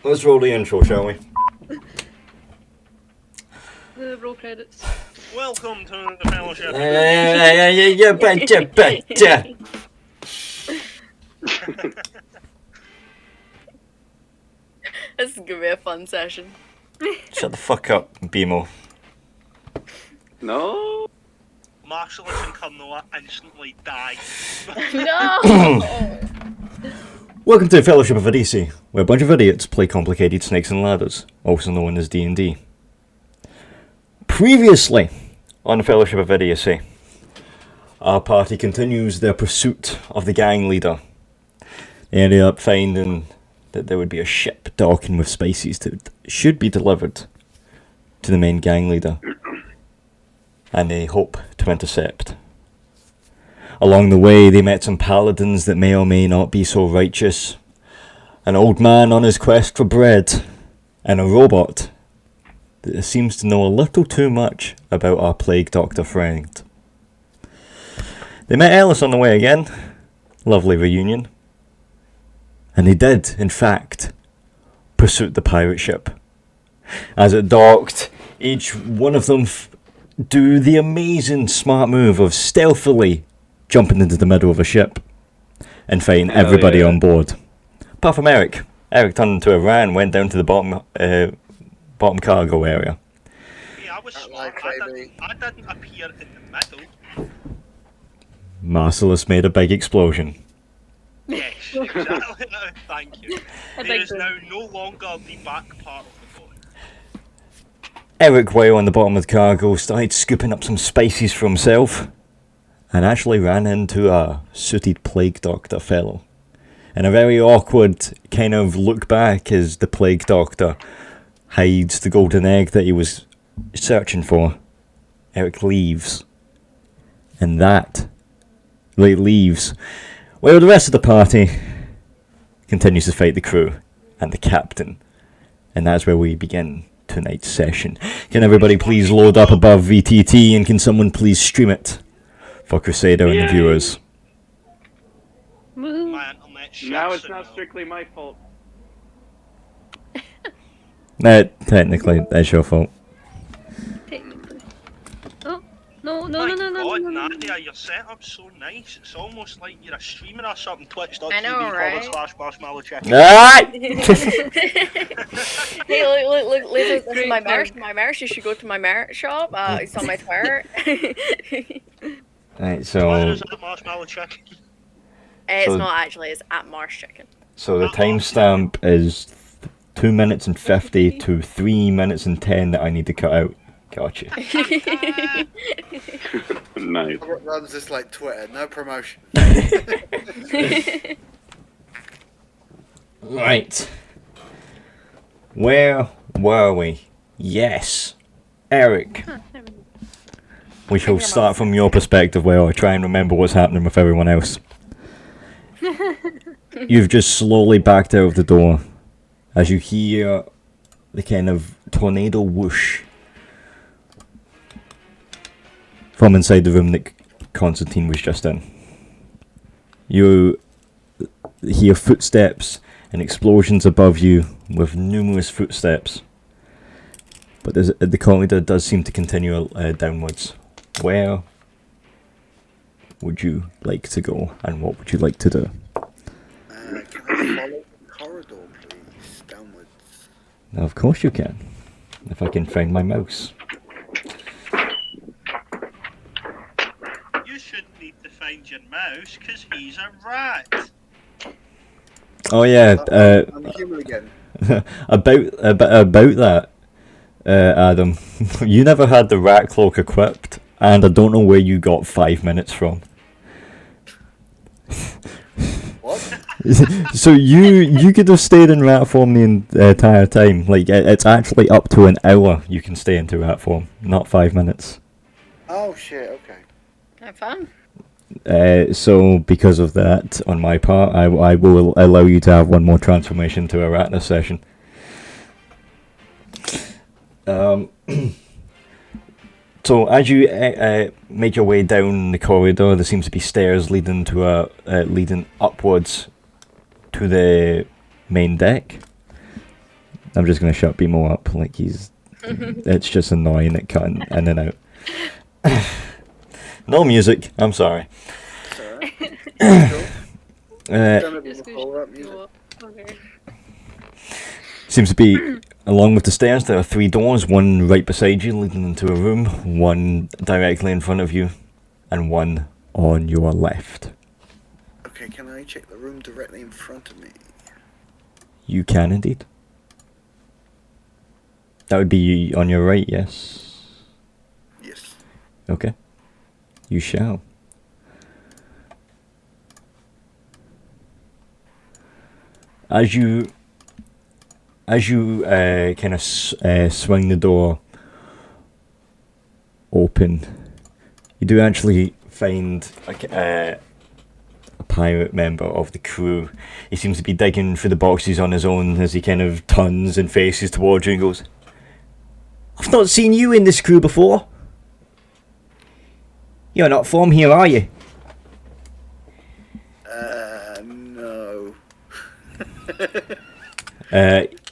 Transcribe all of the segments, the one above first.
Let's roll the intro, shall we? The roll credits. Welcome to the Fellowship. Yeah, betcha. This is gonna be a fun session. Shut the fuck up, BMO. No. Marcellus and Carnoa instantly die. No! Welcome to the Fellowship of Idiocy, where a bunch of idiots play complicated snakes and ladders, also known as D&D. Previously on the Fellowship of Idiocy, our party continues their pursuit of the gang leader. They ended up finding that there would be a ship docking with spices that should be delivered to the main gang leader, and they hope to intercept. Along the way, they met some paladins that may or may not be so righteous, an old man on his quest for bread, and a robot that seems to know a little too much about our plague doctor friend. They met Ellis on the way again. Lovely reunion. And they did, in fact, pursue the pirate ship. As it docked, each one of them do the amazing smart move of stealthily jumping into the middle of a ship and fighting everybody on board. Apart from Eric. Eric turned into a rat and went down to the bottom cargo area. Yeah, I was smart. I didn't appear in the middle. Marcellus made a big explosion. Yes, exactly. Thank you. There is now no longer the back part of the boat. Eric, while on the bottom of the cargo, started scooping up some spices for himself and actually ran into a suited plague doctor fellow. And a very awkward kind of look back as the plague doctor hides the golden egg that he was searching for. Eric leaves. And that leaves. Well, the rest of the party continues to fight the crew and the captain. And that's where we begin tonight's session. Can everybody please load up above VTT, and can someone please stream it for Crusader and the viewers? My internet shit. Now it's not strictly my fault. Technically, that's your fault. Technically. Oh, no. Nadia, your setup's so nice. It's almost like you're a streamer or something. Twitch.tv I know, right? /marshmallow chicken. Hey, look, this is my merch. You should go to my merch shop. It's on my Twitter. Right, Why so is it marshmallow chicken? It's not actually, it's at Marsh Chicken. so the timestamp is 2 minutes and 50 to 3 minutes and 10 that I need to cut out. Gotcha. Nice. Runs this like Twitter, no promotion. Right. Where were we? Yes. Eric. We shall start from your perspective where I try and remember what's happening with everyone else. You've just slowly backed out of the door as you hear the kind of tornado whoosh from inside the room that Constantine was just in. You hear footsteps and explosions above you with numerous footsteps. But the corridor does seem to continue downwards. Where would you like to go, and what would you like to do? Can I follow the corridor, please? Downwards. Now, of course you can, if I can find my mouse. You shouldn't need to find your mouse, because he's a rat. Oh yeah, I'm human again. about that, Adam. You never had the rat cloak equipped, and I don't know where you got 5 minutes from. What? So you could have stayed in rat form the entire time. Like, it's actually up to an hour you can stay into rat form, not 5 minutes. Oh shit, okay. Have fun. So because of that, on my part, I will allow you to have one more transformation to a rat this session. So as you make your way down the corridor, there seems to be stairs leading upwards to the main deck. I'm just going to shut BMO up. Like, it's just annoying it cutting in and out. No music. I'm sorry. It's alright. Cool. Done it Just before, that music. Okay. Seems to be, along with the stairs, there are 3 doors, one right beside you leading into a room, one directly in front of you, and one on your left. Okay, can I check the room directly in front of me? You can indeed. That would be on your right, yes? Yes. Okay. You shall. As you kind of swing the door open, you do actually find a pirate member of the crew. He seems to be digging through the boxes on his own as he kind of turns and faces towards you and goes, "I've not seen you in this crew before. You're not from here, are you?" No.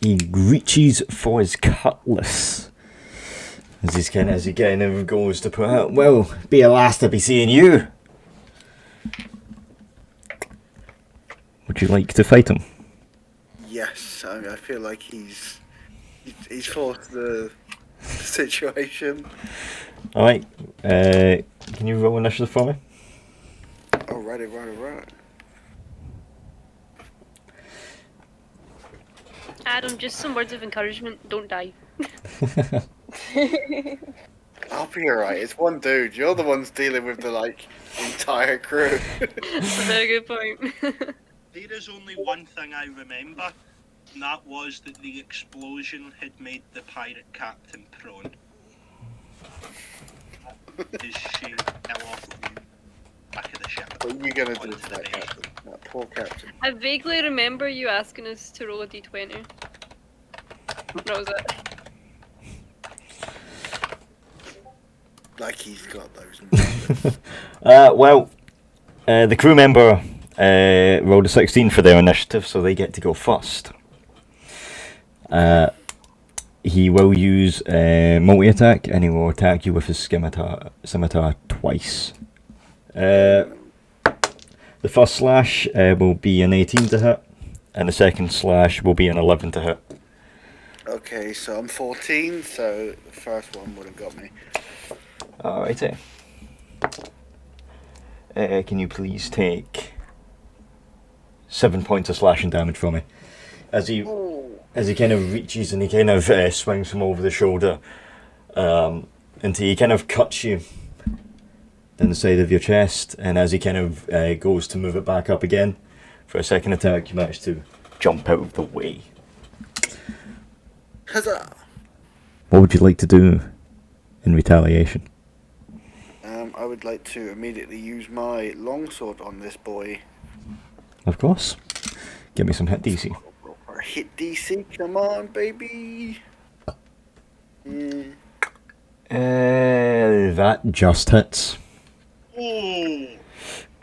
He reaches for his cutlass as he kind of goes to put out. "Well, be a last to be seeing you. Would you like to fight him?" Yes, I feel like he's forced the situation. All right. Can you roll initiative for me? Oh, right. Adam, just some words of encouragement. Don't die. I'll be alright. It's one dude. You're the ones dealing with the entire crew. That's a very good point. There is only one thing I remember, and that was that the explosion had made the pirate captain prone. As she fell off the back of the ship. What are you gonna do onto to the that base. captain? That poor captain. I vaguely remember you asking us to roll a d20. That was it. Like he's got those. The crew member rolled a 16 for their initiative, so they get to go first. He will use multi-attack, and he will attack you with his scimitar twice. The first slash will be an 18 to hit, and the second slash will be an 11 to hit. Okay, so I'm 14, so the first one would have got me. Alrighty. Can you please take 7 points of slashing damage from me? As he kind of reaches and he kind of swings from over the shoulder until he kind of cuts you in the side of your chest, and as he kind of goes to move it back up again for a second attack, you manage to jump out of the way. Huzzah! What would you like to do in retaliation? I would like to immediately use my longsword on this boy. Of course. Give me some hit DC. Or hit DC, come on, baby! That just hits. Oh!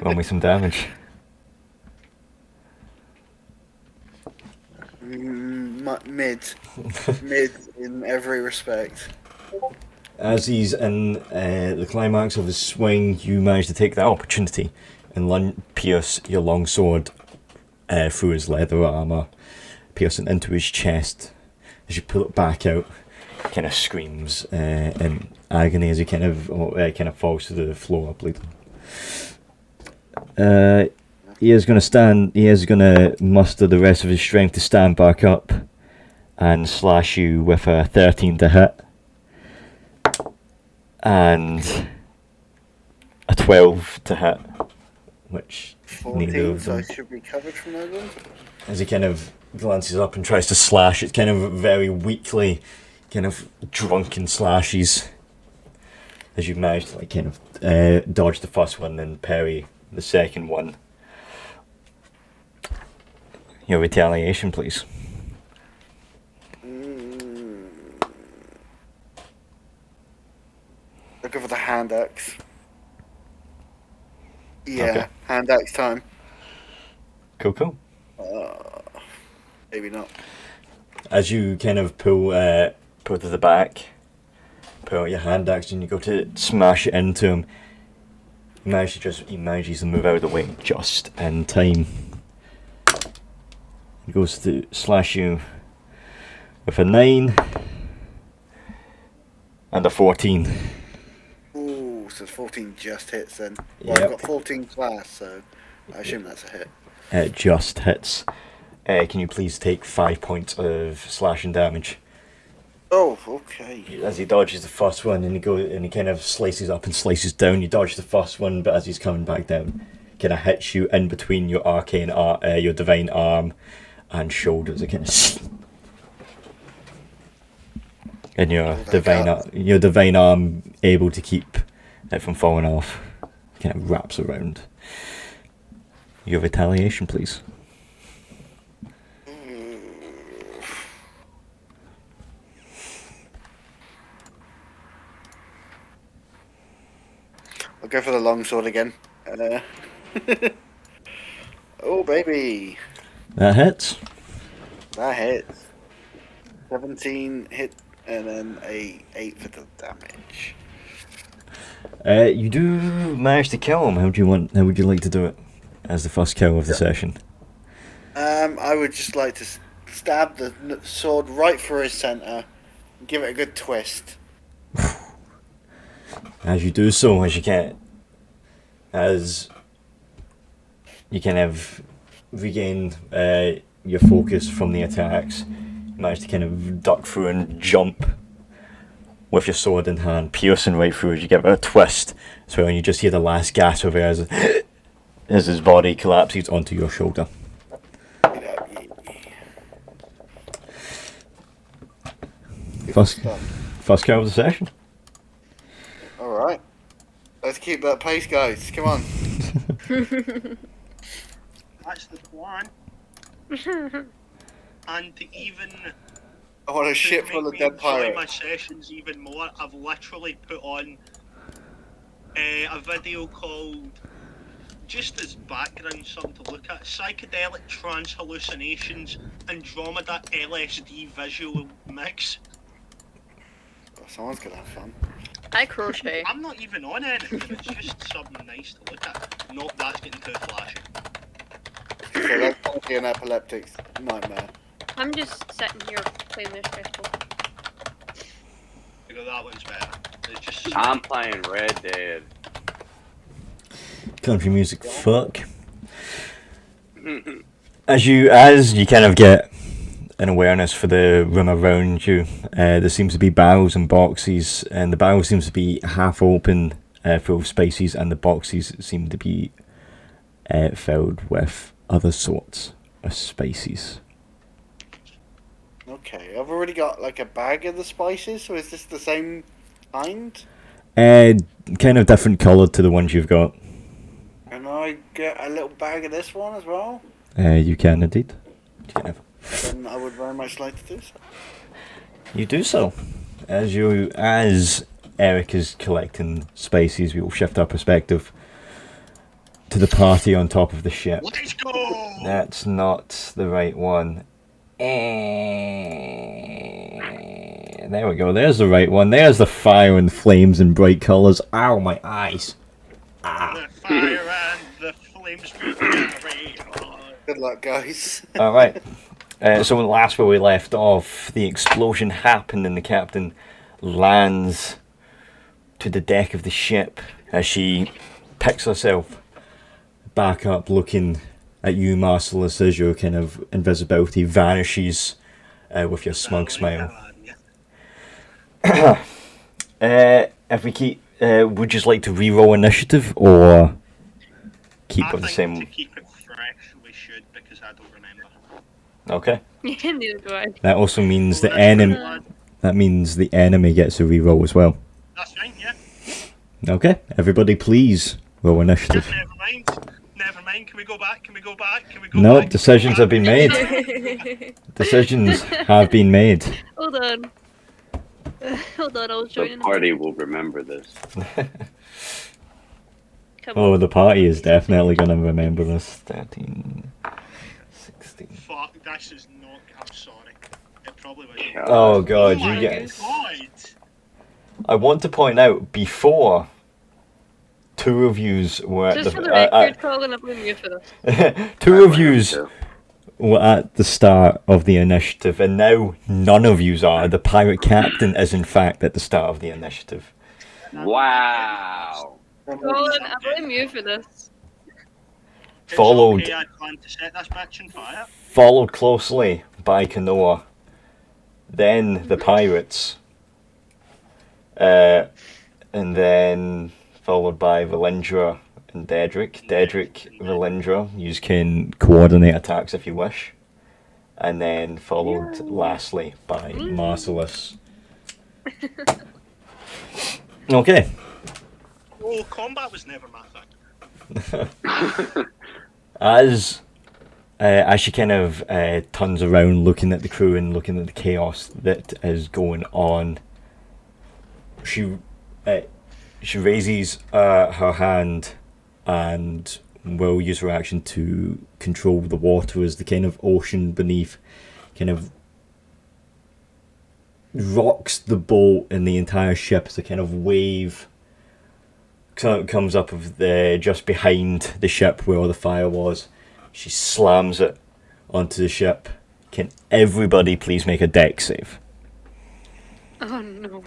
Roll me some damage. Mid in every respect. As he's in the climax of his swing, you manage to take that opportunity and pierce your longsword through his leather armour, piercing into his chest. As you pull it back out, he kind of screams in agony as he kind of falls to the floor, bleeding. He is going to muster the rest of his strength to stand back up and slash you with a 13 to hit. And a 12 to hit, which 14, so I should be covered from that one. As he kind of glances up and tries to slash, it's kind of very weakly, kind of drunken slashes. As you manage to kind of dodge the first one and parry the second one. Your retaliation, please. I'll go for the hand axe. Yeah, Okay. hand axe time. Cool. Maybe not. As you kind of pull to the back, pull out your hand axe, and you go to smash it into him, he manages to move out of the way just in time. He goes to slash you with a 9 and a 14. Ooh, so 14 just hits then. Well, Yep. I've got 14 class, so I assume that's a hit. It just hits. Can you please take 5 points of slashing damage? Oh, okay. As he dodges the first one, and he kind of slices up and slices down. You dodge the first one, but as he's coming back down, kind of hits you in between your your divine arm and shoulders. It kind of and your divine arm able to keep it from falling off. Kind of wraps around. Your retaliation, please. I'll go for the longsword again. Oh, baby. That hits. That hits. 17 hit, and then a 8 for the damage. You do manage to kill him. How would you like to do it as the first kill of the session? I would just like to stab the sword right through his center, and give it a good twist. As you do so, as you kind of regain your focus from the attacks, you manage to kind of duck through and jump with your sword in hand, piercing right through as you give it a twist. So when you just hear the last gasp of air as his body collapses onto your shoulder. First kill of the session. Alright. Let's keep that pace, guys. Come on. That's the plan. And to even I want a ship full of make me dead enjoy my pirates. sessions even more, I've literally put on a video called, just as background, something to look at, Psychedelic Trance Hallucinations Andromeda LSD Visual Mix. Oh, someone's gonna have fun. I crochet. I'm not even on anything, it's just something nice to look at. Nope, that's getting too flashy. So that's gonna be an epileptic nightmare. I'm just sitting here playing this crystal. Because that one's better. It's just I'm playing Red Dead. Country music, fuck. As you kind of get an awareness for the room around you, there seems to be barrels and boxes, and the barrel seems to be half open, full of spices, and the boxes seem to be filled with other sorts of spices. Okay, I've already got like a bag of the spices, so is this the same kind? Kind of different coloured to the ones you've got. Can I get a little bag of this one as well? You can indeed. You can have. Then I would very much like to do so. You do so. As Eric is collecting spices, we will shift our perspective to the party on top of the ship. let's go! That's not the right one. There we go. There's the right one. There's the fire and flames and bright colours. Ow, my eyes. The fire and the flames will carry on. Good luck, guys. Alright. So last where we left off, the explosion happened and the captain lands to the deck of the ship as she picks herself back up, looking at you, Marcellus, as your kind of invisibility vanishes with your smug smile. If we keep, would you like to re-roll initiative or keep it the To same? keep it fresh, we should, because I don't remember. Okay. Yeah, neither do I. That also means the Well, enemy. that's That means the enemy gets a re-roll as well. fine, yeah. Okay, everybody, please roll initiative. Never mind. Never mind. Can we go back? Can we go back? Can we go No, back? decisions have been made. Decisions have been made. Hold on. Hold on, I was The joining. party will remember this. Come Oh, on. the party is definitely going to remember this. 13, 16. Fuck, this is not. I'm sorry. It probably was. Oh god, Oh you my guys. God. I want to point out, before two of yous were at Just for the the record, Colin, I blame you for this. two I of blame him yous too. were at the start of the initiative, and now none of yous are. The pirate captain is in fact at the start of the initiative. Wow. Colin, I blame you for this. Followed It's okay, I plan to set this bitch on fire. followed closely by Kanoa, then the pirates, and then followed by Valindra and Dedrick. Dedrick, Valindra, you can coordinate attacks if you wish, and then followed lastly by Marcellus. Okay. Oh, combat was never my thing. As she kind of turns around, looking at the crew and looking at the chaos that is going on, she raises her hand and will use her action to control the water as the kind of ocean beneath kind of rocks the boat and the entire ship as a kind of wave comes up of the just behind the ship where all the fire was. She slams it onto the ship. Can everybody please make a deck save? Oh no.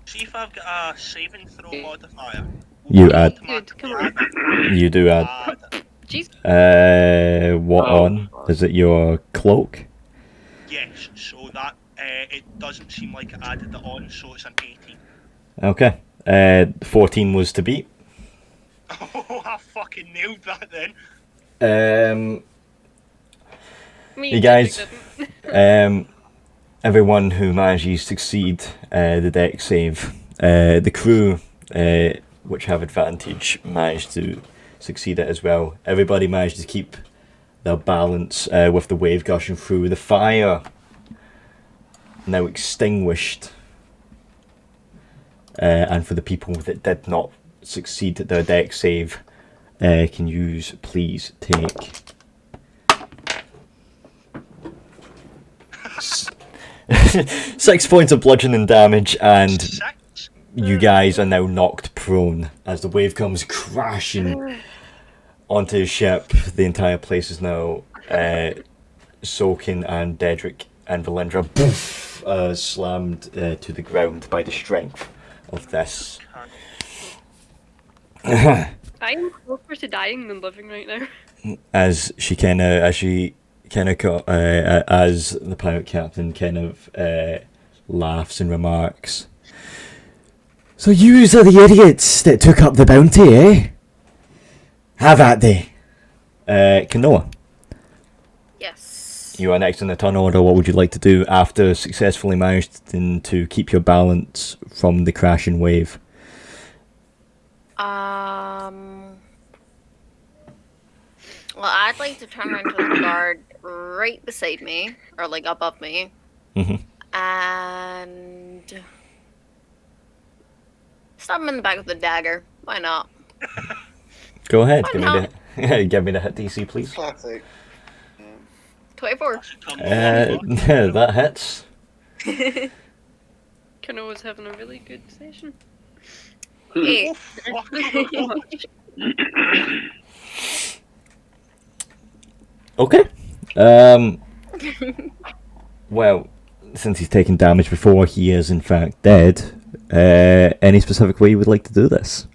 See if I've got a saving throw modifier. You add. Good, come on. You do add. Jeez. What Oh, on? fuck. Is it your cloak? Yes, so that it doesn't seem like it added it on, so it's an 18. Okay. 14 was to beat. Oh, I fucking nailed that then. Me You and guys- Dedrick didn't. Everyone who manages to succeed the deck save, the crew, which have advantage, managed to succeed it as well. Everybody managed to keep their balance with the wave gushing through. The fire now extinguished, and for the people that did not succeed at their deck save, can use please take 6 points of bludgeoning damage, and 6. you guys are now knocked prone as the wave comes crashing onto the ship. The entire place is now soaking, and Dedrick and Valindra slammed to the ground by the strength of this. I'm closer to dying than living right now. As the pirate captain kind of laughs and remarks, "So yous are the idiots that took up the bounty, eh? Have at thee." Kanoa, Yes. you are next in the turn order. What would you like to do after successfully managing to keep your balance from the crashing wave? Well, I'd like to turn around to the guard right beside me, or like above me, Mhm. and stab him in the back with a dagger. Why not? Go ahead. Why Give not? me the give me the hit DC, please. Classic. 24. That hits. Kanoa's having a really good session. Hey. Oh, fuck. Okay. Well, since he's taken damage before, he is in fact dead. Any specific way you would like to do this?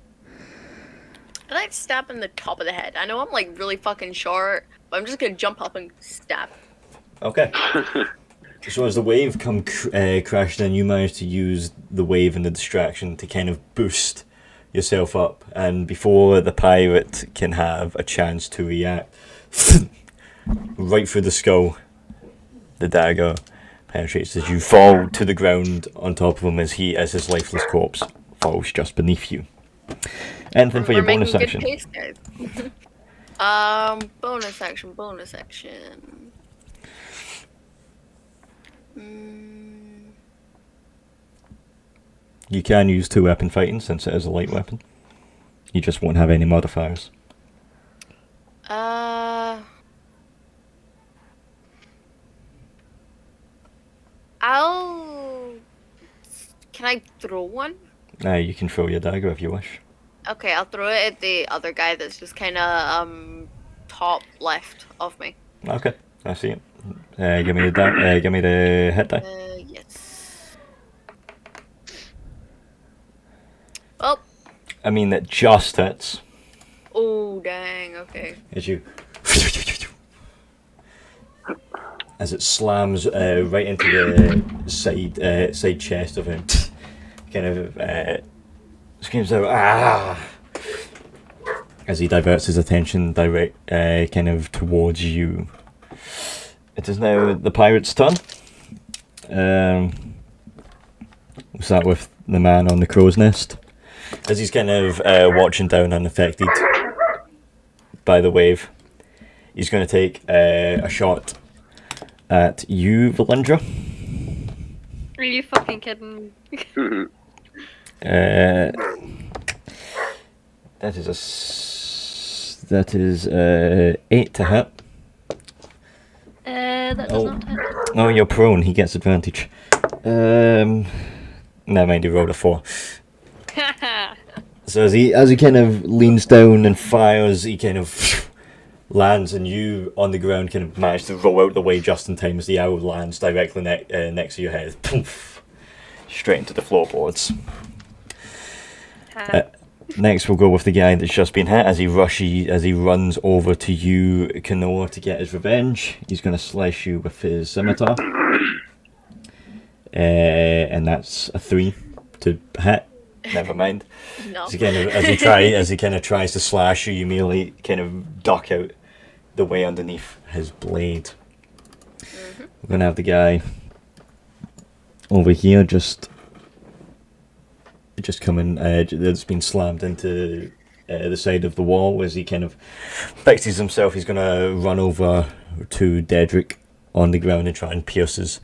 I'd like to stab him in the top of the head. I know I'm like really fucking short, but I'm just gonna jump up and stab. Okay. So as the wave crashed in, you managed to use the wave and the distraction to kind of boost yourself up, and before the pirate can have a chance to react, right through the skull, the dagger penetrates as you fall to the ground on top of him as his lifeless corpse falls just beneath you. Anything for your We're bonus making action? good pace, guys. Bonus action. You can use 2-weapon fighting since it is a light weapon. You just won't have any modifiers. Can I throw one? You can throw your dagger if you wish. Okay, I'll throw it at the other guy that's just kind of top left of me. Okay, I see it. Give me the give me the hit die. Yes. Oh. I mean, that just hits. Oh, dang. Okay. As you, as it slams right into the side chest of him, kind of screams out "ah!" as he diverts his attention kind of towards you. It is now the pirate's turn. We'll start with the man on the crow's nest. As he's kind of watching down unaffected by the wave, he's going to take a shot at you, Valindra. Are you fucking kidding me? That is 8 to hit. That does not hit. Oh, you're prone. He gets advantage. Never mind. He rolled a 4. So as he kind of leans down and fires, he kind of lands, and you on the ground kind of manage to roll out the way just in time as the arrow lands directly next to your head. Poof! Straight into the floorboards. Next, we'll go with the guy that's just been hit as he runs over to you, Kanoa, to get his revenge. He's going to slice you with his scimitar, and that's a 3 to hit. Never mind. No. As he kind of tries to slash you, you immediately kind of duck out the way underneath his blade. Mm-hmm. We're gonna have the guy over here just coming. That's been slammed into the side of the wall as he kind of fixes himself. He's gonna run over to Dedrick on the ground and try and pierce his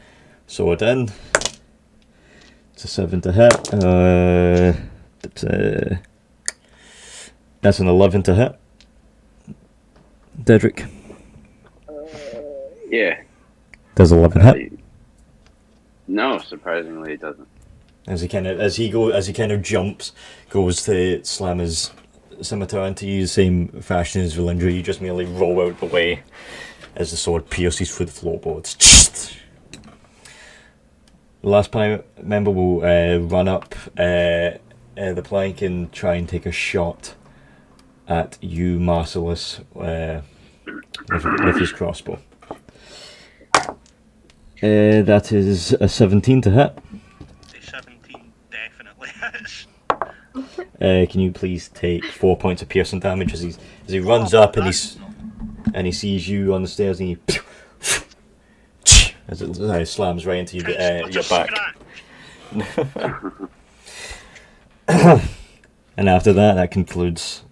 sword in. It's a 7 to hit. That's an 11 to hit. Dedrick. Yeah. Does 11 hit? No, surprisingly, it doesn't. As he kind of jumps, goes to slam his scimitar into you, the same fashion as Valindra, you just merely roll out the way as the sword pierces through the floorboards. The last pirate member will run up the plank and try and take a shot at you, Marcellus, with his crossbow. That is a 17 to hit. The 17 definitely hits. Can you please take 4 points of piercing damage as he runs up and he sees you on the stairs and he as it slams right into your back. And after that concludes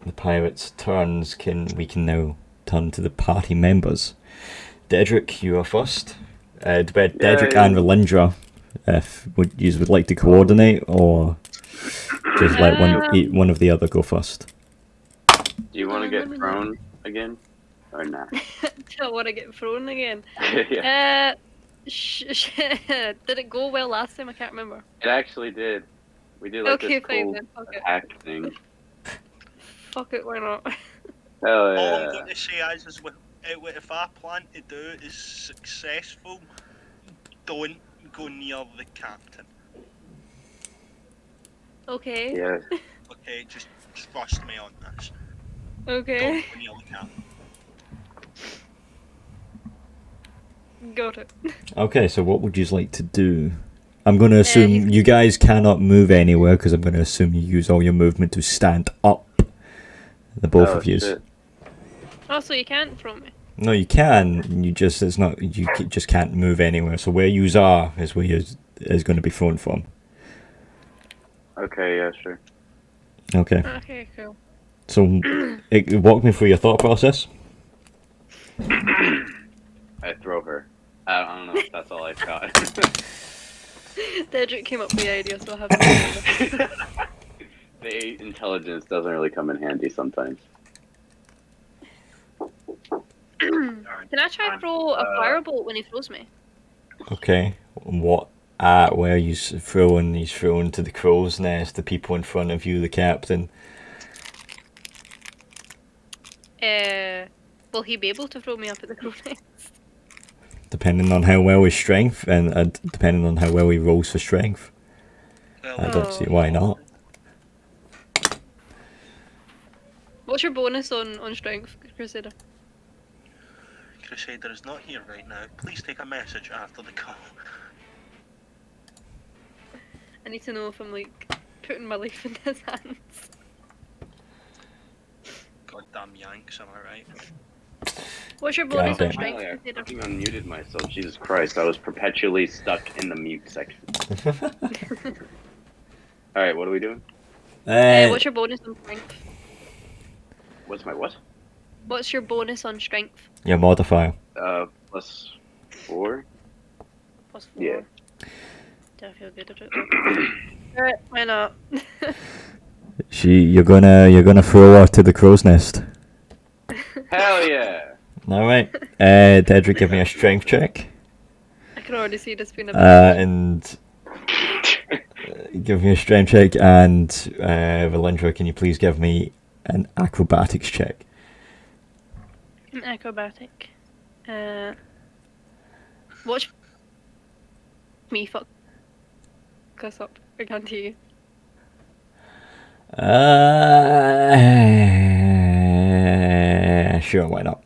the pirates' turns. We can now turn to the party members. Dedrick, you are first. Dedrick and Valindra, if you would like to coordinate, or just let one of the other go first. Do you want to get thrown again, or not? Do I want to get thrown again? Yeah. Did it go well last time? I can't remember. It actually did. We did like Okay, this fine cool then. Fuck it. hack thing. Fuck it, why not? Hell All I'm yeah. going to say is if I plan to do is successful, don't go near the captain. Okay. Yeah. Okay, just trust me on this. Okay. Don't go near the captain. Got it. Okay, so what would you like to do? I'm going to assume you guys cannot move anywhere because I'm going to assume you use all your movement to stand up. The both of you. Oh, so you can't throw me? No, you can. You just just can't move anywhere. So where you are is where you is going to be thrown from. Okay, yeah, sure. Okay. Okay, cool. So, walk me through your thought process. I throw her. I don't know if that's all I got. Dedrick came up with the idea, so I have to The intelligence doesn't really come in handy sometimes. Can I try to throw a firebolt when he throws me? Okay. What? Where he's thrown to the crow's nest, the people in front of you, the captain. Will he be able to throw me up at the crow's nest? Depending on how well his strength, and depending on how well he rolls for strength. Well, I don't see why not. What's your bonus on strength, Crusader? Crusader is not here right now. Please take a message after the call. I need to know if I'm like putting my life in his hands. Goddamn Yanks, am I right? What's your bonus Goddamn. on strength, Finally, I Crusader? fucking unmuted myself. Jesus Christ, I was perpetually stuck in the mute section. Alright, what are we doing? What's your bonus on strength? What's my what? What's your bonus on strength? Your modifier. +4? Plus 4. Yeah. Do I feel good about that? Alright, why not? You're gonna throw her to the crow's nest. Hell yeah! Alright. Dedrick, give me a strength check. I can already see this being a And give me a strength check, and Valindra, can you please give me an acrobatics check? an acrobatic. Watch me fuck us up. I can't hear you. Sure, why not?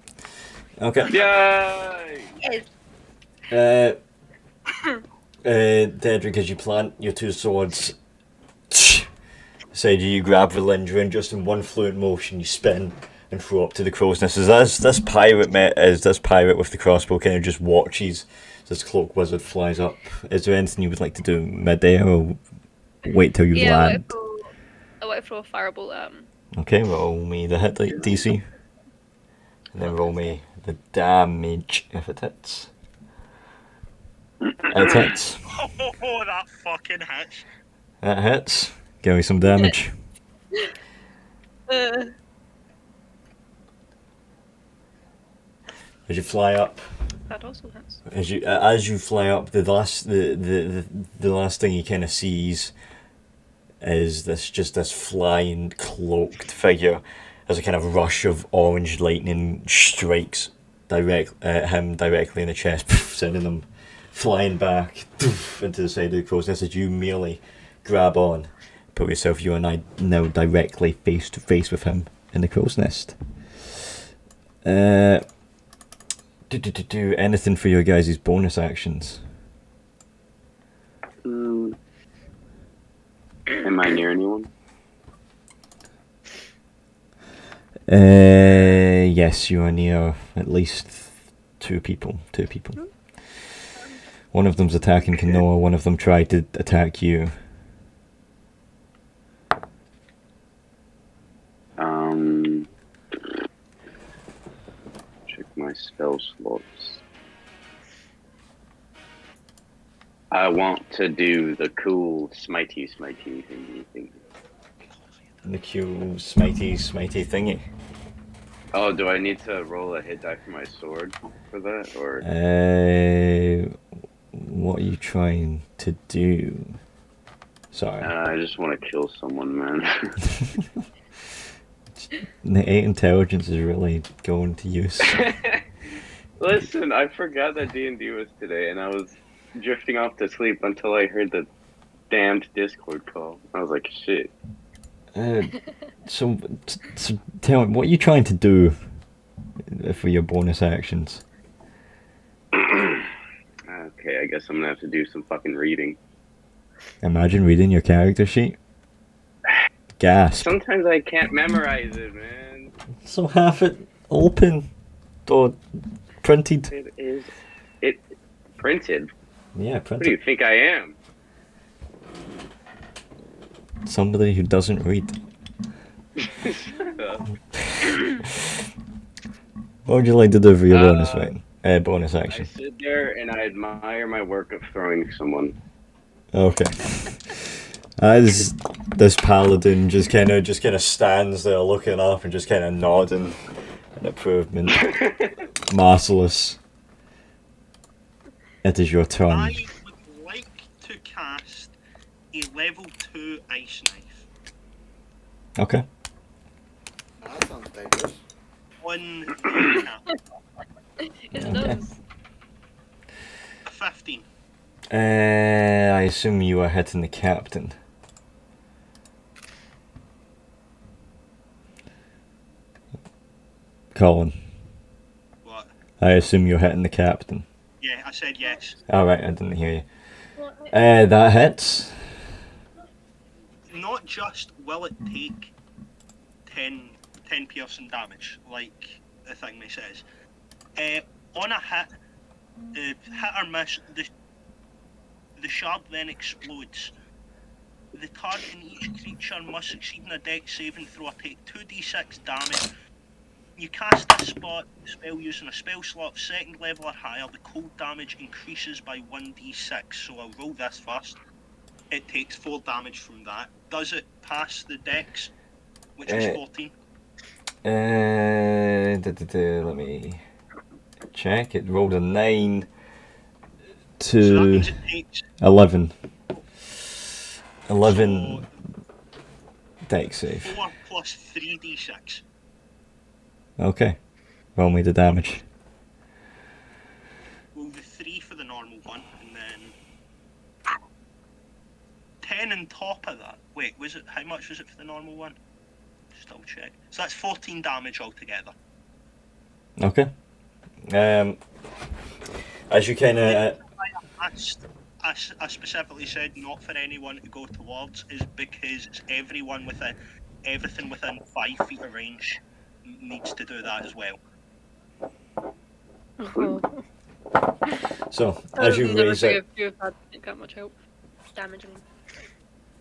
Okay. Yay! Yes. Dedrick, as you plant your two swords, say you grab Valindra, and just in one fluent motion you spin and throw up to the crow's nest. As this pirate with the crossbow kind of just watches as this cloak wizard flies up. Is there anything you would like to do mid-air, or wait till you land? I want to throw a firebolt at him. Okay, roll me the hit DC. And then roll me the damage if it hits. It hits. Oh, that fucking hits. That hits. Give me some damage. As you fly up, That also hits. as you fly up, the last thing you kind of sees is this flying cloaked figure as a kind of rush of orange lightning strikes him directly in the chest, sending him flying back into the side of the crow's nest. As you merely grab on, put yourself, you and I now directly face to face with him in the crow's nest. Do anything for your guys' bonus actions? Am I near anyone? Yes, you are near at least two people. One of them's attacking Kanoa, one of them tried to attack you. Check my spell slots. I want to do the cool smitey thingy. The cool smitey thingy. Oh, do I need to roll a hit die for my sword for that, or? What are you trying to do? Sorry. I just want to kill someone, man. The 8 intelligence is really going to use. Listen, I forgot that D&D was today, and I was drifting off to sleep until I heard the damned Discord call. I was like, shit. So tell me, what are you trying to do for your bonus actions? Okay, I guess I'm gonna have to do some fucking reading. Imagine reading your character sheet. Gasp. Sometimes I can't memorize it, man. So have it open or printed. It printed. Yeah, What do printed. you think I am? Somebody who doesn't read. Shut up. What would you like to do for your bonus thing? Bonus I action. sit there and I admire my work of throwing someone. Okay. This paladin just kind of stands there looking up and just kind of nodding in improvement. Merciless. It is your turn. I would like to cast a level 2 ice knife Okay. That sounds dangerous. on the cap. It Okay. does. 15. I assume you are hitting the captain. Colin, What? I assume you're hitting the captain. Yeah, I said yes. Alright, I didn't hear you. Well, That hits. Not just will it take 10 piercing damage, like the thing me says. On a hit or miss, the shard then explodes. The target and each creature must succeed in a dex saving throw or take 2d6 damage. You cast this spell using a spell slot second level or higher. The cold damage increases by 1d6. So I'll roll this first. It takes 4 damage from that. Does it pass the dex, which is 14? Let me check. It rolled a 9 So that to means it takes 11. 11 dex save. 4 plus 3d6. Okay. Roll me the damage. Roll the 3 for the normal one, and then 10 on top of that. Wait, was it? How much was it for the normal one? Just double check. So that's 14 damage altogether. Okay. As you kind of... I specifically said not for anyone to go towards is because it's everyone within everything within 5 feet of range needs to do that as well. So, as you raise up... You've had that much help. Damage.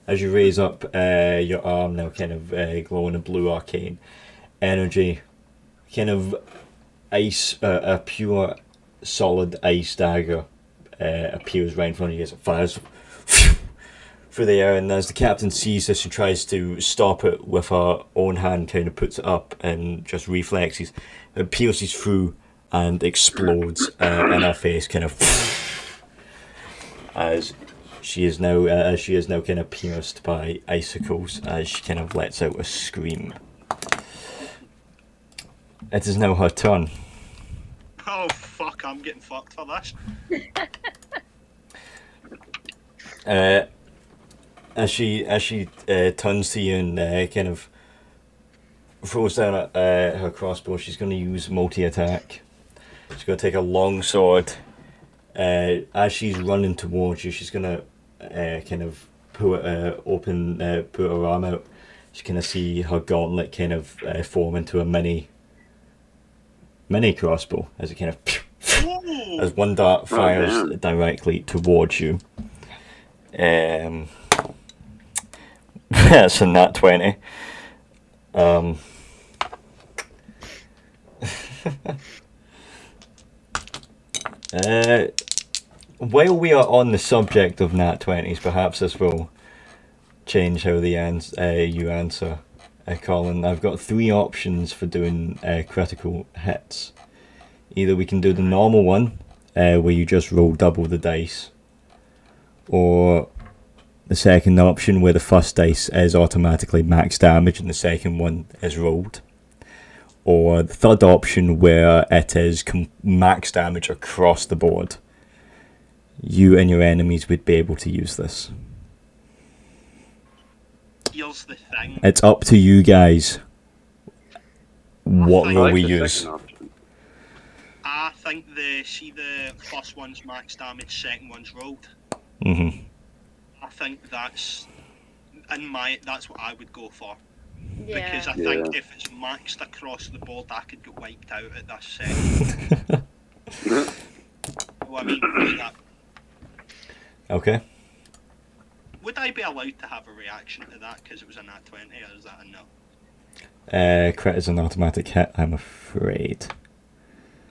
As you raise up your arm now, kind of glowing a blue arcane energy, kind of ice, a pure solid ice dagger appears right in front of you as it fires through the air, and as the captain sees this and tries to stop it with her own hand, kind of puts it up and just reflexes, it pierces through and explodes in her face, kind of as she is now kind of pierced by icicles as she kind of lets out a scream. It is now her turn. Oh fuck! I'm getting fucked for this. As she turns to you and kind of throws down her crossbow, she's going to use multi-attack. She's going to take a long sword. As she's running towards you, she's going to kind of put her arm out. She's going to see her gauntlet kind of form into a mini crossbow as it kind of as one dart fires directly towards you. That's a nat 20. While we are on the subject of nat 20s, perhaps this will change how you answer, Colin. I've got 3 options for doing critical hits. Either we can do the normal one, where you just roll double the dice, or the second option where the first dice is automatically max damage and the second one is rolled, or the third option where it is max damage across the board. You and your enemies would be able to use this. Here's the thing. It's up to you guys. What I will like we the use? second option. I think the first one's max damage, second one's rolled. Mhm. I think that's what I would go for. Yeah. Because I think if it's maxed across the board, I could get wiped out at this second. Well, I mean, like that. Okay. Would I be allowed to have a reaction to that because it was a nat 20, or is that a no? Crit is an automatic hit, I'm afraid.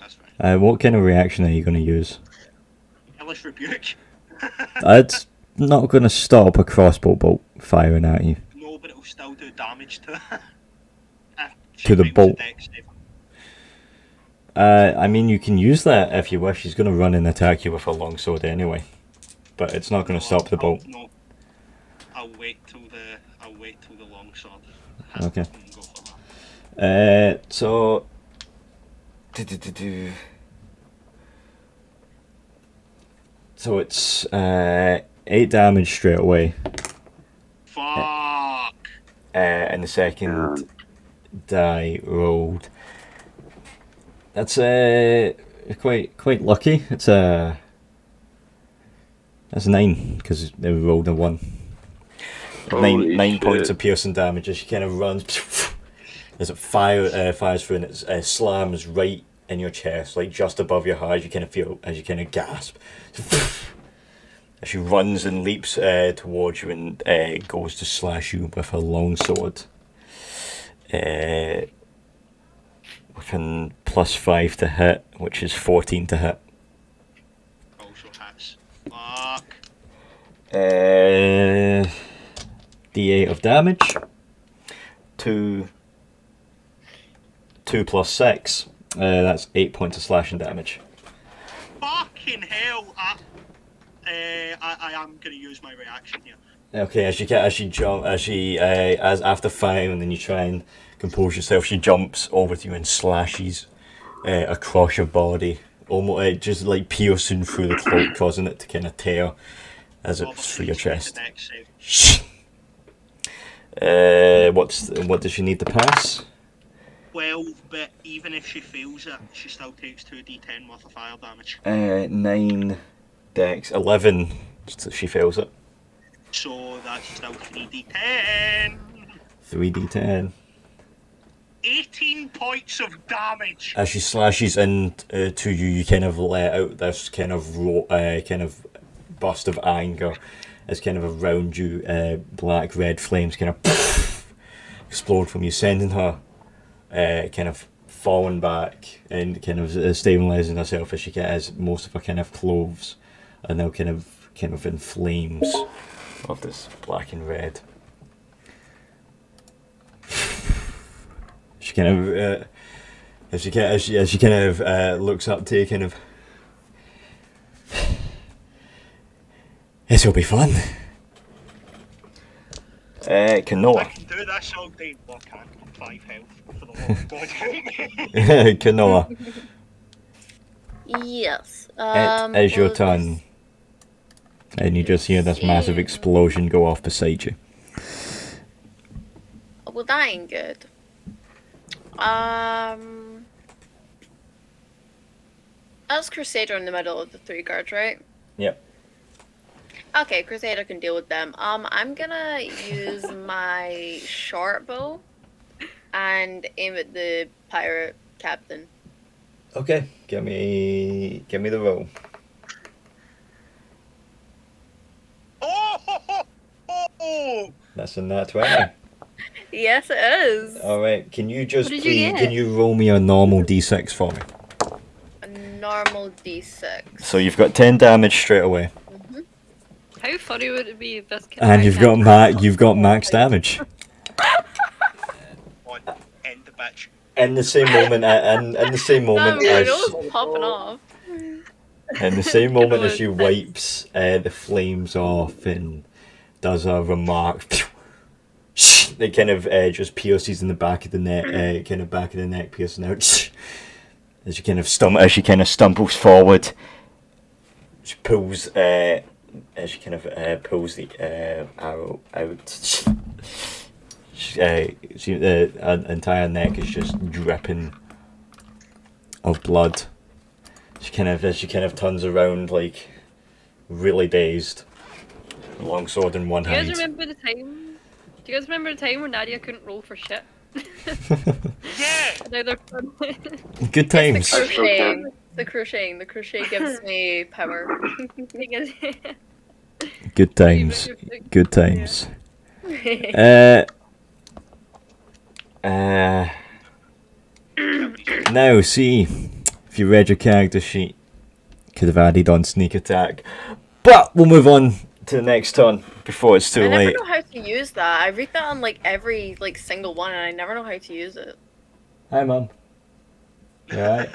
That's fine. What kind of reaction are you going to use? Hellish Rebuke. It's not going to stop a crossbow bolt firing at you. No, but it'll still do damage to To the bolt. I mean, you can use that if you wish. He's going to run and attack you with a longsword anyway, but it's not going to stop the bolt. No, I'll wait till the long sword. Okay. And go for that. So. So it's 8 damage straight away, Fuck. and the second die rolled. That's quite lucky. It's that's 9 because they rolled a 1. Holy Nine shit. points of piercing damage as she kind of runs. As it fires through and it slams right in your chest, like just above your heart. You kind of feel as you kind of gasp. As she runs and leaps towards you and goes to slash you with her longsword. With an +5 to hit, which is 14 to hit. Also hits. Fuck. D8 of damage. 2 plus 6. That's 8 points of slashing damage. Fucking hell! I am gonna use my reaction here. Okay, as after firing, and then you try and compose yourself, she jumps over to you and slashes across your body, almost just like piercing through the cloak, causing it to kind of tear as it's through your chest. The next save. What does she need to pass? 12, but even if she fails it, she still takes 2d10 worth of fire damage. 9 dex, 11. So she fails it. So that's still 3d10. 3d10. 18 points of damage. As she slashes into to you, you kind of let out this kind of kind of burst of anger as kind of around you, black red flames kind of explode from you, sending her kind of falling back and kind of stabilising herself as she has most of her kind of clothes are now kind of in flames of this black and red. She kind of as she kind of looks up to you, kind of, this will be fun. I Canoa. can do this all day. Well, I can't. 5 health. For the love of God, help me. Canoa. Yes. It is your turn. And you just hear this massive explosion go off beside you. Well, that ain't good. That's Crusader in the middle of the 3 guards, right? Yep. Okay, Crusader can deal with them. I'm gonna use my short bow and aim at the pirate captain. Okay, give me the roll. Oh! That's a nat 20. Yes, it is. Alright, can you just What did you please, get? can you roll me a normal d6 for me? A normal D6. So you've got 10 damage straight away. How funny would it be if this kid And you've got max damage. On, end the bitch. In the same moment, in the same moment my as nose popping off. in the same moment as she wipes the flames off and does a remark, it kind of just pierces in the back of the neck, kind of back of the neck piercing out. As she kind of stumbles forward, she pulls as she kind of pulls the arrow out. The entire neck is just dripping of blood. She kind of turns around like really dazed, longsword in one Do you guys hand. remember the time? Do you guys remember the time when Nadia couldn't roll for shit? Yeah! And now they're fun. Good times. I still can. The crocheting. The crochet gives me power. Good times. Good times. Now, see, if you read your character sheet, could have added on sneak attack. But we'll move on to the next turn before it's too I never late. know how to use that. I read that on like every single one, and I never know how to use it. Hi, Mum. You alright?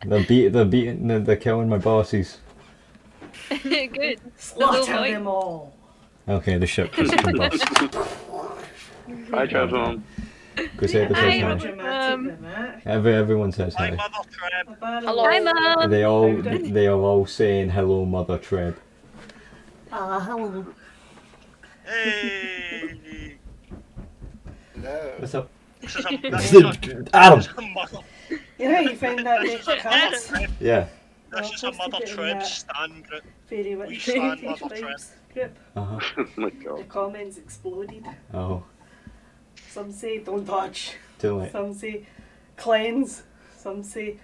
They're killing my bosses. Good. Slaughter boy. them all. Okay, the ship just combust. I tried home. Crusader Hi, says hi. Dramatic than that. Everyone says My hi. mother Treb. A barrel Hello. Hi, of Mum. They are all saying hello, Mother Treb. hello. Hey. No. What's up? This is a Adam. this is a mother. You know how you find that deck of cards? Yeah. This is a Well, mother posted it in Treb that stan group. Fairy We Witch stand Vintage Mother Treb. Vibes group. Uh huh. Oh my The god. comments exploded. Oh, Some say don't touch. too late. Some say cleanse. Some say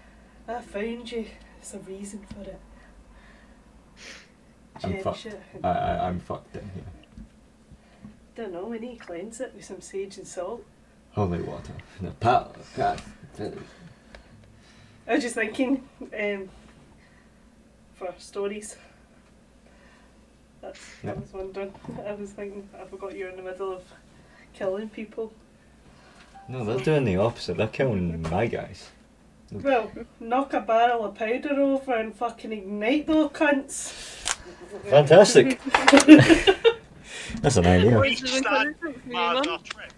I found you. There's a reason for it. I'm Cherish fucked. it. I'm fucked in here. Don't know, we need to cleanse it with some sage and salt. Holy water. The power of God. I was just thinking, for stories. That's Yeah. I was wondering. I was thinking, I forgot you're in the middle of killing people. No, they're doing the opposite. They're killing my guys. Well, knock a barrel of powder over and fucking ignite those cunts. Fantastic. That's an idea. We What's the stand encouragement for you, Mother Mum? Treb.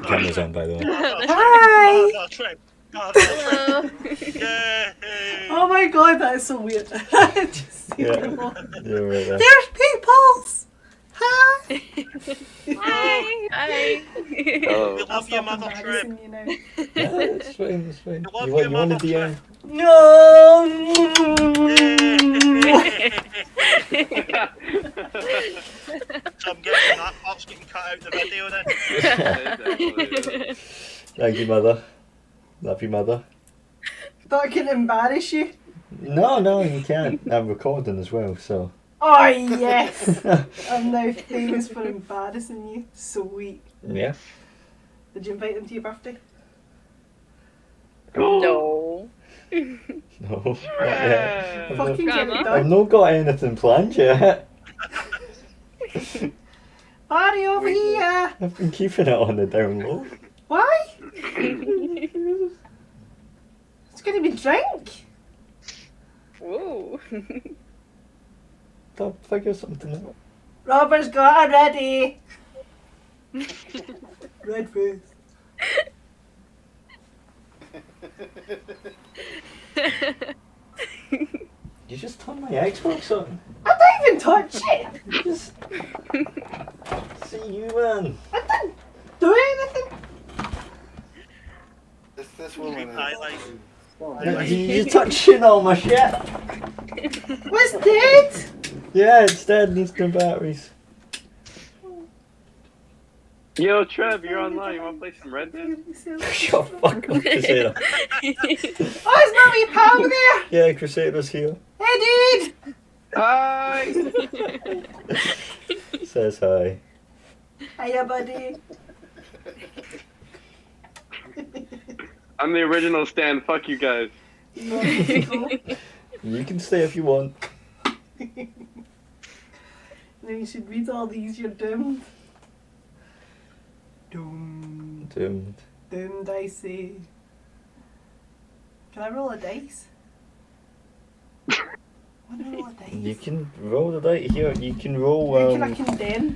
Camera's on, by the way. Hi! Mother Treb. Mother Hello. Treb. Yay. Oh my god, that is so weird. Just see Yeah. them all. You're right there. There's peoples! Hi! Hi. Hi. Hello. We I'll love you, stop Mother Treb. embarrassing you now. Yeah, it's fine, it's fine. I love You want you, a Mother DM? No! So I'm guessing that part's getting cut out the video then. Thank you, Mother. Love you, Mother. That can embarrass you. No, you can't. I'm recording as well, so. Oh yes! I'm now famous for embarrassing you. Sweet. Yeah. Did you invite them to your birthday? No. No. Not yet. I've Fucking not- get it Grandma? I've done. not got anything planned yet. Party over here! I've been keeping it on the down low. Why? It's gonna be drink. Ooh. I'll figure something out. Robert's got it ready. Red face. You just turned my Xbox on. I didn't even touch it. Just see you, man. I didn't do anything. This woman is. Highlight. You're touching all my shit. What's dead? Yeah, it's dead. Needs new batteries. Yo, Trev, you're online. You wanna play some Red Dead? Shut the fuck up, Crusader. Oh, it's not me pal there. Yeah, Crusader's here. Hey, dude. Hi! Says hi. Hiya, buddy. I'm the original Stan. Fuck you guys. You can stay if you want. Now you should read all these. You're doomed. Doomed. Doomed. Doomed, I say. Can I roll a dice? I want to roll a dice. You can roll the dice here. You can roll. Who can I condemn?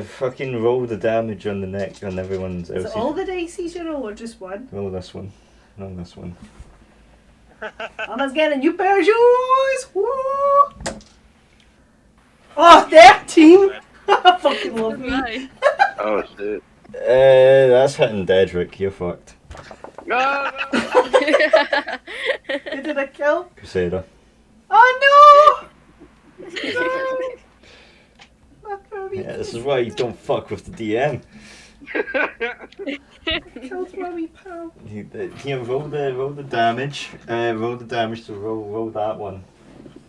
Fucking roll the damage on the neck on everyone's Is it else's. all the dice you roll or just one? Roll this one. Roll this one. I must get a new pair of shoes! Woo! Oh, 13! I fucking love me. Hi. Oh shit. That's hitting Dedrick. You're fucked. No, no. Who did I kill? Crusader. Oh no! No! Not Mummy. Yeah, this is why you don't fuck with the DM. Killed Mummy pal. Here, roll the damage. Roll the damage. So roll that one.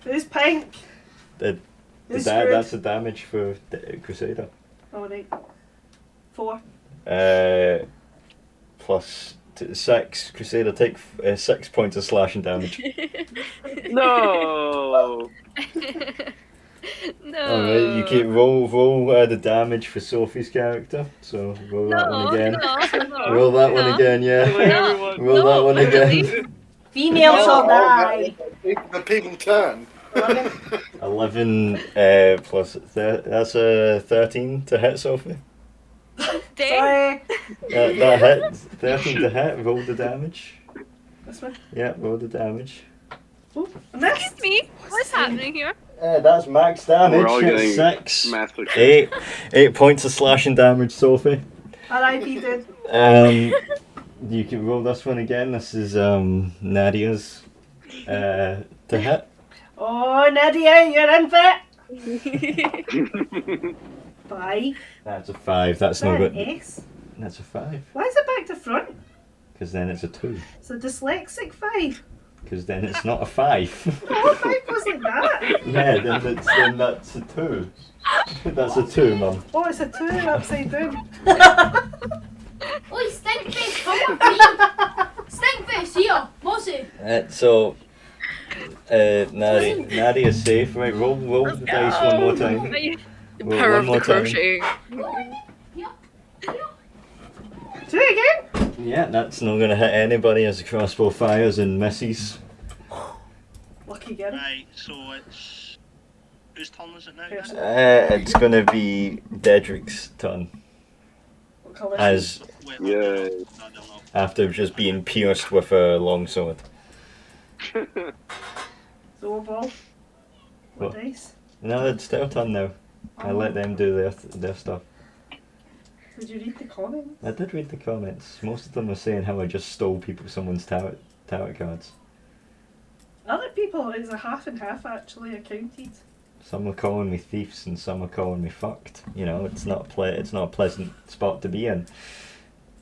Who's pink? The Who's screwed? that's the damage for the Crusader. Alright. 4. Plus 6. Crusader take 6 points of slashing damage. No. No. Alright, you can roll the damage for Sophie's character. So roll that one again. No. Roll that one again, yeah. Kill No. everyone. Roll that one again. Female shall Oh, die. the people turn. 11 plus that's a 13 to hit, Sophie. Dang. Sorry. That hit. 13 to hit. Roll the damage. This one. Yeah, roll the damage. Ooh, I missed. Excuse me. What's happening here? That's max damage. We're all getting 6. massacred. 8 points of slashing damage, Sophie. R.I.P. dude. You can roll this one again. This is Nadia's to hit. Oh, Nadia, you're in for it. 5. That's a 5. That's Is no that an good. S? That's a 5. Why is it back to front? Because then it's a 2. It's a dyslexic 5. Because then it's not a 5. Oh, 5 goes like that. Yeah, then that's a 2. That's a 2, Mum. Oh, it's a 2 upside down. Oi, Stinkface, come on, please. Stinkface, here, Mossy. So, Nadia's safe, right? Roll the dice one more time. Roll Power one of more the time. crocheting. Do it again. Yeah, that's not going to hit anybody as the crossbow fires and misses. Lucky girl. Right, so it's... Whose turn is it now? Yes. then? It's going to be Dedric's turn. What colour? As Wait, Yeah. no, no. after just being pierced with a longsword. So ball. What What? dice? No, it's their turn now. I let them do their stuff. Did you read the comments? I did read the comments. Most of them were saying how I just stole someone's tarot cards. Other people, it's a half and half actually accounted. Some were calling me thieves and some were calling me fucked. You know, it's not a pleasant spot to be in.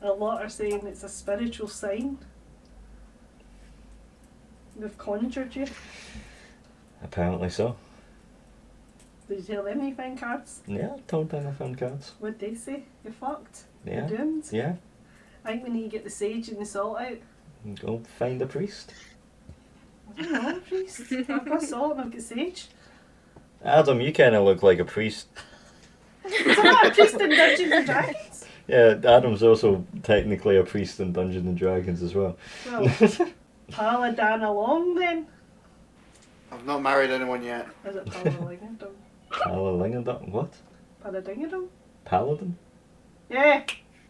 A lot are saying it's a spiritual sign. They've conjured you. Apparently so. Did you tell them you found cards? Yeah, I told them I found cards. What'd they say? You're fucked. Yeah. You're doomed. Yeah. I think we need to get the sage and the salt out. Go find a priest. I don't know, priest. I've got salt and I've got sage. Adam, you kind of look like a priest. Is I'm not a priest in Dungeons and Dragons. Yeah, Adam's also technically a priest in Dungeons and Dragons as well. Well, Paladin along then. I've not married anyone yet. Is it Paladin? Paladin? What? Paladin? Paladin? Yeah,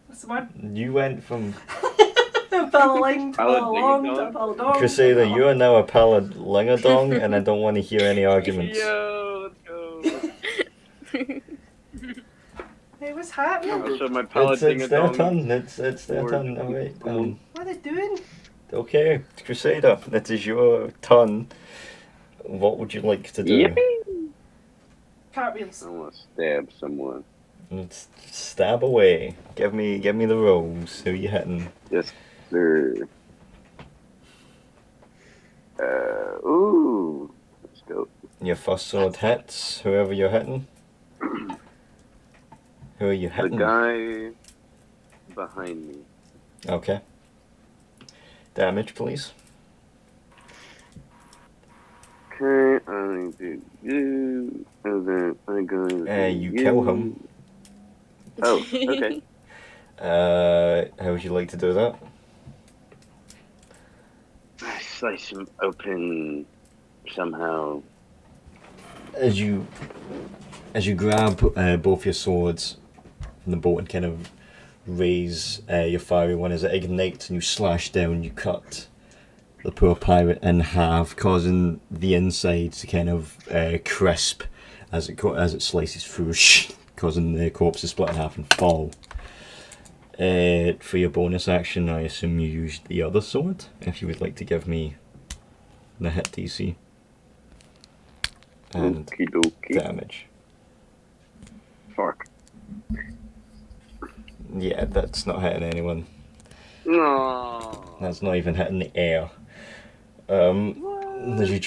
that's the one. You went from Paladin to Paladin to Paladin. Paladin. Crusader, you are now a Paladingadong, and I don't want to hear any arguments. Yo, let's go. Hey, what's happening? I'll show my It's paladin their turn. It's their turn. Alright. What are they doing? Okay, Crusader, it is your turn. What would you like to do? Yippee! Cartwheels. I want to stab someone. Let's stab away. Give me the rolls. Who are you hitting? Yes, sir. Ooh. Let's go. Your first sword hits. Whoever you're hitting. Who are you The hitting? guy behind me. Okay. Damage, please. Okay, I do you, and then I'm going to You kill him. Oh, okay. How would you like to do that? I slice him open somehow. As you grab both your swords from the boat and kind of raise your fiery one, as it ignites and you slash down, you cut the poor pirate in half, causing the inside to kind of crisp as it slices through, causing the corpse to split in half and fall. For your bonus action, I assume you used the other sword. If you would like to give me the hit DC and Okie dokie. damage. Fuck. Yeah, that's not hitting anyone. No. That's not even hitting the air. As you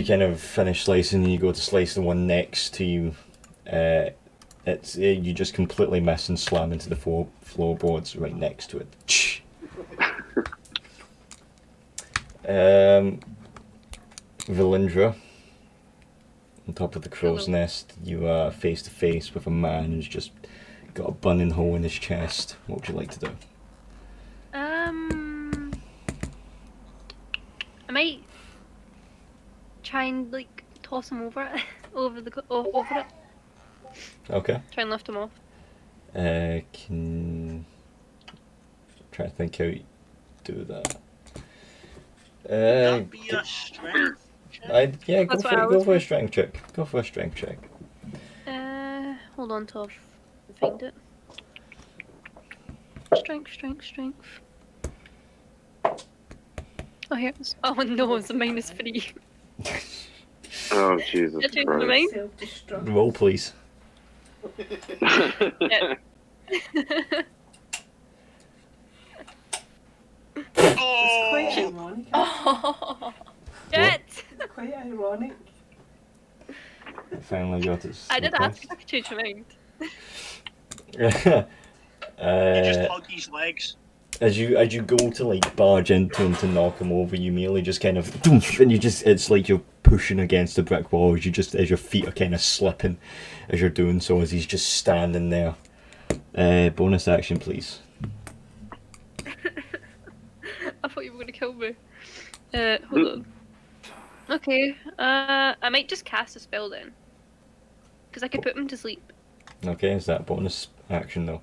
kind of finish slicing, and you go to slice the one next to you, you just completely miss and slam into the floorboards right next to it. Valindra, on top of the crow's Hello. nest, you are face to face with a man who's just got a burning hole in his chest. What would you like to do? I might try and like toss him over it, over it. Okay. Try and lift him off. Can try to think how you do that. That be a strength check? Yeah, That's what I go was for a thinking. strength check. Go for a strength check. Hold on till I find it. Strength. Oh, here it is. Oh no, it's a -3. Oh, Jesus Did I change my Christ. mind? Self-destruct. Roll, please. Yeah. It's quite Oh! ironic. Oh. Shit! It's quite ironic. Finally got it. I did ask if I could change my mind. You just Uh, hug his legs. as you go to like barge into him to knock him over, you merely just kind of doof, and it's like you're pushing against a brick wall as your feet are kind of slipping as you're doing so, as he's just standing there. Bonus action, please. I thought you were gonna kill me. Hold on. Okay, I might just cast a spell then. Because I could put him to sleep. Okay, is that bonus action though?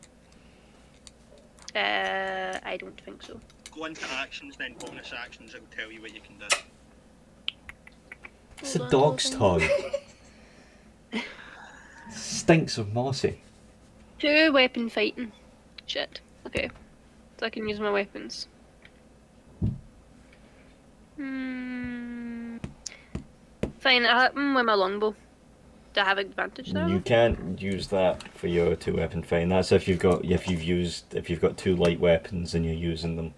I don't think so. Go into actions, then bonus actions. It'll tell you what you can do. It's a Hold on, dog's hold on. toy. Stinks of mossy. 2 weapon fighting. Shit. Okay. So I can use my weapons. Fine, I hit him with my longbow. Do I have advantage there? You can't use that for your 2-weapon fighting. That's if you've got 2 light weapons and you're using them. You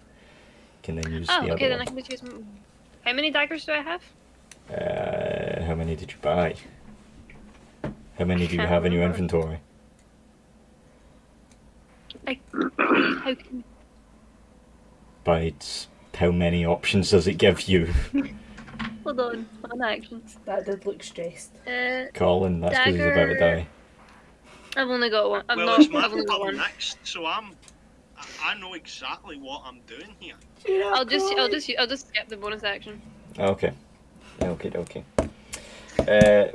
can then use Oh, the okay, other then I can just use. How many daggers do I have? one. How many did you buy? How many do you Can't have in your remember. inventory? How can? But how many options does it give you? Hold on actions. That did look stressed. Colin, that's because he's about to Dagger. die. I've only got one. I'm Well, not. it's my I've only got turn one. next, so I know exactly what I'm doing here. I'll just skip the bonus action. Okay. Okay.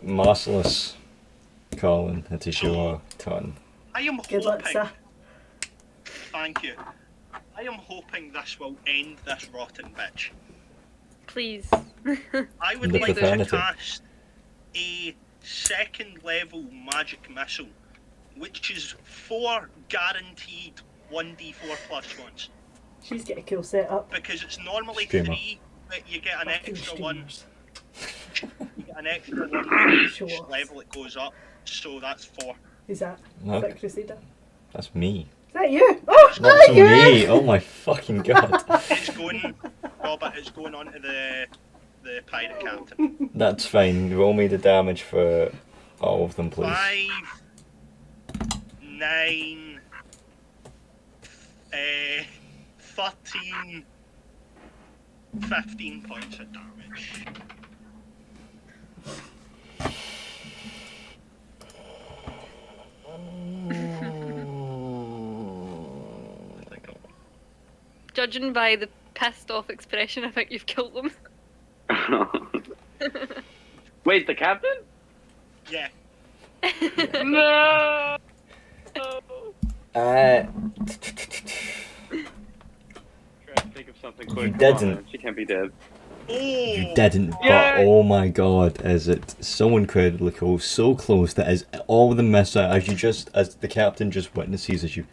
Merciless. Colin, it is your turn. I am Good luck, hoping. sir. Thank you. I am hoping this will end this rotten bitch. Please. I would The like to profanity. cast a 2nd level magic missile, which is 4 guaranteed 1d4 plus ones. She's got a cool setup. Because it's normally Streamer. 3, but you get an Fucking extra one. streamers. You get an extra one with Show each off. level it goes up, so that's 4. Who's that? Is Okay. that Crusader? That's me. Is that you? Oh, That's hi, you! me! Oh my fucking god. It's going, Robert, it's going on to the pirate captain. That's fine. Roll me the damage for all of them, please. 5, 9, 13, 15 points of damage. Judging by the pissed off expression, I think you've killed them. Wait, the captain? Yeah. No! Uh, Try to think of something quick. You Come didn't. on, man. She can't be dead. Oh! you didn't, but Yay! oh my god, is it so incredibly close, so close that as all of them miss out, as the captain just witnesses as you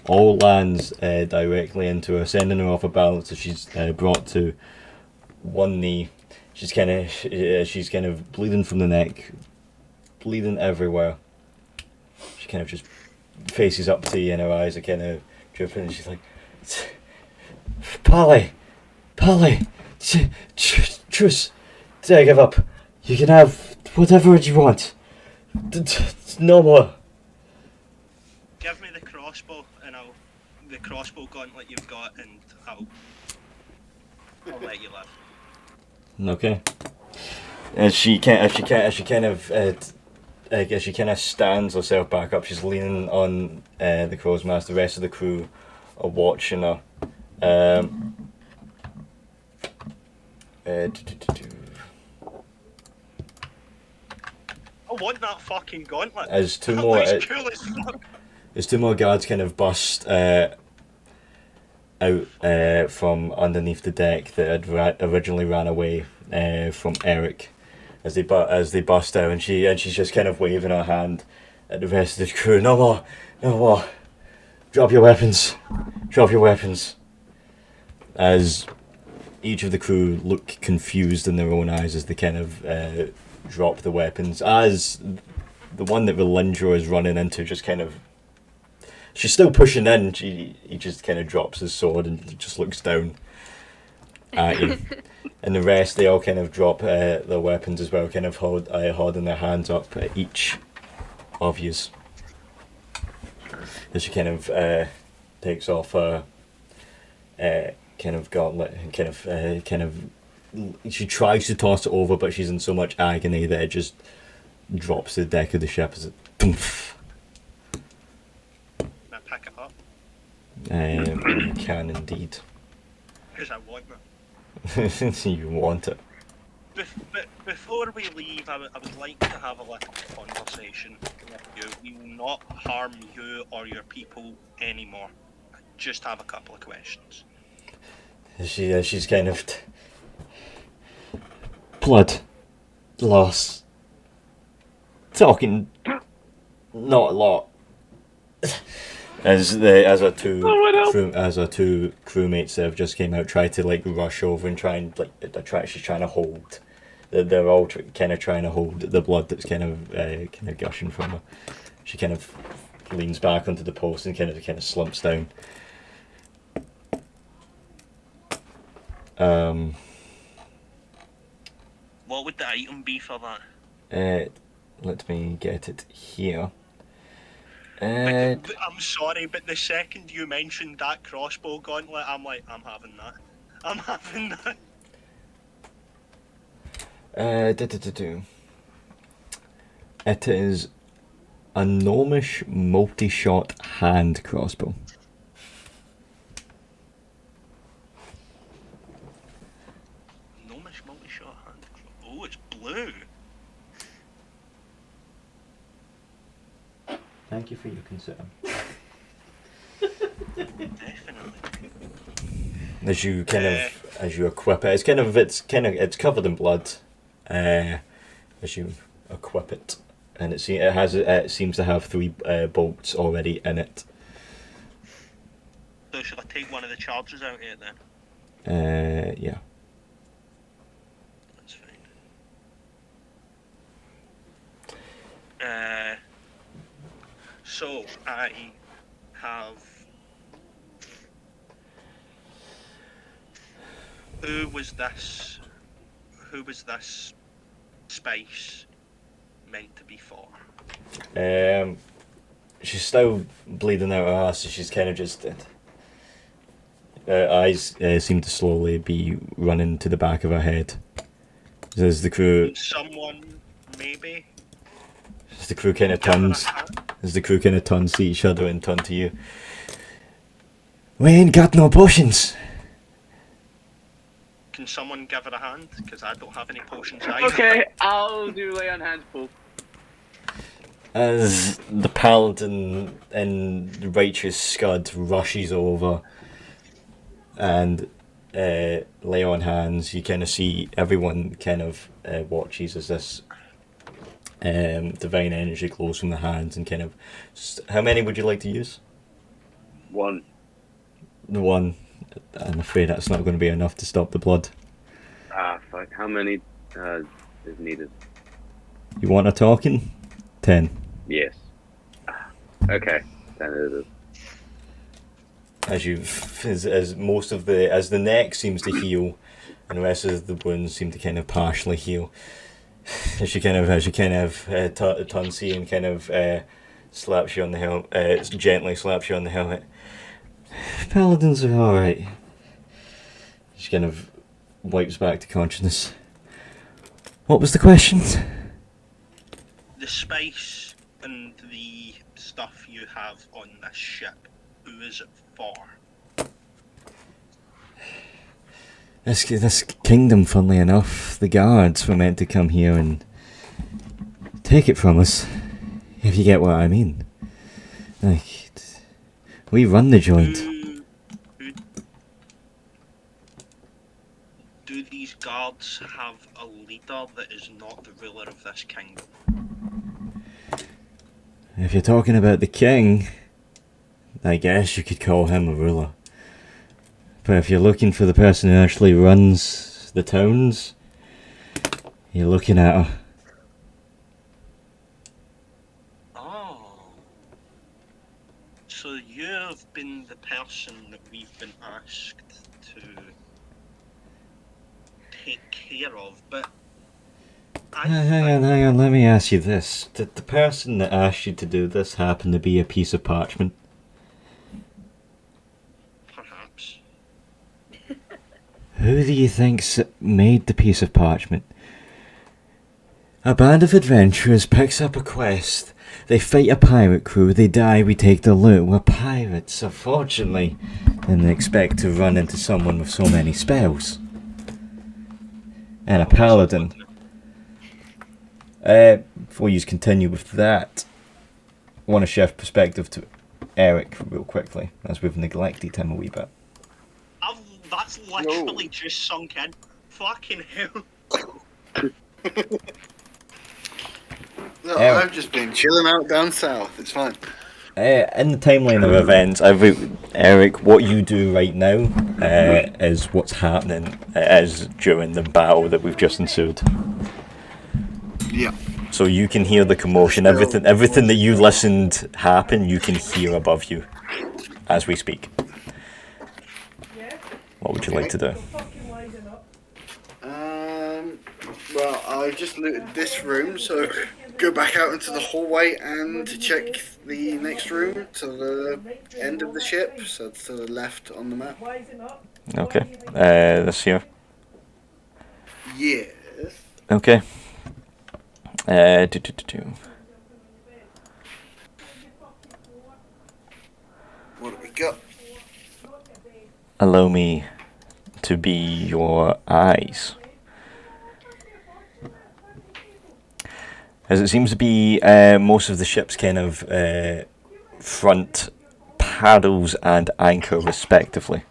all lands directly into her, sending her off her balance as she's brought to one knee. She's kind of bleeding from the neck, bleeding everywhere. She kind of just faces up to you, and her eyes are kind of dripping, and she's like, Polly, truce, I give up. You can have whatever you want. No more. Give me the crossbow, and the crossbow gauntlet you've got, and I'll let you live. Okay. As she kind of stands herself back up, she's leaning on the crow's mask. The rest of the crew are watching her. I want that fucking gauntlet. As two That more, looks cool as fuck. as two more guards kind of bust out from underneath the deck that had originally ran away from Eric, as they bust out, and she's just kind of waving her hand at the rest of the crew. No more, no more. Drop your weapons. Drop your weapons. As each of the crew look confused in their own eyes as they kind of drop the weapons. As the one that Valindra is running into just kind of... She's still pushing in. He just kind of drops his sword and just looks down at you. And the rest, they all kind of drop their weapons as well, kind of holding their hands up at each of yous. As she kind of takes off her kind of gauntlet and kind of she tries to toss it over, but she's in so much agony that it just drops the deck of the ship as it... Can I pick it up? You can indeed. Because I want it. You want it. Before we leave, I would like to have a little conversation with you. We will not harm you or your people anymore. I just have a couple of questions. She's kind of... Blood. Loss. Talking... Not a lot. As our two crewmates have just came out, try to like rush over and try and she's trying to hold. They're all kind of trying to hold the blood that's kind of gushing from her. She kind of leans back onto the post and kind of slumps down. What would the item be for that? Let me get it here. I'm sorry, but the second you mentioned that crossbow gauntlet, I'm like, I'm having that. I'm having that. It is a gnomish multi-shot hand crossbow. Gnomish multi-shot hand crossbow. Oh, it's blue. Thank you for your concern. Definitely. As you as you equip it, it's covered in blood. As you equip it, and it seems to have 3 bolts already in it. So should I take one of the charges out here then? Yeah. That's fine. So I have... Who was this space meant to be for? She's still bleeding out her ass, so she's kind of just... Her eyes seem to slowly be running to the back of her head. As the crew... Someone, maybe? As the crew kind of turns... As the crew kind of turns to each other and turn to you. We ain't got no potions. Can someone give her a hand? Because I don't have any potions either. Okay, I'll do lay on hands, Paul. As the paladin in the righteous scud rushes over and lay on hands, you kind of see everyone kind of watches as this divine energy glows from the hands and kind of... How many would you like to use? 1. The 1. I'm afraid that's not going to be enough to stop the blood. Ah, fuck. How many is needed? You want a talking? 10. Yes. Okay, 10 it is. As the neck seems to heal, and the rest of the wounds seem to kind of partially heal. As she kind of turns to you and kind of slaps you on the helmet, gently slaps you on the helmet. Paladins are alright. She kind of wipes back to consciousness. What was the question? The spice and the stuff you have on this ship, who is it for? This kingdom, funnily enough, the guards were meant to come here and take it from us, if you get what I mean. Like, we run the joint. Who do these guards have a leader that is not the ruler of this kingdom? If you're talking about the king, I guess you could call him a ruler. But if you're looking for the person who actually runs the towns, you're looking at her. Oh. So you've been the person that we've been asked to take care of, but Hang on, let me ask you this. Did the person that asked you to do this happen to be a piece of parchment? Perhaps. Who do you think's made the piece of parchment? A band of adventurers picks up a quest. They fight a pirate crew, they die, we take the loot. We're pirates, unfortunately. Didn't expect to run into someone with so many spells. And a paladin. Before you continue with that, I want to shift perspective to Eric real quickly, as we've neglected him a wee bit. That's literally just sunk in. Fucking hell. No, I've just been chilling out down south. It's fine. In the timeline of events, Eric, what you do right now is what's happening is during the battle that we've just ensued. Yeah. So you can hear the commotion, everything that you listened happen, you can hear above you as we speak. What would you like to do? Well, I've just looted this room, so go back out into the hallway and check the next room to the end of the ship, so to the left on the map. Okay, this here. Yes. Okay. What have we got? Allow me to be your eyes. As it seems to be most of the ship's kind of front paddles and anchor respectively.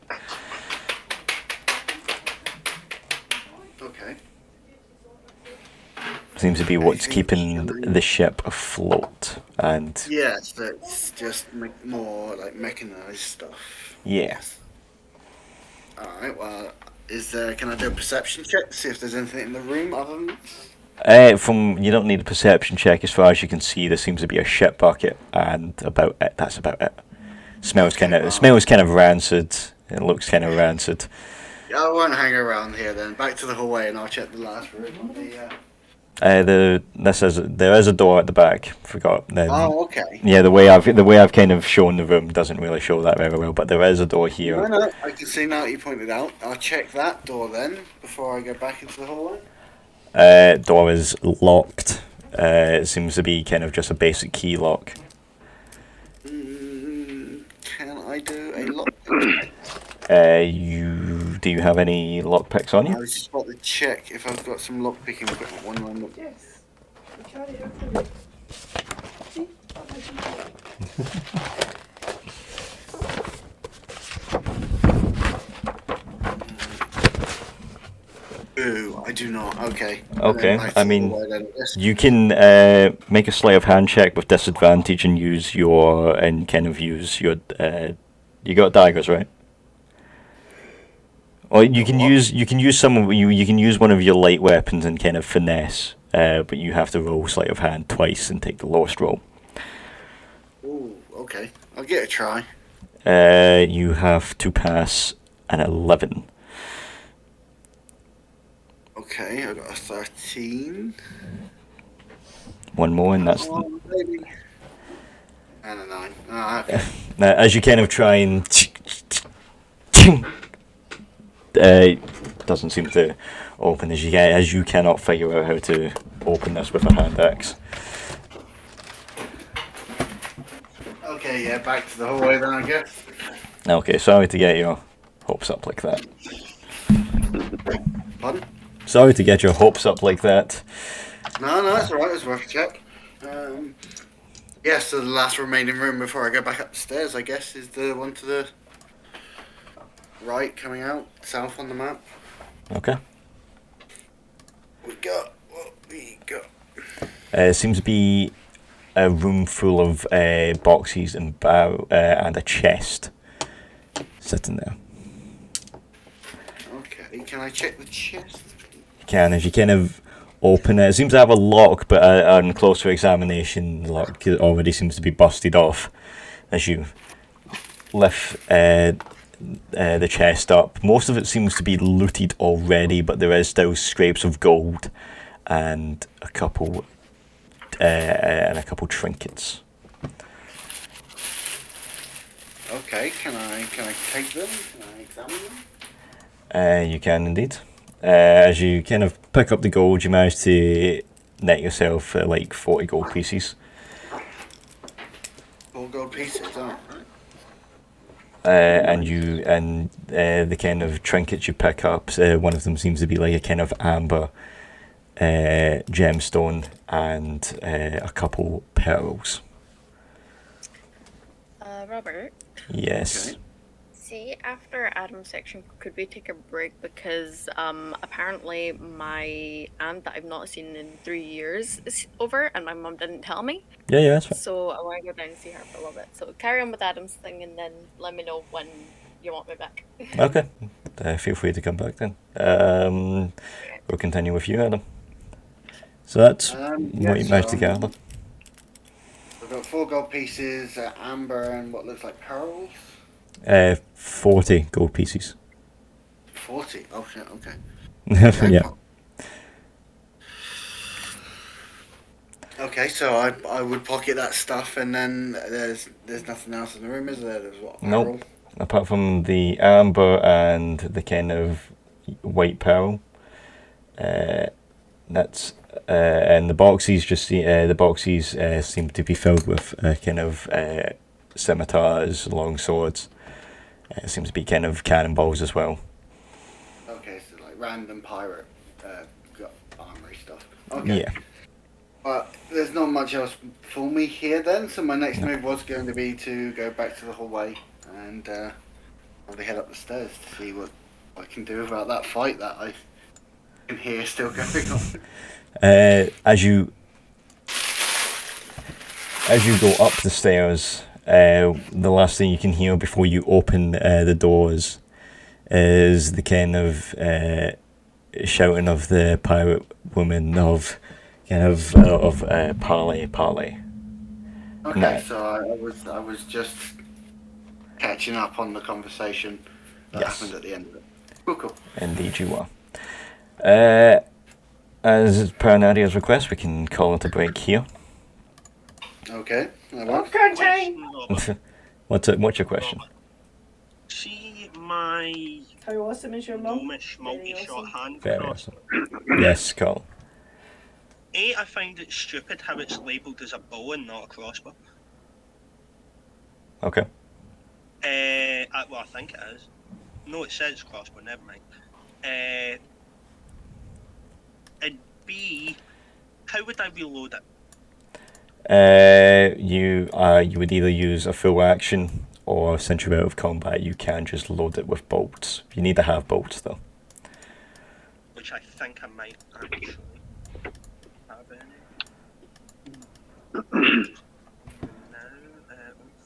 Okay. Seems to be what's keeping the ship afloat. And Yeah, so it's just more like mechanized stuff. yeah. Alright, well, can I do a perception check to see if there's anything in the room other than... You don't need a perception check. As far as you can see, there seems to be a shit bucket, and about it. That's about it. Smells kind of rancid. It looks kind of rancid. Yeah, I won't hang around here then. Back to the hallway, and I'll check the last room. There is a door at the back. Forgot. Oh, okay. Yeah, the way I've kind of shown the room doesn't really show that very well, but there is a door here. No, I can see now that you pointed out. I'll check that door then before I go back into the hallway. Door is locked. It seems to be kind of just a basic key lock. Can I do a lock? Do you have any lock picks on you? I was just about to check if I've got some lock picking equipment. One moment. Yes. We carry it over. See? Ooh, I do not. Okay. Okay, Then I mean, forward, then. Yes. you can make a sleight of hand check with disadvantage and use your you got daggers, right? Or you can use some of you can use one of your light weapons and kind of finesse, but you have to roll sleight of hand twice and take the lowest roll. Ooh, okay. I'll get a try. You have to pass an 11. Okay, I got a 13. One more, and that's Oh, maybe. And a 9. Ah, okay. as you kind of try and doesn't seem to open as you cannot figure out how to open this with a hand axe. Okay, yeah, back to the hallway then, I guess. Okay, sorry to get your hopes up like that. Pardon? Sorry to get your hopes up like that. No, it's alright, it's worth a check. Yeah, so the last remaining room before I go back up the stairs, I guess, is the one to the right coming out, south on the map. Okay. What we got? It seems to be a room full of boxes and and a chest sitting there. Okay, can I check the chest? You can, as you kind of open it. It seems to have a lock, but on closer examination, the lock already seems to be busted off. As you lift the chest up, most of it seems to be looted already, but there is still scrapes of gold and a couple trinkets. Okay, can I take them? Can I examine them? You can indeed. As you kind of pick up the gold, you manage to net yourself like 40 gold pieces. 4 gold pieces, oh. And the kind of trinkets you pick up, one of them seems to be like a kind of amber gemstone and a couple pearls. Robert. Yes. Okay. See, after Adam's section, could we take a break because apparently my aunt that I've not seen in 3 years is over, and my mum didn't tell me. Yeah, that's fine. So I want to go down and see her for a little bit. So carry on with Adam's thing, and then let me know when you want me back. Okay. Feel free to come back then. We'll continue with you, Adam. So that's what you managed to gather. We've got 4 gold pieces, amber, and what looks like pearls. 40 gold pieces. 40? Oh shit, okay. Yeah. Okay, so I would pocket that stuff, and then there's nothing else in the room, is there? There's what? Nope. Pearl? Apart from the amber and the kind of white pearl. That's and the boxes seem to be filled with kind of scimitars, long swords. It seems to be kind of cannonballs as well. Okay, so like random pirate armory stuff. Okay. Yeah. But there's not much else for me here then, so my next move was going to be to go back to the hallway and probably head up the stairs to see what I can do about that fight that I can hear still going on. As you go up the stairs, the last thing you can hear before you open the doors is the kind of shouting of the pirate woman of parley. Okay, No. so I was just catching up on the conversation that Yes. happened at the end of it. Cool. Indeed you are. As per Nadia's request, we can call it a break here. Okay, that works. Question, Robert. What's your question? See my How awesome is your mum? gnomish multi-shot hand Very cross. awesome. Yes, Carl. I find it stupid how it's labelled as a bow and not a crossbow. Okay. Well, I think it is. No, it says crossbow, never mind. And B, how would I reload it? You would either use a full action, or since you're out of combat, you can just load it with bolts. You need to have bolts though. Which I think I might actually have any.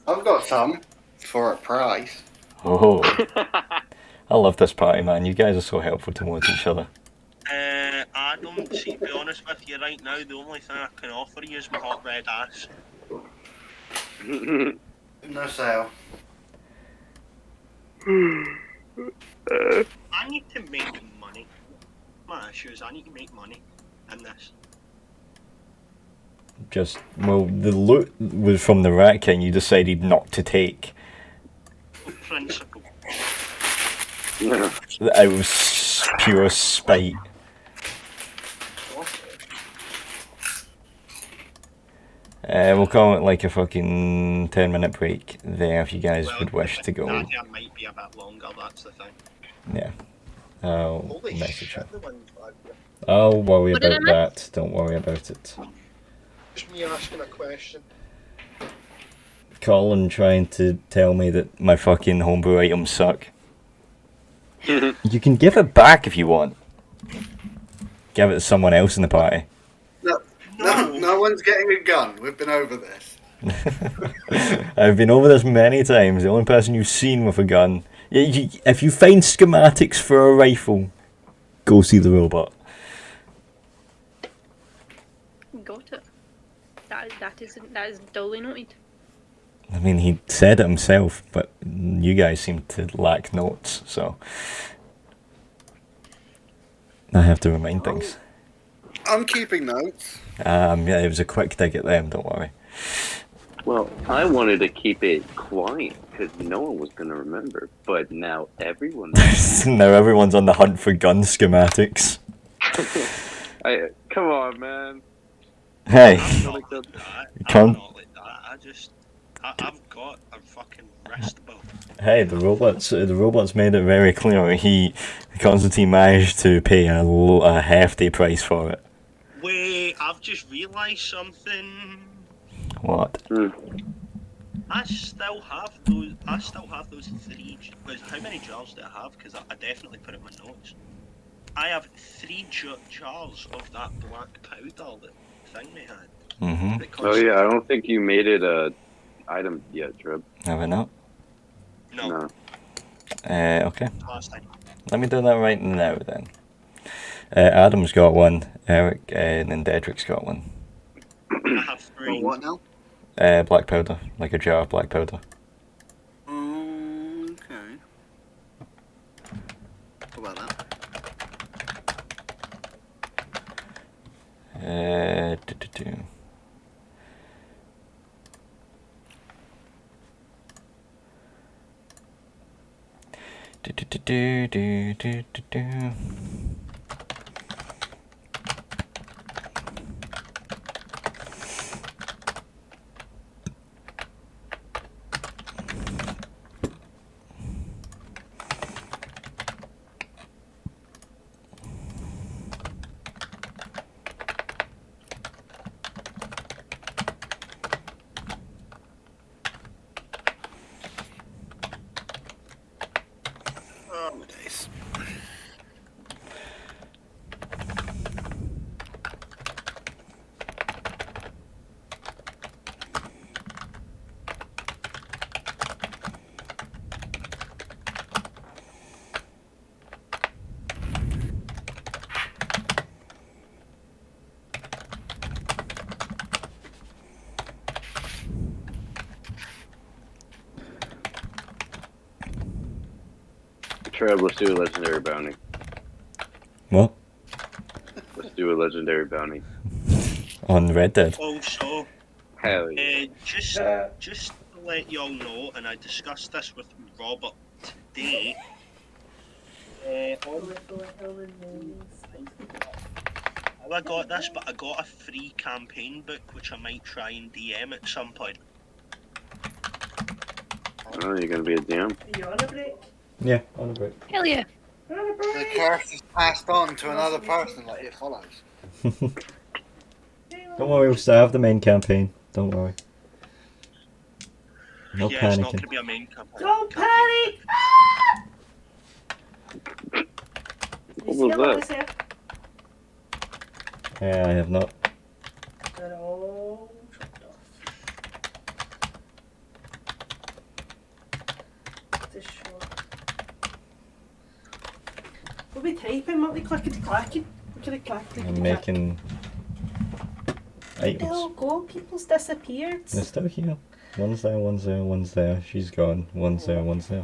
I've got some for a price. Oh, I love this party, man. You guys are so helpful towards each other. Adam, see, to be honest with you right now, the only thing I can offer you is my hot red ass. No sale. I need to make money. My issue is I need to make money in this. The loot was from the Rat King. You decided not to take. Principle. Out of pure spite. We'll call it like a fucking 10-minute break there if you guys would wish to go. That here might be a bit longer, that's the thing. Yeah. I'll Holy message her. shit, the wind's back there. I'll worry What did about I that. Don't worry about it. Just me asking a question. Colin trying to tell me that my fucking homebrew items suck. You can give it back if you want. Give it to someone else in the party. No one's getting a gun. We've been over this. I've been over this many times. The only person you've seen with a gun. If you find schematics for a rifle, go see the robot. Got it. That is duly noted. I mean, he said it himself, but you guys seem to lack notes, so I have to remind things. I'm keeping notes. Yeah, it was a quick dig at them, don't worry. Well, I wanted to keep it quiet because no one was going to remember, but now everyone. Now everyone's on the hunt for gun schematics. Come on, man. Hey, I'm not like that. Come- I'm not like that. I've got a fucking wrist bow. hey, the robots made it very clear. Constantine managed to pay a hefty price for it. Wait, I've just realised something. What? I still have those three. How many jars do I have? Because I definitely put it in my notes. I have 3 jars of that black powder that thing they had. Mm-hmm. Oh yeah, I don't think you made it a item yet, Trib. Have I not? No. Okay. Last time. Let me do that right now then. Adam's got one, Eric, and then Dedrick's got one. I have 3. What now? Black powder, like a jar of black powder. Okay. What about that? Do-do-do. Do-do-do-do-do-do-do. Oh my days. Trib, let's do a legendary bounty. What? Let's do a legendary bounty. On Red Dead? Also, Hell yeah. just to let y'all know, and I discussed this with Robert today. How I got this, but I got a free campaign book which I might try and DM at some point. Oh, you're gonna be a DM? Are you on a break? Yeah, on a break. Hell yeah. We're on a The break. curse is passed on to another person like it follows. Don't worry, we'll still have the main campaign. Don't worry. No Yeah, it's not panicking. going to be a main campaign. Don't panic! What You was see that? there? Yeah, I have not. They're all chopped off. Just show. We'll be typing, what we clickety clacking. Clickety clacking. I'm making items. They'll go, people's disappeared. They're still here. One's there, one's there, one's there. She's gone. One's there, one's there.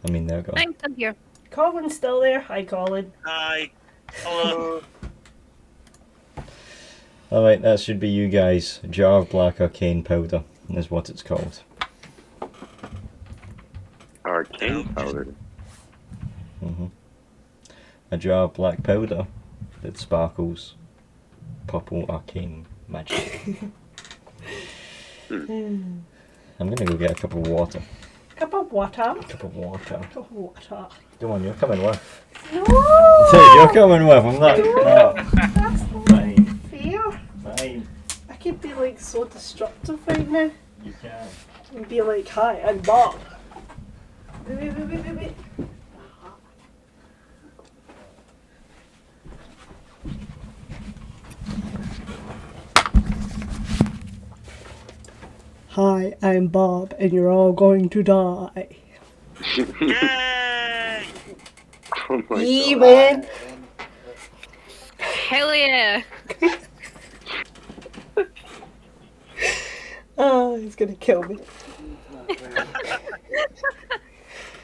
I mean, they're gone. Thanks, I'm here. Colin's still there. Hi, Colin. Hi. Hello. Alright, that should be you guys. A jar of black arcane powder is what it's called. Arcane powder. hmm a jar of black powder that sparkles purple arcane magic. I'm gonna go get a cup of water. Cup of water. Cup of water. Cup of water. Come on, you're coming with. No! You're coming with, I'm not. No. That's not Fine. fair. Fine. I could be like so destructive right now. You can. And be like, hi, I'm Bob. Wait. Hi, I'm Bob, and you're all going to die. Yay! Oh my Yeah, god. man. Hell yeah! Oh, he's gonna kill me.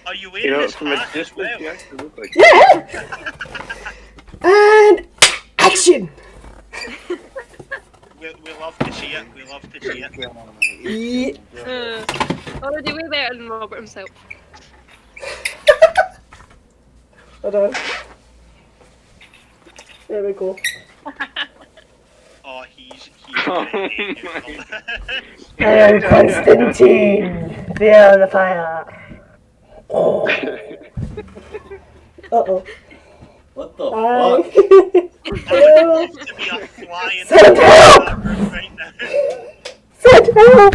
Are you You wearing know, this from a hat as distance, well? you actually look like And action! We love to see it. We love to see it. Yeah. Already way better than Robert himself. Hold on. There we go. Oh, he's Oh great. my. I am Constantine. Feel the fire. Oh. Uh-oh. What the Hi. fuck? I would love to be a fly in Send help! that room right now. Send help!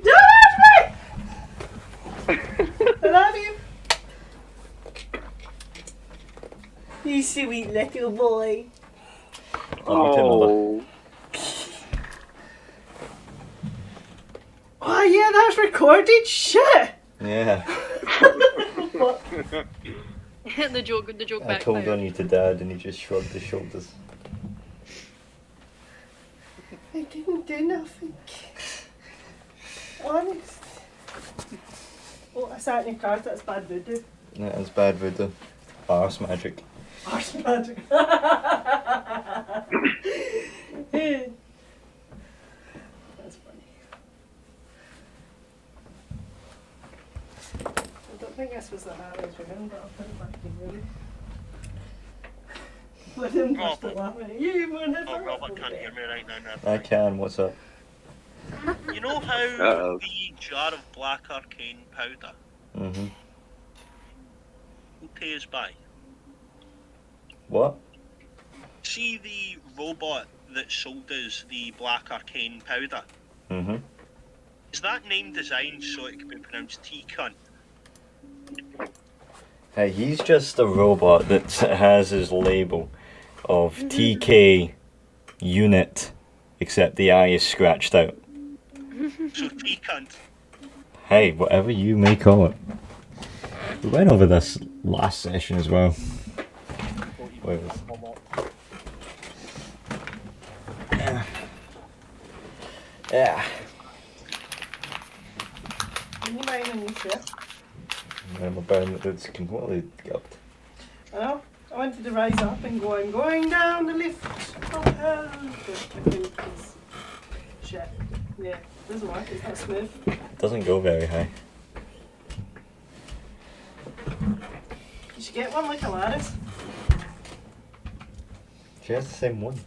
Don't hurt me! I love you. You sweet little boy. Oh. Oh yeah, that's recorded. Shit. Yeah. What? the joke I told backfired. on you to Dad and he just shrugged his shoulders. I didn't do nothing. Honest. Oh, I sat in your car. That's bad voodoo. That is bad voodoo. Arse magic. Arse magic. That's funny. I don't think this was the hat I was wearing, but I'll put it back in really. Let him burst it laughing. You won't have Oh, Robert can't hear me right now. I can, what's up? You know how Uh-oh. the jar of black arcane powder Mm-hmm. who pays by? What? See the robot that sold us the black arcane powder? Mm-hmm. Is that name designed so it can be pronounced T-cunt? Hey, he's just a robot that has his label of TK unit, except the I is scratched out. So T-cunt. Hey, whatever you may call it. We went over this last session as well. Wait, yeah. Can you mind a new shirt? I'm a band that's completely gupped. I know. I wanted to rise up and go, I'm going down the lift. Oh hell. Because shit. Yeah, doesn't work, it's not smooth. Doesn't go very high. You should get one like Alaris. She has the same one.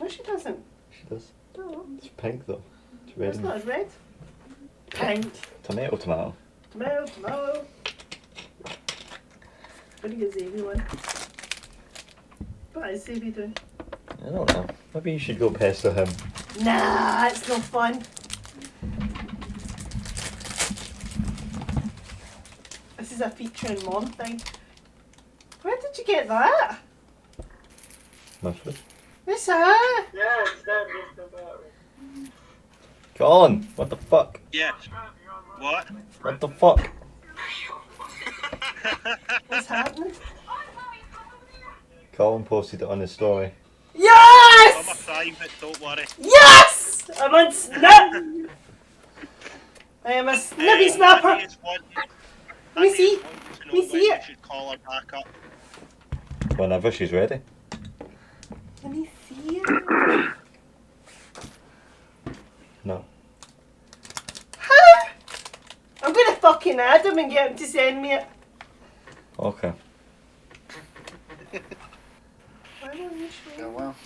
No, she doesn't. She does. No, It's pink though. It's red. it's not as red. Pink. Tomato, tomato. Tomato. What do you get Xavier one? What is Xavier doing? I don't know. Maybe you should go pester him. Nah, it's no fun. This is a featuring mom thing. Where did you get that? My foot. This Yeah, Colin, what the fuck? Yes. What? What the fuck? what's happening? Colin posted it on his story. I'm a Yes! private, don't worry. Yes! I'm on snap! I am a snappy snapper! Andy is wanting- Let me Andy see. is wanting to know Let me see when it. we should call her back up. Whenever she's ready. Let me see it. fucking Adam and get him to send me it. Okay. Why don't you show Yeah, me? well.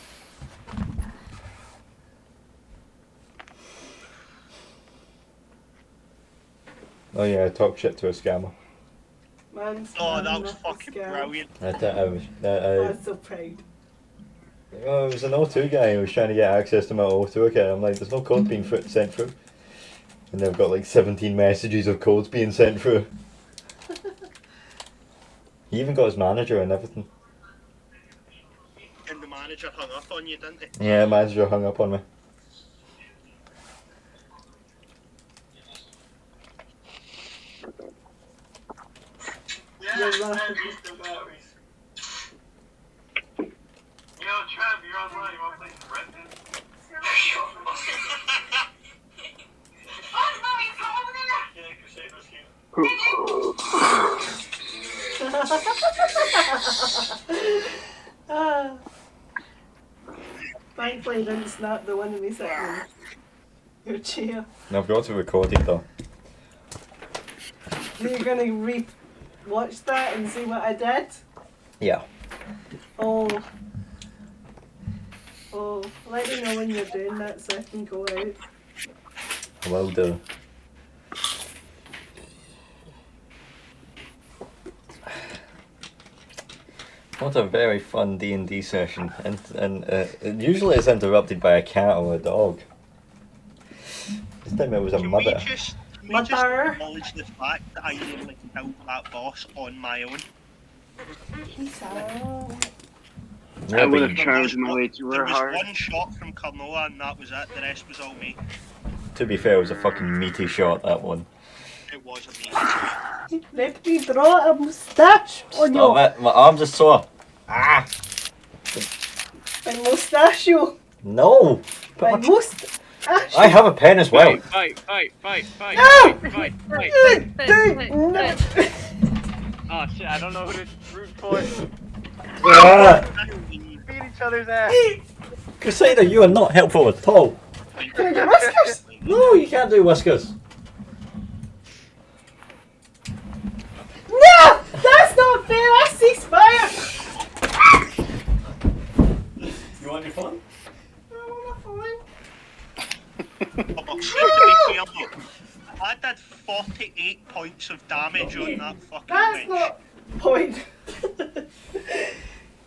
Oh yeah, talk shit to a scammer. Man's Oh, that man, was not a fucking scam. brilliant. I'm so proud. Oh, it was an O2 guy who was trying to get access to my O2 account. I'm like, there's no code being sent through. And they've got like 17 messages of codes being sent through. He even got his manager and everything. And the manager hung up on you, didn't he? Yeah, manager hung up on me. You're laughing. Yo, Trev, you're online. You want to play some Red Dead? Oh, mommy, come over there! Yeah, Crusader's here. Ah. Thankfully, I didn't snap the one of me sitting in your chair. I've got to record it though. You're gonna watch that and see what I did? Yeah. Oh. Oh, let me know when you're doing that so I can go out. I will do. What a very fun D&D session, and usually it's interrupted by a cat or a dog. This time it was a Can mother. we just Mother. acknowledge the fact that I nearly killed that boss on my own? Peace out. Yeah, I but would have you- charged my way to There her was heart. one shot from Carnoa and that was it. The rest was all me. To be fair, it was a fucking meaty shot, that one. It was amazing. Let me draw a moustache on Stop your it, my arms are sore. Ah! my mustachio. No! My moustache. I have a pen as well. Fight. No! No. Oh shit, I don't know who to root for. Ah! Beat each other's ass. Crusader, you are not helpful at all. Can I get whiskers? No, you can't do whiskers. No! That's not fair! I cease fire! You want your phone? I want my phone. Oh, to be fair, look, I did 48 points of damage on that fucking That's witch. not point.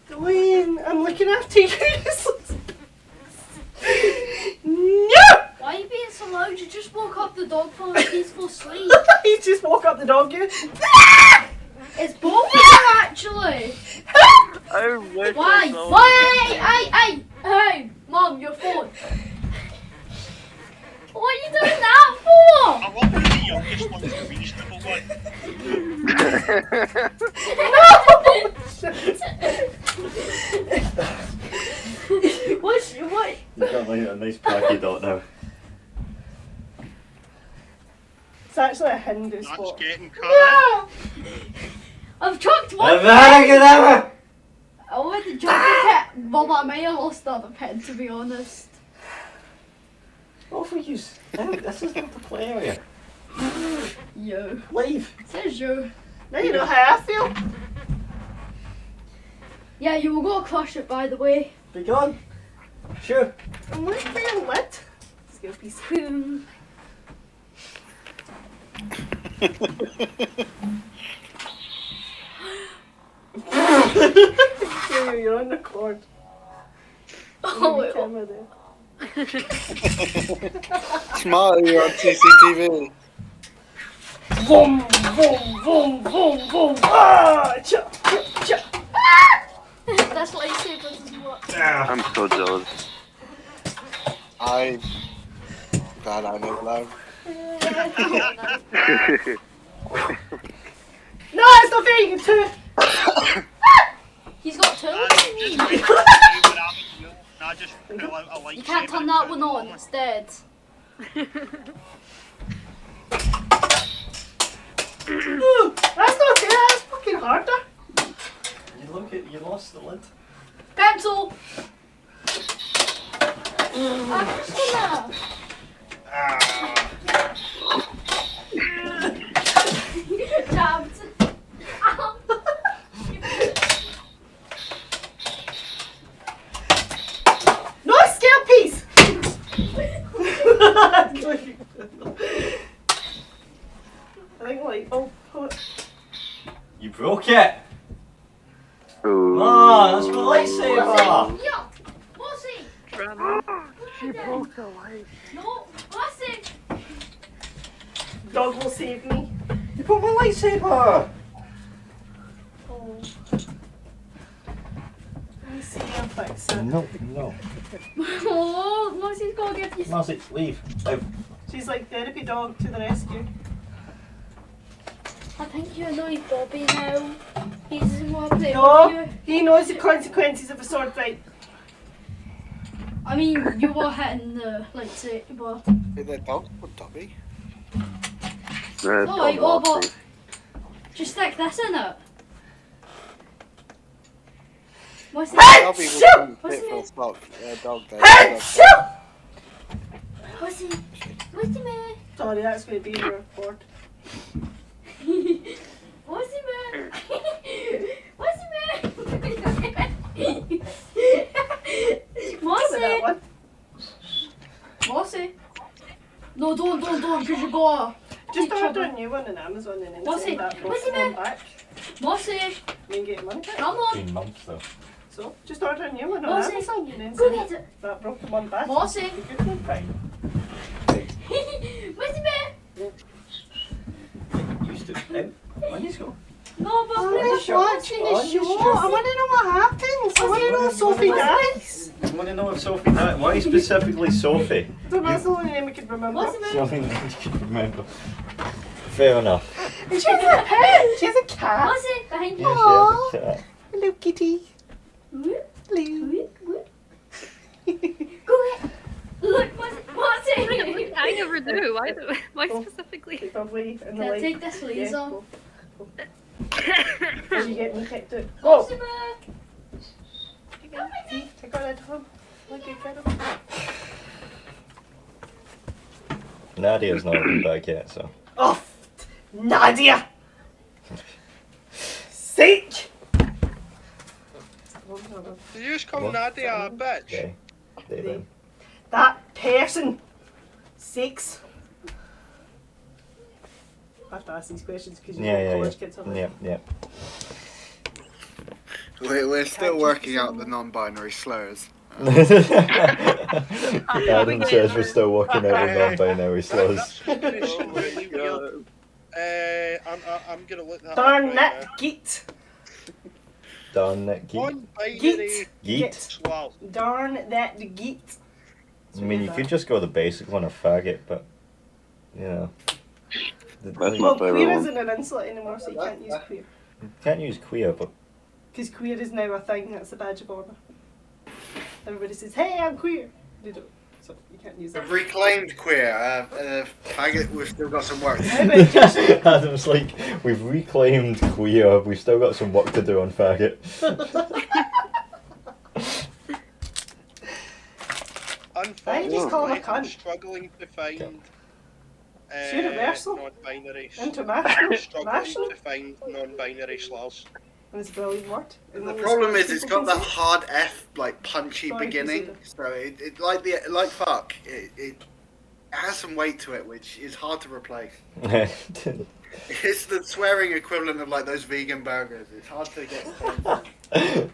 Dwayne, I'm looking after you. No! Why are you being so loud? You just woke up the dog from a peaceful sleep. He just woke up the dog. It's both of you actually. I wish Why? I saw Why? Hey, Mom, your phone. What are you doing that for? I want to be the youngest one, the reasonable one. What? You've got like a nice packy dot now. It's actually a Hindu That's spot. getting cut. No! I've chucked one. Never! I went to jump the pit. Well, I may have lost the other pit, to be honest. Off we use. This is not the play area. Yo. Leave. Says you. Now you know how I feel. Yeah, you were gonna crush it, by the way. Be gone. Sure. I'm looking for your lid. Scoopy spoon. You're on the cord. Oh, wait. Camera there. Smarty on CCTV. Boom, boom, boom, boom, boom. Ah, cha, cha, cha. That's lightsabers as well. I'm so jealous. I. Glad I know loud. No, it's not fair. You can two. He's got two. I What do you just mean? wait for you and I just pull out a lightsaber. You can't turn that one on instead. Ooh, that's not fair. That's fucking harder. You look at you lost the lid. Pencil. I'm just gonna. Broke it! Ooh. Ah, that's my lightsaber! Yeah. Mossy. Drama. She broke the light. No, Mossy. Dog will save me. You broke my lightsaber! Oh. Let me see, I'll fix it. No, no. Oh, Mossy's got to get his. Marcy, leave. Out. She's like therapy dog to the rescue. I think you annoy Bobby now. He doesn't want to play No, with you. he knows the consequences of a sword fight. I mean, you were hitting the lightsaber. Is that dog or Dobby? Oh, right, oh, but just stick this in it. What's that? Dobby was What's fit it? for a slot. Dog there. What's it? What's it, man? Sorry, that's going to be your board. What's it, man? What's it, man? Look at that Mossy! one. Mossy! No, don't, because you got Just Take order a trouble. new one on Amazon and then What's send it? that What's it, broken one man? back. Mossy! And then get your money back. Come on! 15 months though. So, just order a new one on Mossy, Amazon and then Go send get it! that broken one back. Mossy! The good one back. What's it, man? Used to. Out. On you go. No, but I'm please, just watching the On you show. shut. I want to know what happens. I want to know if Sophie dies. You want to know if Sophie died? Why specifically Sophie? I don't know, that's the only name I can remember. What's it, man? Something that you can remember. Fair enough. And she has a pet. She has a cat. What's it? Behind Yeah, you. she has a cat. Hello, kitty. Whoop, Hello. whoop, whoop. Go ahead. Look, what's it? I never do. Why specifically? Take away and the Can I light. take this Yeah, laser? go. Did you get me kicked out? What's Oh! it, man? See, take all that home. Look at that. Nadia's not been back yet, so. Oh! Nadia! Sick! Did you just call What? Nadia a bitch? Okay. They then. That person! Six. I have to ask these questions because you know college kids are like. Yeah. We're still working out the non-binary slurs. Adam says we're still working out the non-binary slurs. That's just gonna seem really weird. I'm gonna look that Darn up that right git! Darn that now. geek. Non-binary Geek? slurs. Darn that git! I mean, you could just go the basic one of faggot, but, you know. That's my Well, favorite queer one. isn't an insult anymore, so you can't use queer. You can't use queer, but Because queer is now a thing, that's a badge of honour. Everybody says, hey, I'm queer! They don't, so you can't use that. I've reclaimed queer. Faggot, we've still got some work. How about just Adam's like, we've reclaimed queer, we've still got some work to do on faggot. Why you just call him a Unfortunately, I'm cunt? struggling to find It's universal. non-binary. International. Struggling National. to find non-binary slurs. And it's a brilliant word. The problem is it's got that hard F, like punchy Sorry, beginning. So it like fuck. It has some weight to it, which is hard to replace. It's the swearing equivalent of like those vegan burgers. It's hard to get.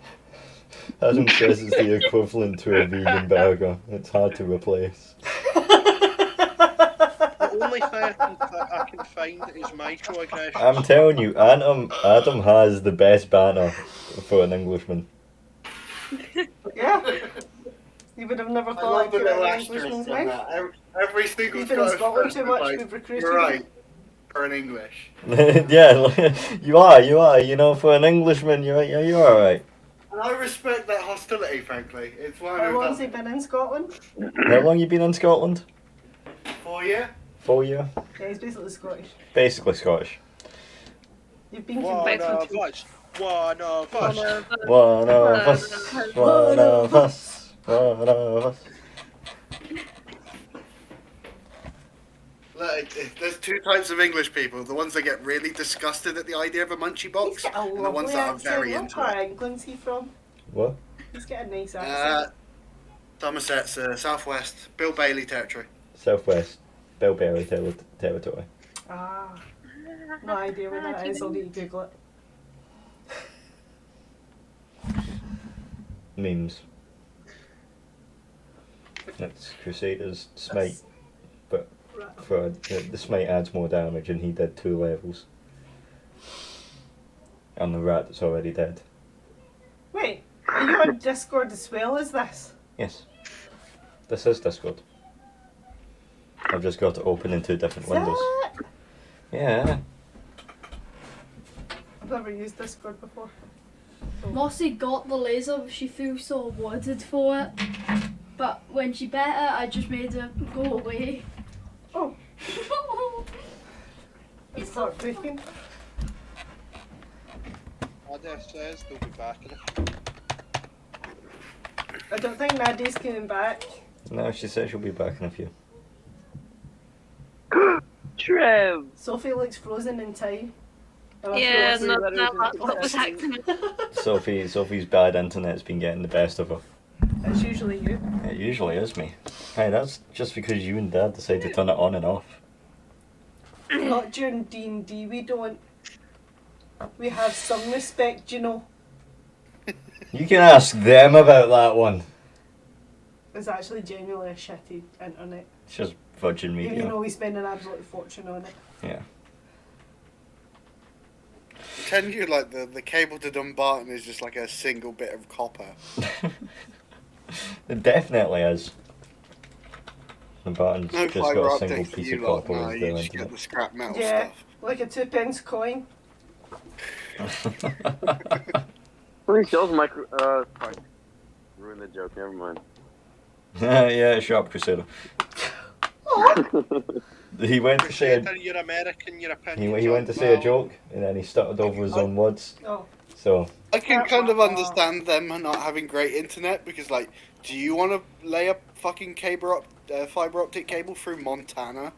Adam says it's the equivalent to a vegan burger. It's hard to replace. The only thing I can find is microaggressions. I'm telling you, Adam has the best banner for an Englishman. Yeah. You would have never I thought love I'd the put little an asterisk Englishman's on mouth. that. Every single You've been in Scottish Scotland person too much, like, we've recruited you're you. right. For an English. Yeah, you are. You know, for an Englishman, you're alright. And I respect that hostility, frankly. It's one How of long's he the been in Scotland? How long you been in Scotland? 4 year. 4 years? Yeah, he's basically Scottish. Basically Scottish. You've been One convicted. of us. One of us. One of us. One of us. One of us. Look, there's two types of English people: the ones that get really disgusted at the idea of a munchie He's box, got a and the ones lovely that are accent. very What into part it. of England's he from? What? He's got a nice Uh, accent. Somerset's southwest, Bill Bailey territory. Southwest. Bellberry territory. Ah. No idea where that is, I'll need to Google it. memes. It's Crusader's smite, but for the smite adds more damage, and he did 2 levels. And the rat that's already dead. Wait, are you on Discord as well as this? Yes. This is Discord. I've just got it open in 2 different windows. Yeah. I've never used Discord before. Mossy got the laser, but she feels so awarded for it. But when she bet it, I just made her go away. Oh. It's start cooking. Nadia says they'll be back in I don't think Nadia's coming back. No, she said she'll be back in a few. Trev! Sophie looks frozen in time. Oh, Yeah, she no, was- that laptop was acting. Sophie's bad internet's been getting the best of her. It's usually you. It usually is me. Hey, that's just because you and Dad decide to turn it on and off. Not during D&D, we don't. We have some respect, you know. You can ask them about that one. It's actually genuinely a shitty internet. It's just Virgin Media. Even though we spend an absolute fortune on it. Yeah. Tell you, like, the cable to Dumbarton is just like a single bit of copper. It definitely is. The button's No just fibre got a single optic for piece you of lot, copper no, as you their just get internet. the scrap metal Yeah, stuff. like a 2-pence coin. Please shows micro. Fuck. Ruin the joke. Never mind. Yeah, Sharp Crusader. He went to say Crusader, you're American, your he opinion. went to say a joke and then he stuttered over his own words. Oh. So I can kind of understand them not having great internet because, like, do you want to lay a fucking fiber optic cable through Montana?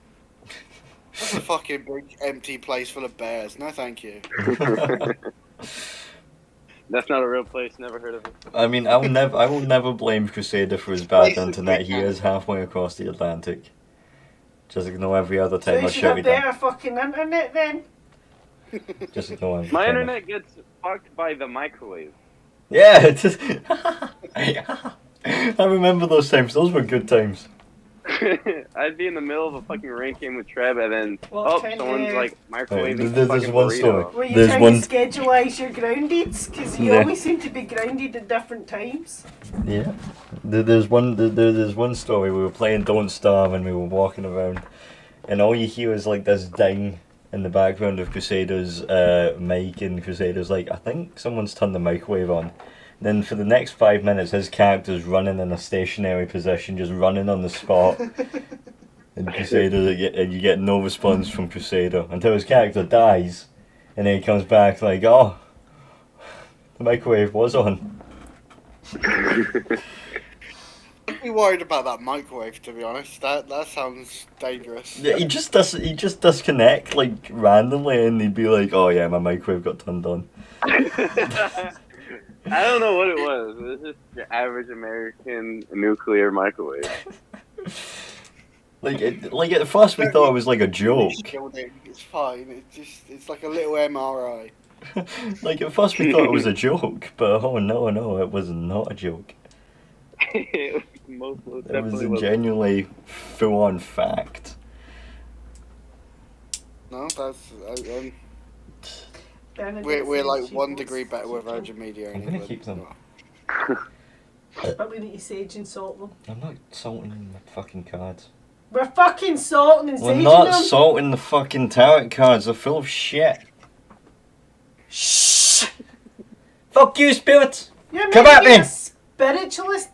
That's a fucking big empty place full of bears. No, thank you. That's not a real place. Never heard of it. I mean, I will never blame Crusader for his bad Basically, internet. He is halfway across the Atlantic. Just ignore every other So time you I should shut have you down. better fucking internet then. Just ignore every My time internet gets fucked by the microwave. Yeah, it just I remember those times. Those were good times. I'd be in the middle of a fucking rain game with Trev, and then What kind someone's of- like microwaving There's fucking one burrito. story. Were you There's trying one- to schedulise your groundeds? Because you Yeah. always seem to be grounded at different times. Yeah. There's one story. We were playing Don't Starve and we were walking around, and all you hear is like this ding in the background of Crusader's mic, and Crusader's like, I think someone's turned the microwave on. Then for the next 5 minutes, his character's running in a stationary position, just running on the spot. And Crusader, and you get no response from Crusader until his character dies, and then he comes back like, oh, the microwave was on. I'd be worried about that microwave, to be honest. That sounds dangerous. Yeah, he just disconnect like randomly, and he'd be like, "Oh yeah, my microwave got turned on." I don't know what it was. It was just your average American nuclear microwave. Like at first we thought it was like a joke. It's fine. It's like a little MRI. Like at first we thought it was a joke, but oh no, it was not a joke. It was It was definitely a wasn't. genuinely full-on fact. No, that's Bernadette we're said like she 1 wants degree better with chicken, Virgin Media in I'm gonna England. keep them. But we need to sage and salt them. I'm not salting the fucking cards. We're fucking salting and We're saging not them. salting the fucking tarot cards. They're full of shit. Shh! Fuck you, spirits. You're Come meant at to be me. a spiritualist,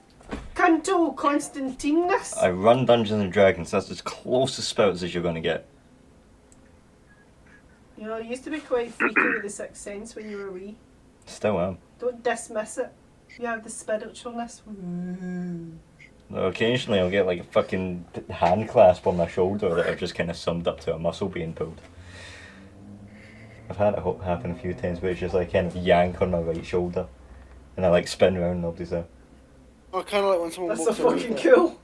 Canto Constantinus. I run Dungeons and Dragons. That's as close to spirits as you're gonna get. You know, I used to be quite freaky with the Sixth Sense when you were wee. Still am. Don't dismiss it. You have the spiritualness. Occasionally I'll get like a fucking hand clasp on my shoulder that I've just kind of summed up to a muscle being pulled. I've had it happen a few times where it's just like kind of yank on my right shoulder and I like spin around and nobody's there. Oh, kind of like when someone That's so walks fucking over. cool.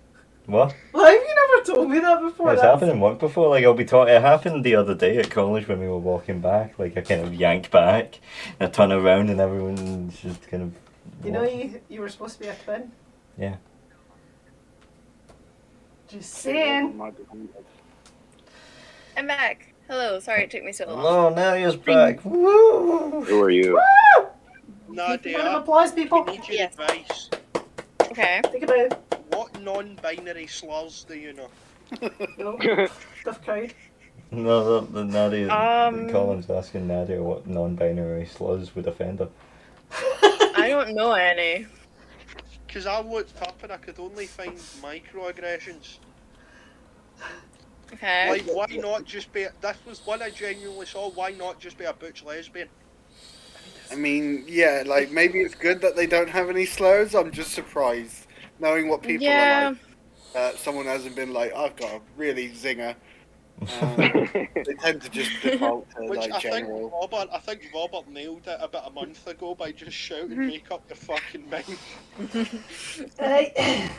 What? Why have you never told me that before? It's That's- happened in work before. Like I'll be taught. It happened the other day at college when we were walking back. Like I kind of yank back, and I turn around, and everyone's just kind of You know you were supposed to be a twin? Yeah. Just saying. I'm back. Hello. Sorry it took me so long. Hello, Nadia's back. Woo! Who are you? Round of Nadia, applause, we people. need your Yes. advice. Okay. Think about it. What non-binary slurs do you know? No. Tough crowd. No, the Nadia. Um, Colin's asking Nadia what non-binary slurs would offend her. I don't know any. Because I looked up and I could only find microaggressions. Okay. Like, why not just be... This was one I genuinely saw. Why not just be a butch lesbian? I mean, yeah, like maybe it's good that they don't have any slurs. I'm just surprised, knowing what people Yeah. are like. Someone hasn't been like, I've got a really zinger. They tend to just default to Which like I general. think Robert nailed it about a month ago by just shouting, make up your fucking mind. Right.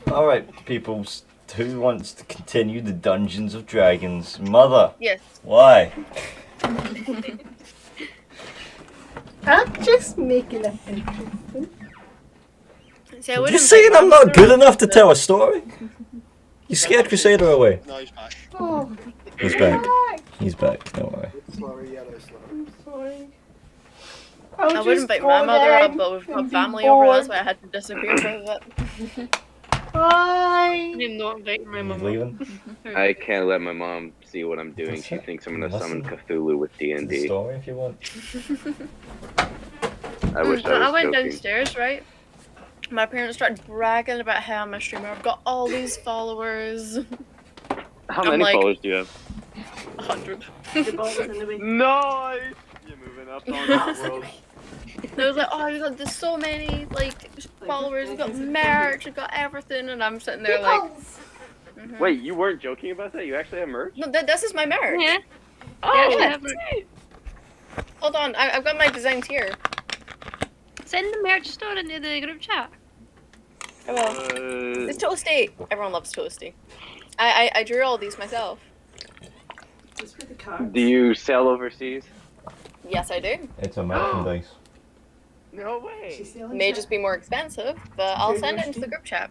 Alright, peoples. Who wants to continue the Dungeons of Dragons? Mother! Yes. Why? I'm just making it interesting. See, I You wouldn't saying invite I'm Mom not good enough to the- tell a story? You scared Crusader away. No, he's back. Oh, He's back. He's back, don't worry. Slurry, yellow slurry. I'm sorry. I would invite my mother up, but we've got family over, that's why I had to disappear for a bit. Bye. I'm not inviting my He's mum. leaving. I can't let my mom see what I'm doing. She thinks I'm gonna summon Cthulhu with The D&D. story if you want. I wish So I I was went joking. downstairs, right? My parents started bragging about how I'm a streamer. I've got all these followers. How I'm many like- followers do you have? 100. The ball was in the way. Nice! You're moving up on the world. They was like, oh, you got there's so many like followers. You got merch. You got everything, and I'm sitting there like, Peoples. mhm. Wait, you weren't joking about that? You actually have merch? No, this is my merch. Yeah. Oh, Yeah, yeah. Hold on, I've got my designs here. Send the merch store into the group chat. I will. It's toasty. Everyone loves toasty. I drew all these myself. Just for the cards. do you sell overseas? Yes, I do. It's a merchandise. No way. She's selling May shit. just be more expensive, but I'll Very send it much into the do. group chat.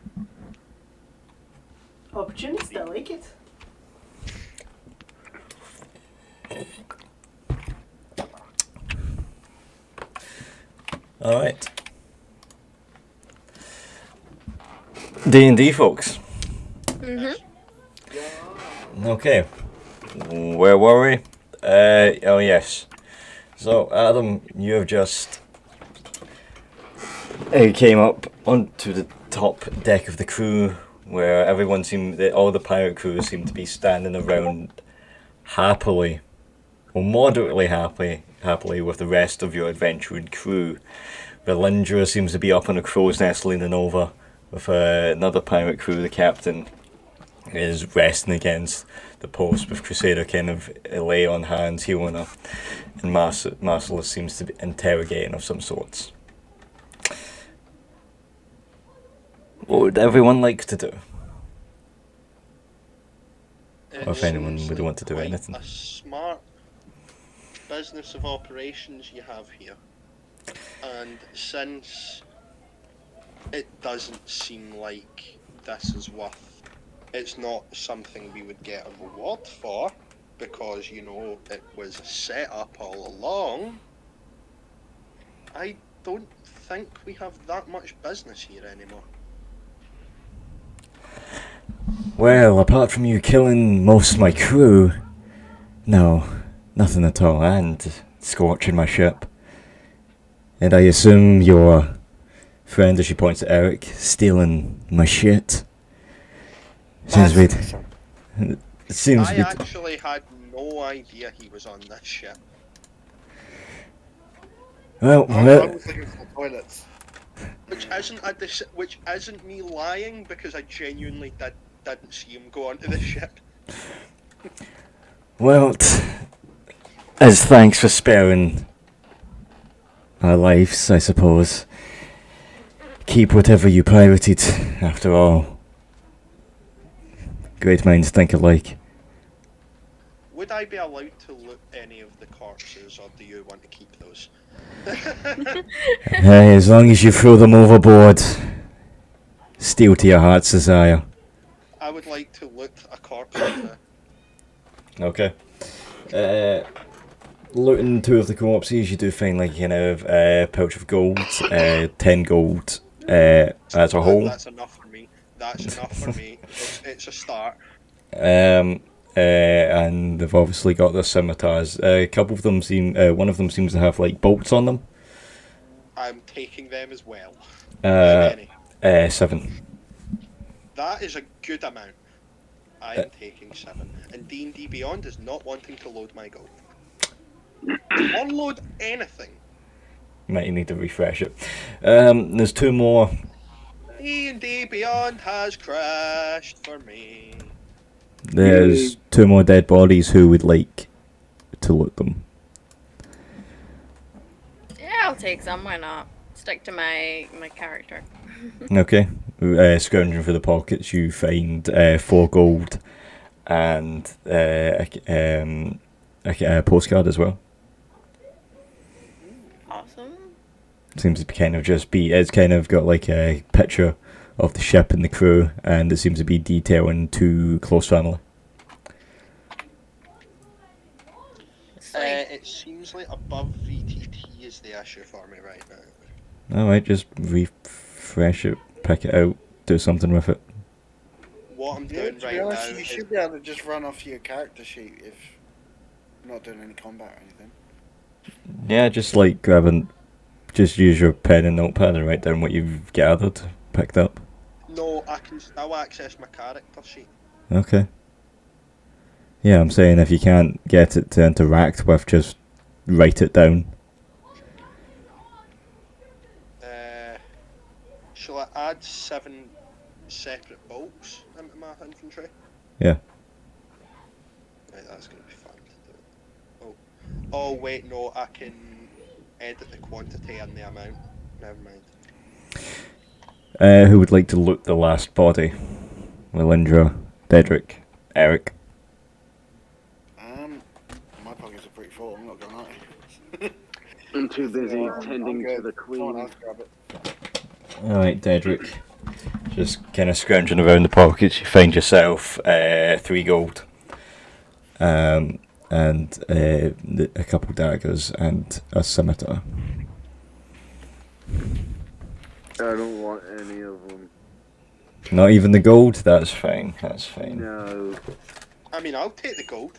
Opportunist, I like it. Alright. D&D, folks. Mhm. Okay. Where were we? Oh yes. So, Adam, you have just came up onto the top deck of the crew, where everyone all the pirate crew seem to be standing around happily, or moderately happily with the rest of your adventuring crew. Valindra seems to be up on a crow's nest leaning over, with another pirate crew. The captain is resting against the post, with Crusader kind of lay on hands, healing her, and Marcellus seems to be interrogating of some sorts. What would everyone like to do? Or if anyone seems would like want to do quite anything. A smart business of operations you have here. And since it doesn't seem like this is worth, it's not something we would get a reward for, because, you know, it was a setup all along, I don't think we have that much business here anymore. Well, apart from you killing most of my crew, no, nothing at all, and scorching my ship. And I assume your friend, as she points to Eric, stealing my shit. Seems we'd. It seems I we'd. actually had no idea he was on this ship. Well, I well, was looking for the toilets. Which isn't me lying, because I genuinely didn't see him go onto the ship. well, as thanks for sparing our lives, I suppose. Keep whatever you pirated, after all. Great minds think alike. would I be allowed to loot any of the corpses, or do you want to keep those? Hey, as long as you throw them overboard. Steel to your heart's desire. I would like to loot a corpse. Or two. Okay. Looting 2 of the corpses, you do find like pouch of gold, 10 gold as a whole. That's enough for me. That's enough for me. It's a start. And they've obviously got their scimitars. A couple of them one of them seems to have like bolts on them. I'm taking them as well. How many? 7. That is a good amount. I'm taking 7. And D&D Beyond is not wanting to load my gold. Unload anything. Might need to refresh it. There's 2 more. D&D Beyond has crashed for me. There's 2 more dead bodies. Who would like to loot them? Yeah, I'll take some. Why not? Stick to my character. Okay. Scrounging for the pockets, you find 4 gold and a postcard as well. Awesome. Seems to it's kind of got like a picture of the ship and the crew, and it seems to be detailing 2 close family. It seems like above VTT is the issue for me right now. Alright, just refresh it, pick it out, do something with it. What I'm Yeah, doing to right be now honest, you is should be able to just run off your character sheet if you're not doing any combat or anything. Yeah, just just use your pen and notepad and write down what you've gathered, picked up. no, I can still access my character sheet. Okay. Yeah, I'm saying if you can't get it to interact with, just write it down. Shall I add 7 separate bolts into my infantry? Yeah. Right, that's going to be fun to do. Oh, wait, no, I can edit the quantity and the amount. Never mind. Who would like to loot the last body? Melindra, Dedrick, Eric. My pockets are pretty full, I'm not gonna lie. I'm too busy I'm tending good. to the Someone queen. else grab it. Alright, Dedrick. Just kind of scrounging around the pockets, you find yourself 3 gold. And a couple daggers and a scimitar. I don't want any of them. Not even the gold? That's fine, that's fine. No. I mean, I'll take the gold.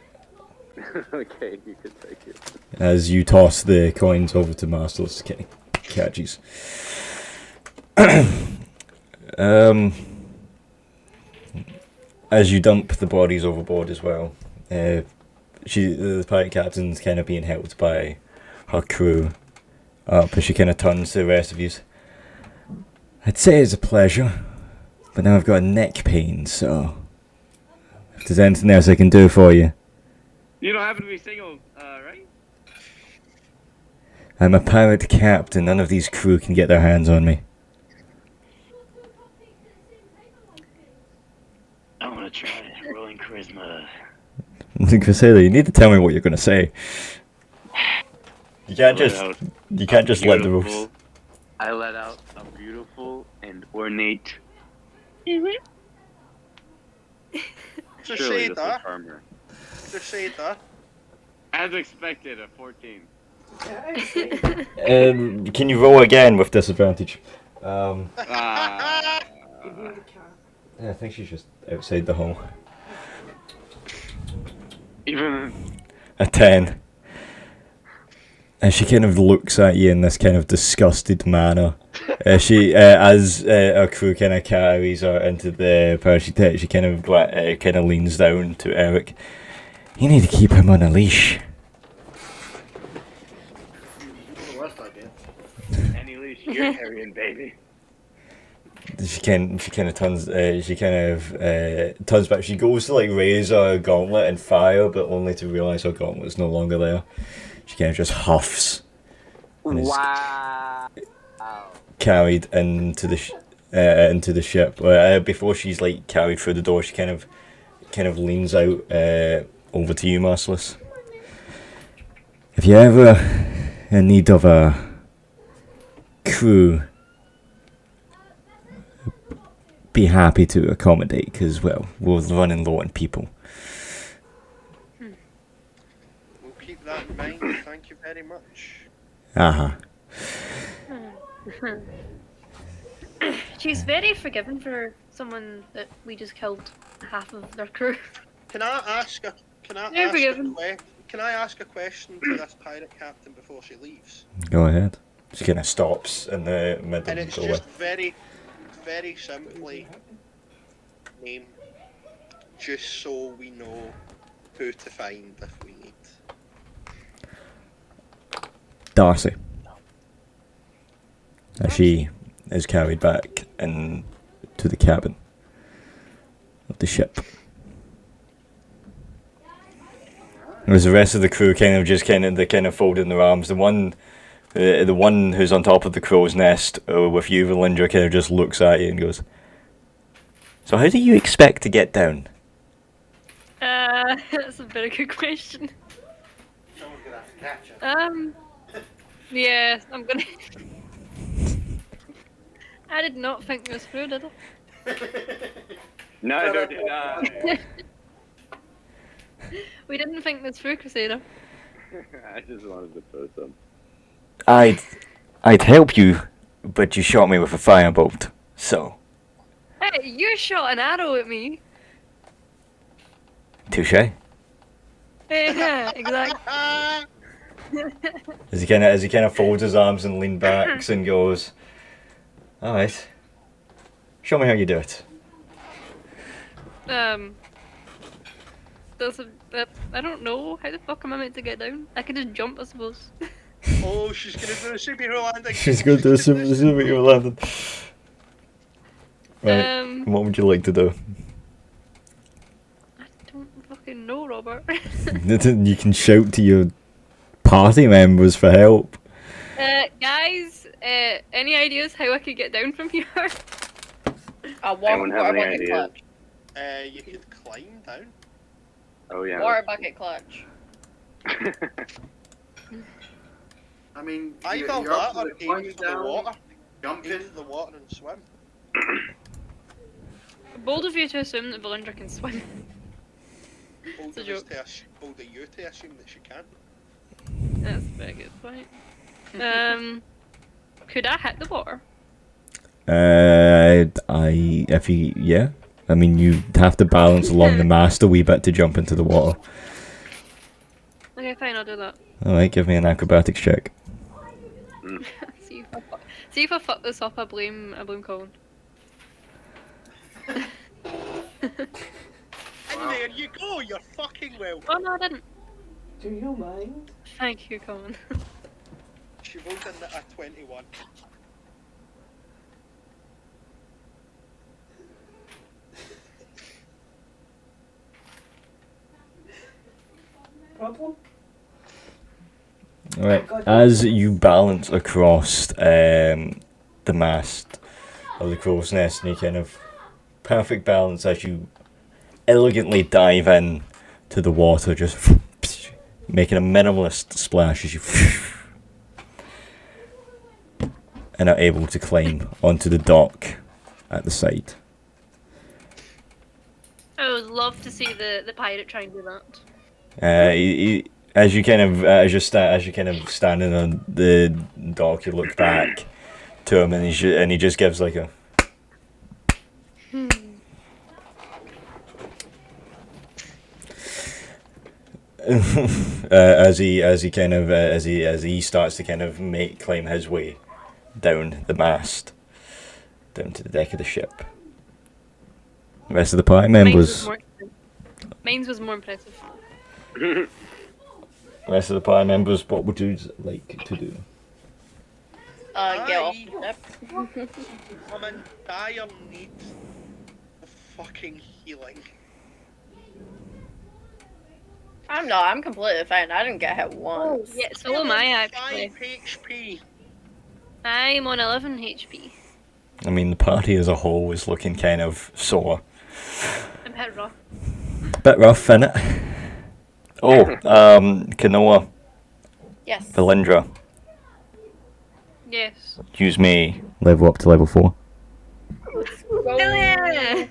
Okay, you can take it. As you toss the coins over to Master's catches. As you dump the bodies overboard as well, the pirate captain's kind of being held by her crew up as she kind of turns to the rest of you. I'd say it's a pleasure, but now I've got a neck pain, so if there's anything else I can do for you. You don't happen to be single, right? I'm a pirate captain, none of these crew can get their hands on me. I want to try rolling charisma. Crusader, you need to tell me what you're going to say. You can't just let the rules. I let out a beautiful and ornate. Surely this is armor. Crusader. As expected, a 14. Can you roll again with disadvantage? Ah. Yeah, I think she's just outside the hall. Even a 10. And she kind of looks at you in this kind of disgusted manner. As our crew kind of carries her into the parachute, she kind of leans down to Eric. You need to keep him on a leash. any leash you're carrying, baby. She kind of turns back. She goes to like raise her gauntlet and fire, but only to realise her gauntlet's no longer there. She kind of just huffs. And Wow. Carried into the ship. Before she's like carried through the door, she kind of leans out over to you, Merciless. If you're ever in need of a crew, be happy to accommodate, because, well, we're running low on people. We'll keep that in mind. Thank you very much. Uh-huh. She's very forgiving for someone that we just killed half of their crew. Can I ask a Very forgiving. Can I ask a question to this pirate captain before she leaves? Go ahead. She kind of stops in the middle And of it's the doorway. just very, very simply name, just so we know who to find if we need. Darcy. As she is carried back into the cabin of the ship. As the rest of the crew kind of folding their arms. The one who's on top of the crow's nest with you, Valindra, kind of just looks at you and goes, "So how do you expect to get down?" That's a very good question. Someone's gonna have to catch her. Yeah, I'm gonna. I did not think this through, did I? Neither did I. We didn't think this through, Crusader. I just wanted to throw some. I'd help you, but you shot me with a firebolt. So, Hey, you shot an arrow at me. touche. Yeah, exactly. As he kind of folds his arms and leans back and goes, "All right, show me how you do it." I don't know. How the fuck am I meant to get down? I can just jump, I suppose. Oh, she's gonna do a superhero landing. She's going to do a superhero landing. Right. What would you like to do? I don't fucking know, Robert. You can shout to your party members for help. Guys, any ideas how I could get down from here? Anyone have any ideas? clutch. You could climb down. Oh yeah. Water bucket clutch. I mean, Either you're that up or to the aim point for the down, water. jump Aim in. for the water and swim. Bold of you to assume that Valindra can swim. Bold a of joke. you to assume that she can. That's a very good point. Could I hit the water? Yeah. I mean, you have to balance along the mast a wee bit to jump into the water. Okay, fine, I'll do that. Alright, give me an acrobatics check. See if I fuck this up, I blame Colin. And there you go, you're fucking well. Oh no, I didn't. Do you mind? Thank you, Colin. She rolled in at a 21. Problem? Alright, as you balance across the mast of the crow's nest, and you kind of perfect balance as you elegantly dive in to the water, just making a minimalist splash as you and are able to climb onto the dock at the side. I would love to see the pirate try and do that. As you kind of standing on the dock, you look back to him, and he just gives like a. As he starts to kind of climb his way down the mast, down to the deck of the ship. The rest of the party members. Mine was more impressive. Rest of the party members, what would you like to do? Get off the ship. I'm in dire need of fucking healing. I'm completely fine. I didn't get hit once. Yeah, so am I actually. 5 HP. I'm on 11 HP. I mean, the party as a whole is looking kind of sore. I'm hit rough. A bit rough, innit? Oh, Kanoa, Yes. Valindra, Yes. use me. Level up to level 4. Hell yeah!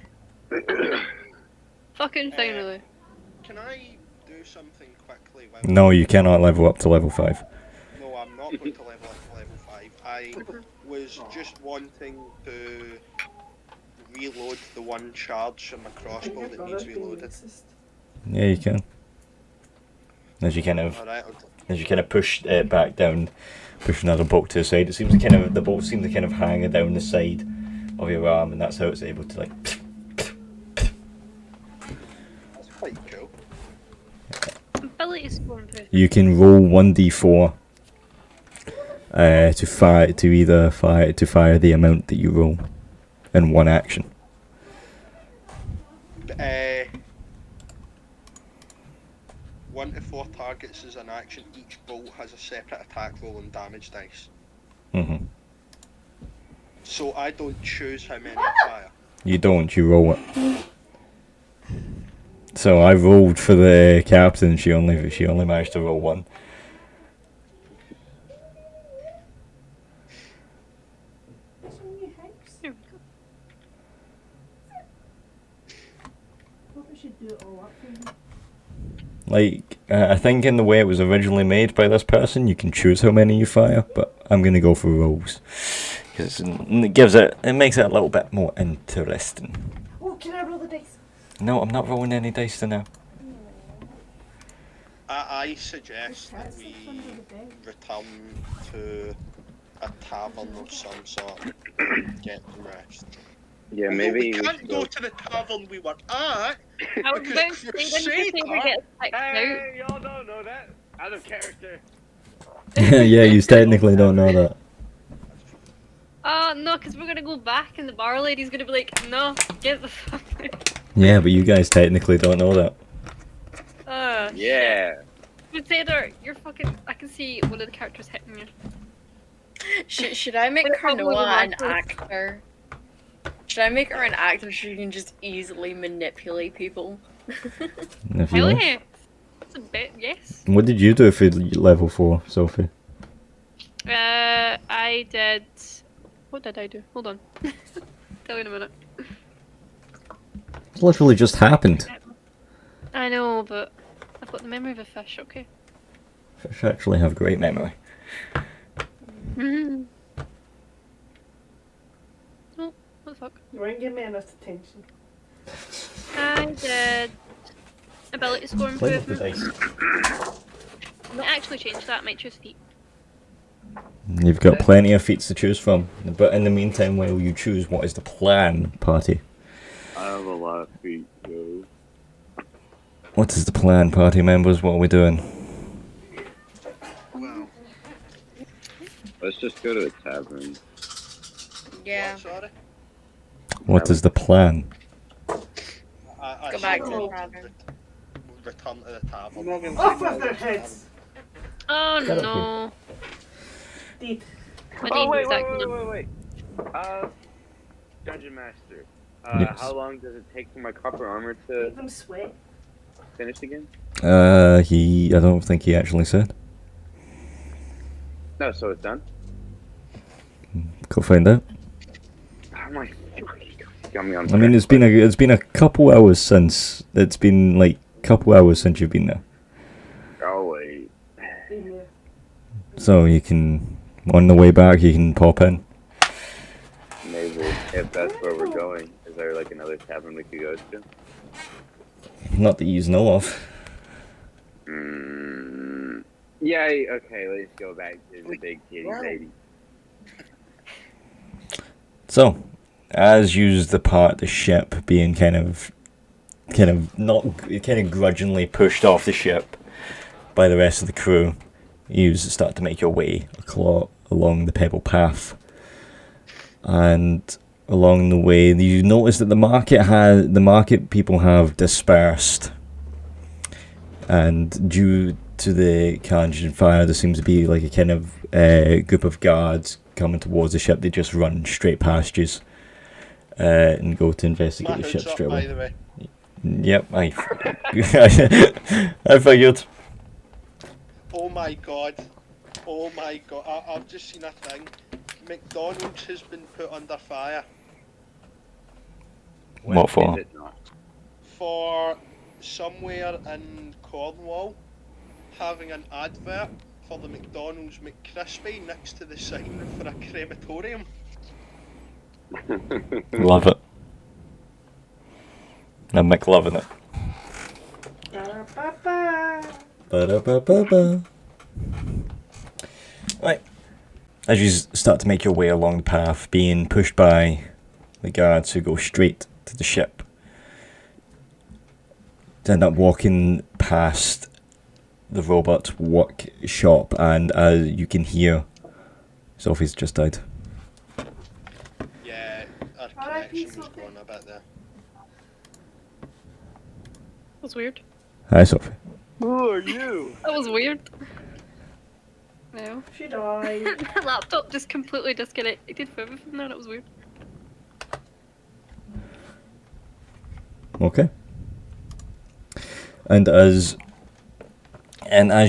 Fucking finally. Can I do something quickly? While No, you cannot level up to level 5. No, I'm not going to level up to level 5. I was just wanting to reload the one charge on my crossbow that needs reloaded. Yeah, you can. As you kind of, Alright, as you kind of push it back down, push another bolt to the side, it seems to kind of, the bolt seems to kind of hang down the side of your arm, and that's how it's able to like. that's quite cool. Ability score improvement. You can roll 1d4 to fire the amount that you roll in one action. 1 to 4 targets is an action. Each bolt has a separate attack roll and damage dice. Mhm. So I don't choose how many I fire. You don't. You roll it. So I rolled for the captain. She only managed to roll 1. Here we go. Like, I think in the way it was originally made by this person, you can choose how many you fire, but I'm gonna go for rolls because it makes it a little bit more interesting. Oh, can I roll the dice? No, I'm not rolling any dice for now. I suggest that we return to a tavern of some sort and get some rest. Yeah, Although maybe we we can't should go go. to the tavern we were at. I was Because about to say, when Crusader- Crusader gets kicked out. Hey, y'all don't know that. Out of character. Yeah, you technically don't know that. Oh no, because we're gonna go back and the bar lady's gonna be like, no, get the fuck out. Yeah, but you guys technically don't know that. Oh, Yeah. shit. Crusader, you're fucking. I can see one of the characters hitting you. Should I make Wait, what was Carnoa an the actor? Should I make her an actor so she can just easily manipulate people? If you Hell wish. yeah. That's a bit, yes. What did you do for level 4, Sophie? I did. What did I do? Hold on. Tell you in a minute. It's literally just happened. I know, but I've got the memory of a fish, okay? Fish actually have great memory. Oh, what the fuck? You weren't giving me enough attention. I did ability score Play with the improvement. dice. I might actually change that. I might choose feet. You've got plenty of feats to choose from, but in the meantime, while you choose, what is the plan, party? I have a lot of feet, yo. What is the plan, party members? What are we doing? Well, Let's just go to a tavern. Yeah. what, sorry? What is the plan? I Go back said to the we'll tavern. return to the tavern. Off with their heads! Oh Shut up, no. Deed. My Oh, name wait, is wait, actually- wait. Dungeon Master. Yes. How long does it take for my copper armor Make to them sweat. finish again? I don't think he actually said. No, so it's done? Go find out. Oh my got me on I mean, track. it's been a couple hours since you've been there. Oh wait. In there. So you can, on the way back, you can pop in. Maybe if that's where we're going. Is there like another tavern we could go to? Not that you know of. Yeah, okay, let's go back to the big kitty lady. So, as you depart the ship, being kind of grudgingly pushed off the ship by the rest of the crew, you start to make your way along the pebble path. And along the way, you notice that the market people have dispersed, and due to the Kanjin fire, there seems to be like a kind of group of guards coming towards the ship. They just run straight past you and go to investigate the My ship hood's up, straight by away. the way. Yep, I figured. Oh my god. Oh my god. I've just seen a thing. McDonald's has been put under fire What for? Is it not? for somewhere in Cornwall having an advert for the McDonald's McCrispy next to the sign for a crematorium. Love it. I'm McLoving it. Ba-da-ba-ba. Ba-da-ba-ba-ba. Right. As you start to make your way along the path, being pushed by the guards who go straight to the ship, you end up walking past the robot workshop, and as you can hear, Sophie's just died. Yeah, our connection was going a bit there. That was weird. Hi, Sophie. Who are you? That was weird. No. She died. My laptop just completely disconnected from everything there. That was weird. Okay. And as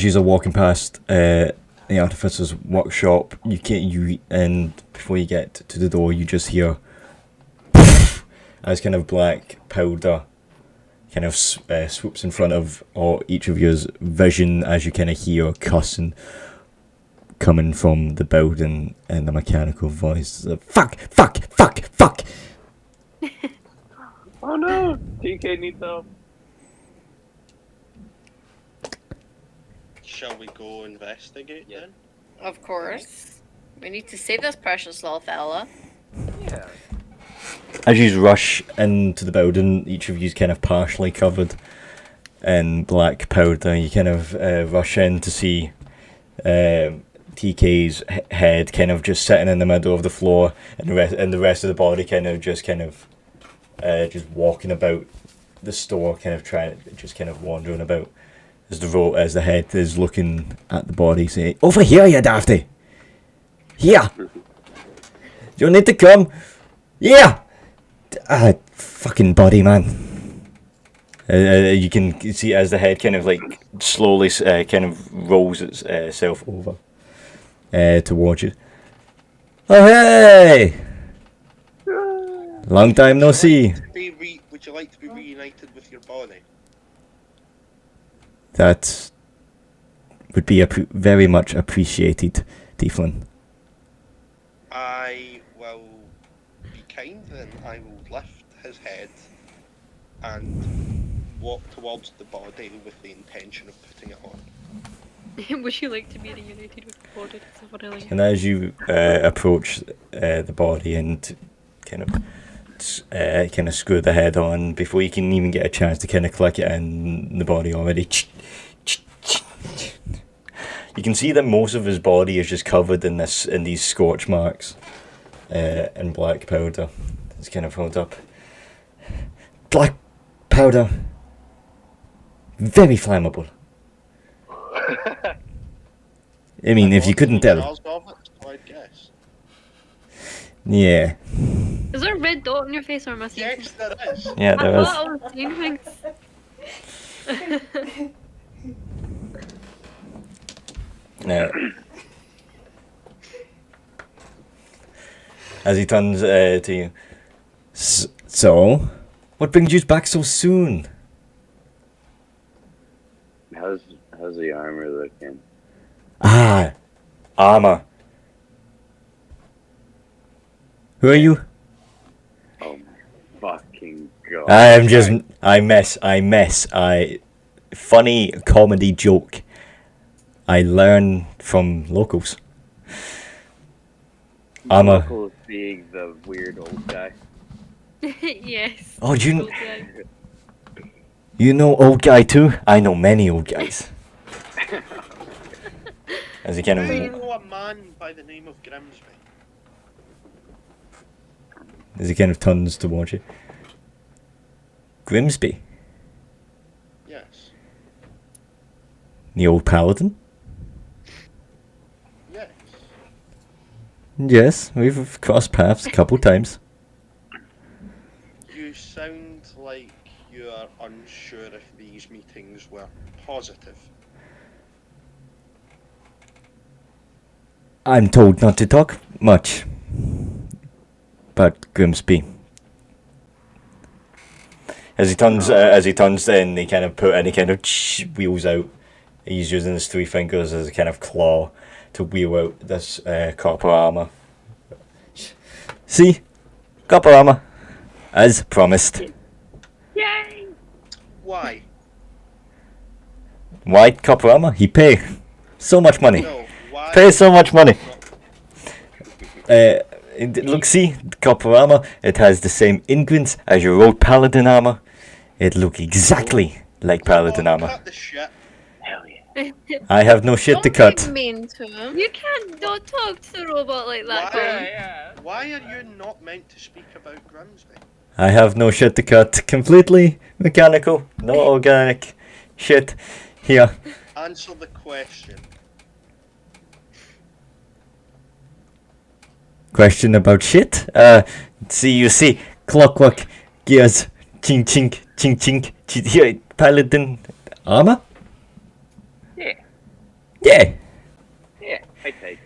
you're walking past the artificer's workshop, and before you get to the door, you just hear as kind of black powder kind of swoops in front of each of yours vision, as you kind of hear cussing coming from the building and the mechanical voice. Fuck! Fuck! Fuck! Fuck! Oh no! TK needs help. Shall we go investigate then? Of course. We need to save this precious little fella. Yeah. As you rush into the building, each of you's kind of partially covered in black powder. You kind of rush in to see TK's head kind of just sitting in the middle of the floor, and the rest of the body kind of just walking about the store, kind of wandering about as the head is looking at the body, saying, "Over here, you dafty! Here! You need to come! Yeah! Fucking body, man." You can see as the head kind of like slowly kind of rolls itself over towards you. Oh, hey! Long time no see. Would you like to be reunited with your body? That would be very much appreciated, Tieflin. I will be kind then. I will lift his head and walk towards the body with the intention of putting it on. Would you like to be reunited with the body? That's what I like. And as you approach the body and kind of screw the head on, before you can even get a chance to kind of click it in, the body already. You can see that most of his body is just covered in these scorch marks in black powder. It's kind of held up. Black powder, very flammable. I mean, if you couldn't tell. Jars of it, so I'd guess. Yeah. Is there a red dot on your face or am I seeing Yes, there is. Yeah, I there is. thought I was seeing things. Now, as he turns to you, so, what brings you back so soon? How's the armor looking? Ah, armor. Who are you? Oh my fucking god! I mess. Funny comedy joke. I learn from locals. Armor. Locals being the weird old guy. Yes. Oh, you Old guy. you know old guy too? I know many old guys. As he kind Do you of know a man by the name of Grimsby? turns towards you. Grimsby, Yes. the old paladin. Yes. Yes, we've crossed paths a couple times. You sound like you are unsure if these meetings were positive. I'm told not to talk much about Grimsby. As he turns, then he kind of put any kind of wheels out. He's using his 3 fingers as a kind of claw to wheel out this copper armor. See, copper armor, as promised. Yay! Why? Why copper armor? He pay so much money. No, why? Pay so much money. Look, see, copper armor. It has the same ingredients as your old paladin armor. It look exactly like paladin armor. Cut the shit. Hell yeah. I have no shit to Don't be cut. mean to him. You can't don't talk to the robot like that, Tom. Why are you not meant to speak about Grimsby? I have no shit to cut. Completely mechanical, no organic shit here. Answer the question. Question about shit? See, you see, clockwork, gears, chink chink, chink chink, here, paladin armor? Yeah. Yeah. Yeah. I take.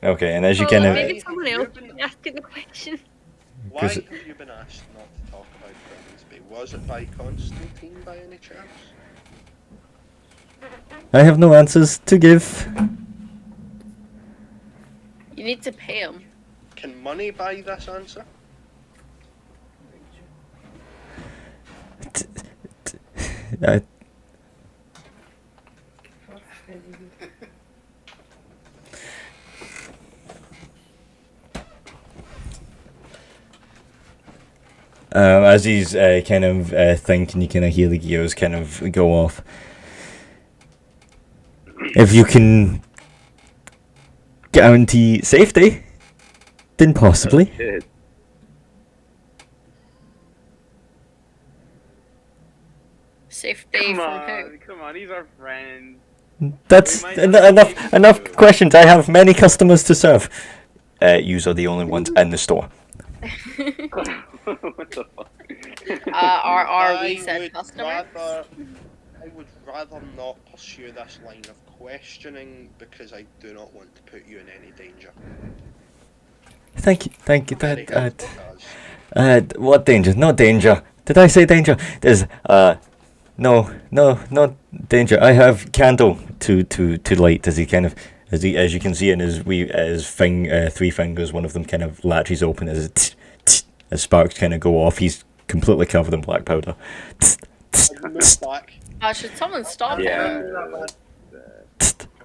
Okay, and as you Well, kind of, maybe someone else can ask the question. Why 'Cause- have you been asked not to talk about Grimsby? Was it by Constantine by any chance? I have no answers to give. You need to pay him. Can money buy this answer? I, as he's kind of thinking, you kind of hear the gears kind of go off. If you can guarantee safety, then possibly. Shit. Safe day Come from who? on, come on, he's our friend. That's We might not enough need to. questions. I have many customers to serve. Yous are the only ones in the store. What the fuck? Are we I said would customers? I would rather not pursue this line of questioning because I do not want to put you in any danger. Thank you. Very That helpful, Daz. what danger? No danger. Did I say danger? There's no danger. I have candle to light as he kind of as you can see in his 3 fingers, one of them kind of latches open as sparks kind of go off. He's completely covered in black powder. I move back. Should someone stop Yeah. him?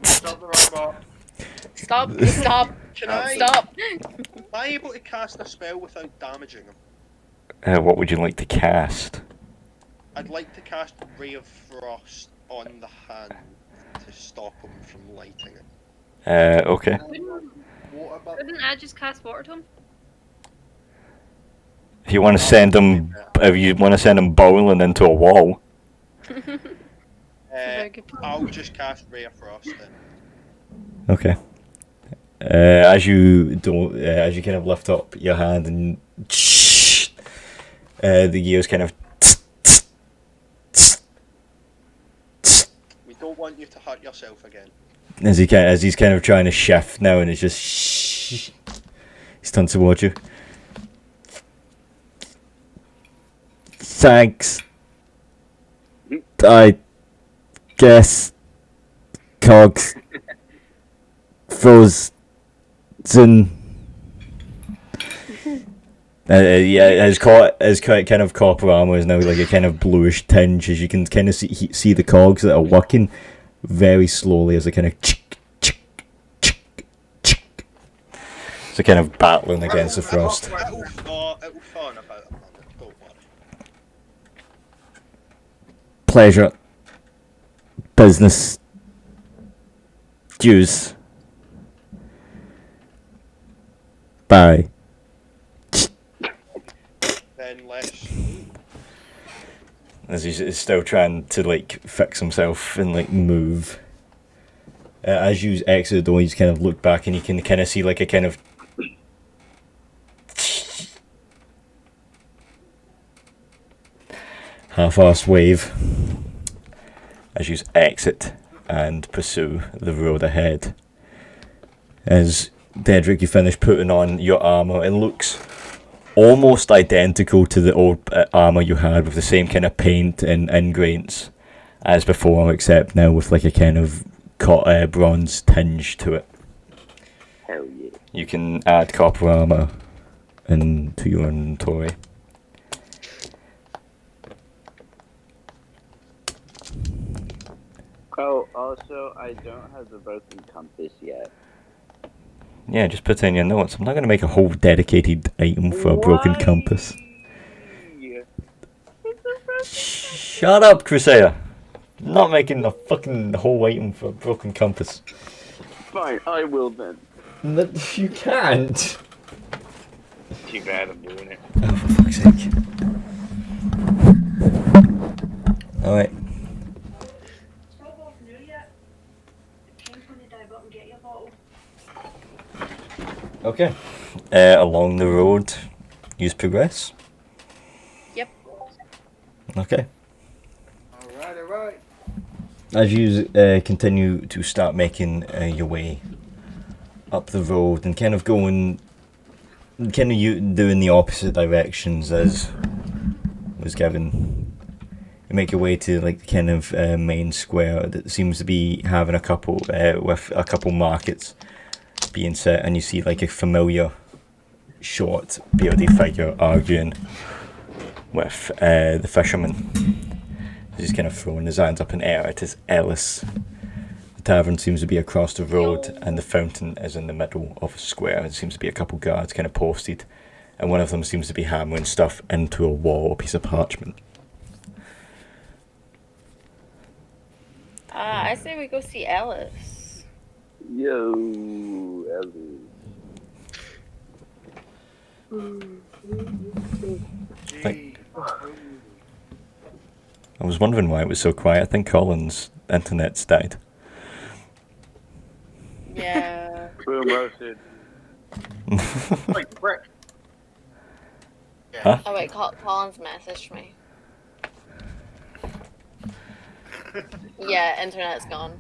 Stop the robot. Stop! Stop! Can I? Stop! Am I able to cast a spell without damaging him? What would you like to cast? I'd like to cast Ray of Frost on the hand to stop him from lighting it. Okay. What about Couldn't I just cast water to him? If you want to send him bowling into a wall. very good point. I'll just cast Ray of Frost then. Okay. As you kind of lift up your hand and the gears kind of We don't want you to hurt yourself again. as he's kind of trying to shift now, and it's just he's turned towards you. Thanks. I guess cogs frozen. Yeah, his kind of copper armor is now like a kind of bluish tinge, as you can kind of see the cogs that are working very slowly as they kind of so kind of battling against the frost. It'll thaw in about a minute, don't worry. Pleasure, business, dues. Bye. Then let's. As he's still trying to like fix himself and like move. As you exit the door, you just kind of look back and you can kind of see like a kind of half-assed wave as you exit and pursue the road ahead. As Dedrick, you finish putting on your armour. It looks almost identical to the old armour you had, with the same kind of paint and ingrains as before, except now with like a kind of bronze tinge to it. Hell yeah. You can add copper armour into your inventory. Oh, also, I don't have the broken compass yet. Yeah, just put in your notes. I'm not going to make a whole dedicated item for a broken compass. Shut up, Crusader! I'm not making a fucking whole item for a broken compass. Fine, I will then. You can't! Too bad I'm doing it. Oh, for fuck's sake. Alright. Okay. Along the road, use progress. Yep. Okay. Alright. As you continue to start making your way up the road and kind of doing the opposite directions as was given, you make your way to like the kind of main square that seems to be having a couple with a couple markets being set, and you see like a familiar short bearded figure arguing with the fisherman. He's kind of throwing his hands up in air. It is Ellis. The tavern seems to be across the road, and the fountain is in the middle of a square. There seems to be a couple guards kind of posted, and one of them seems to be hammering stuff into a wall, a piece of parchment. I say we go see Alice. Yo, Ellie. Like, I was wondering why it was so quiet. I think Colin's internet's died. Yeah. Boom, roasted. Like brick. Huh? Oh wait, Colin's messaged me. Yeah, internet's gone.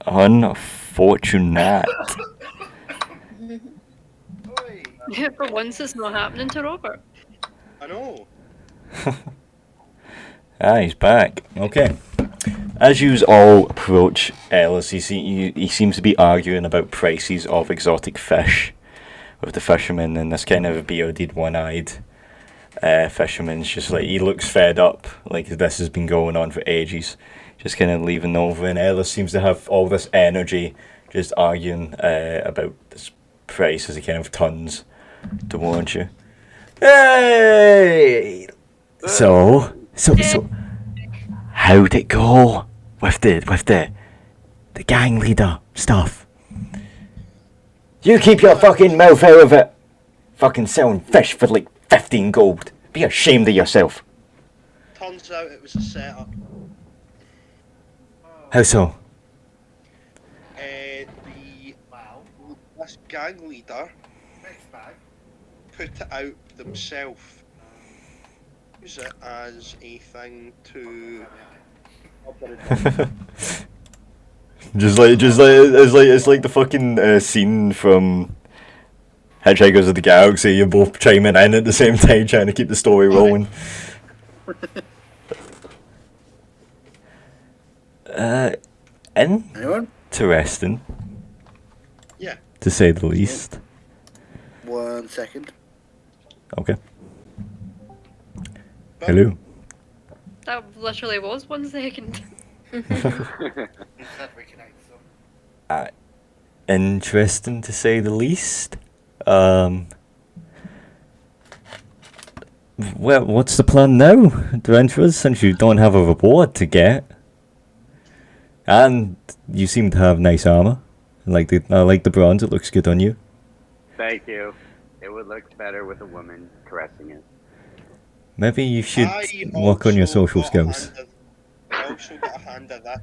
Unfortunate. Yeah, for once it's not happening to Robert. I know. He's back. Okay. As you all approach Ellis, he seems to be arguing about prices of exotic fish with the fisherman, and this kind of bearded, one-eyed fisherman's just like, he looks fed up, like this has been going on for ages, just kind of leaving over, and Ellis seems to have all this energy just arguing about this price as he kind of turns towards you. Hey! So, how'd it go with the gang leader stuff? You keep your fucking mouth out of it. Fucking selling fish for like 15 gold. Be ashamed of yourself. Turns out it was a setup. How so? This gang leader put it out themselves. Use it as a thing to. It's like the fucking scene from Hitchhikers of the Galaxy. You're both chiming in at the same time, trying to keep the story rolling. Interesting. Yeah. To say the least. 1 second. Okay. Hello. That literally was 1 second. Interesting to say the least. Well, what's the plan now, adventurers, since you don't have a reward to get? And you seem to have nice armor. I like the bronze, it looks good on you. Thank you. It would look better with a woman caressing it. Maybe you should work on your social skills. I also got a hand of that.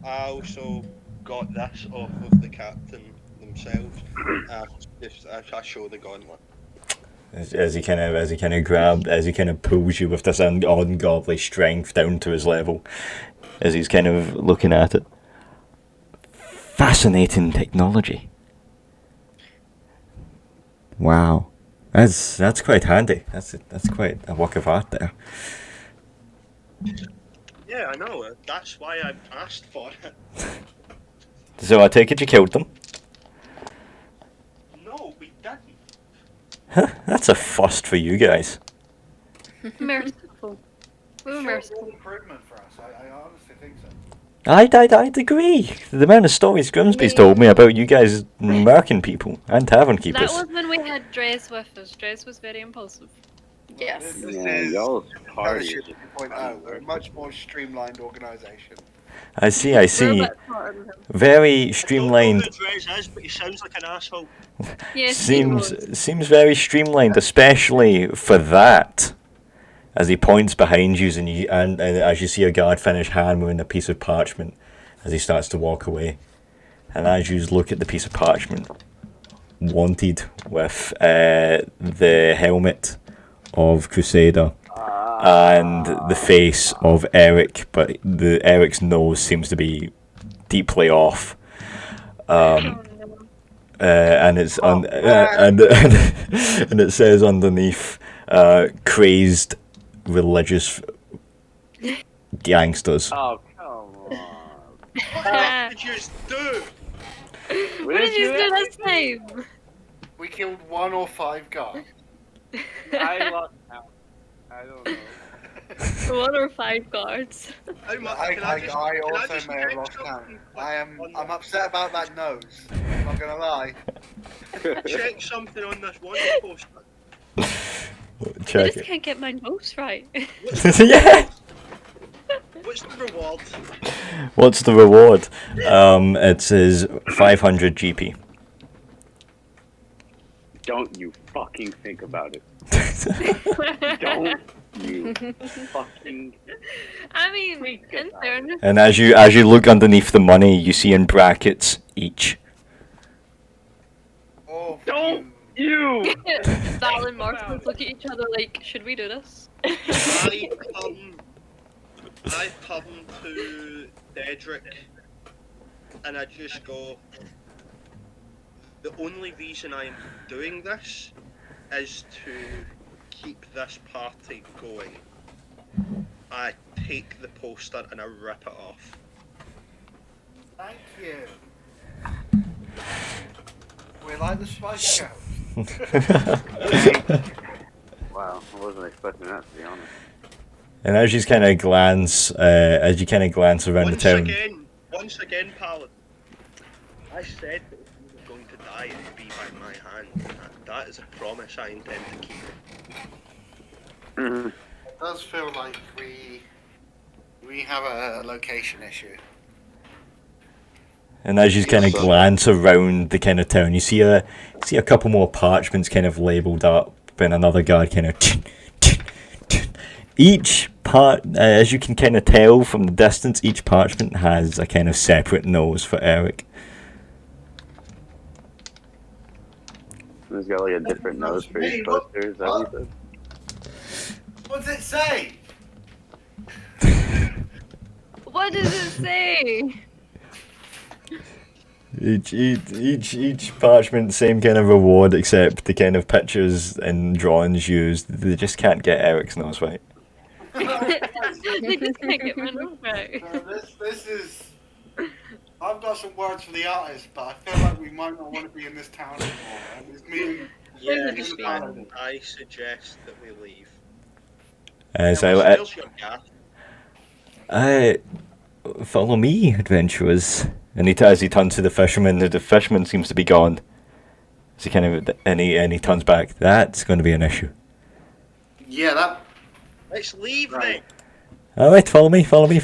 I also got this off of the captain themselves. I show the gauntlet. as he kind of pulls you with this ungodly strength down to his level, as he's kind of looking at it. Fascinating technology. Wow, that's quite handy. That's quite a work of art there. Yeah, I know. That's why I asked for it. So I take it you killed them. No, we didn't. Huh, that's a first for you guys. Merciful. We were Sure, merciful. improvement for us. I honestly think so. I'd agree. The amount of stories Grimsby's told me about you guys murking people and tavern That keepers. was when we had Dres with us. Dres was very impulsive. Yes. This Yeah, is y'all's party Fellowship is 2.0. We're a much more streamlined organisation. I see. We're a bit smarter than him. Very I don't know streamlined. who Drez is, but he sounds like an asshole. Yes, he was. Seems very streamlined, especially for that. As he points behind you, and as you see a guard finish hammering a piece of parchment, as he starts to walk away, and as you look at the piece of parchment, wanted with the helmet of Crusader and the face of Eric, but Eric's nose seems to be deeply off. And it's and it says underneath, crazed religious gangsters. Oh, come on. What did you do? What did you do this time? We killed 1 or 5 guards. I lost count. I don't know. 1 or 5 guards. How much? I Can I just also may have check lost something count. on I'm upset about that nose. I'm not gonna lie. check something on this one poster. I Check just it. can't get my nose right. Yeah. What's the reward? What's the reward? It says 500 GP. Don't you fucking think about it. Don't you fucking... I mean, in fairness, And as you look underneath the money, you see in brackets each. Oh, Don't you! Val and Marcus look at each other like, should we do this? I come to Dedrick and I just go, the only reason I'm doing this is to keep this party going. I take the poster and I rip it off. Thank you. We like the Spice Girls. Wow, I wasn't expecting that, to be honest. And as you kind of glance around the town. Once again, Paladin, I said that if you were going to die, it would be by my hand. That is a promise I intend to keep. Mm-hmm. It does feel like we have a location issue. And as you kind of glance around the kind of town, you see a couple more parchments kind of labelled up, and another guard kind of. Each part, as you can kind of tell from the distance, each parchment has a kind of separate nose for Eric. He's got like a different nose for each poster, is that what you said? What does it say? What does it say? Each parchment, same kind of reward, except the kind of pictures and drawings used, they just can't get Eric's nose right. They just can't get my nose right. This is. I've got some words for the artist, but I feel like we might not want to be in this town anymore. And it's me. Yes, I suggest that we leave. So follow me, adventurers. And as he turns to the fisherman, the fisherman seems to be gone. So he turns back. That's going to be an issue. Yeah, that. Let's leave then. All right, follow me. As he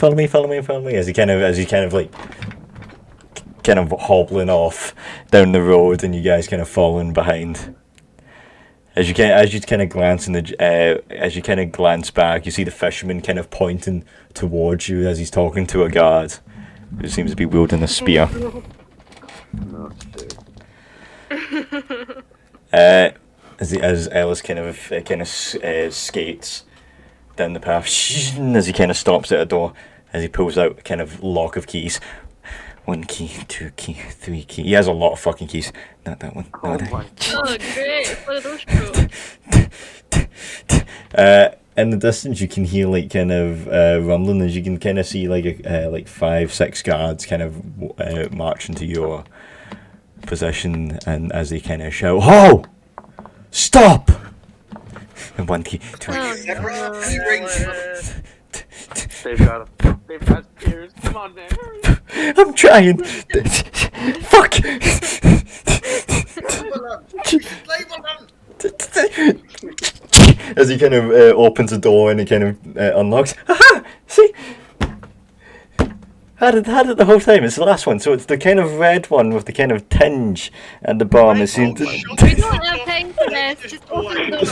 kind of hobbling off down the road, and you guys kind of following behind. As you kind of glance back, you see the fisherman kind of pointing towards you as he's talking to a guard who seems to be wielding a spear. as Ellis kind of skates down the path, as he kind of stops at a door, as he pulls out a kind of lock of keys. 1 key, 2 key, 3 key. He has a lot of fucking keys. Not that one. No, that one. Oh, great. What are those for? In the distance, you can hear like kind of rumbling, as you can kind of see like 5-6 guards kind of march into your position, and as they kind of shout, "Ho! Stop!" And 1 key, 2 Oh, key. They've got spears. Come on, man. I'm trying. Fuck. As he kind of opens the door and he kind of unlocks. Aha! See? Had it the whole time. It's the last one, so it's the kind of red one with the kind of tinge at the bottom. It seems to. We don't have time for this. Just open the door.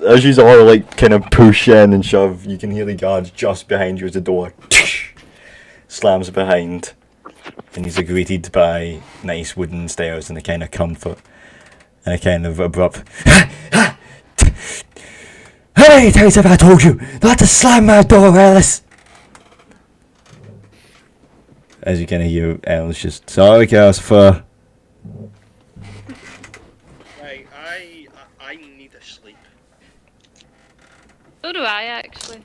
As you all like kind of push in and shove, you can hear the guards just behind you as the door slams behind, and he's greeted by nice wooden stairs and a kind of comfort and a kind of abrupt. How many times have I told you not to slam my door, Alice? As you kind of hear Alice just, sorry, Casper. Right, I need a sleep. So do I, actually.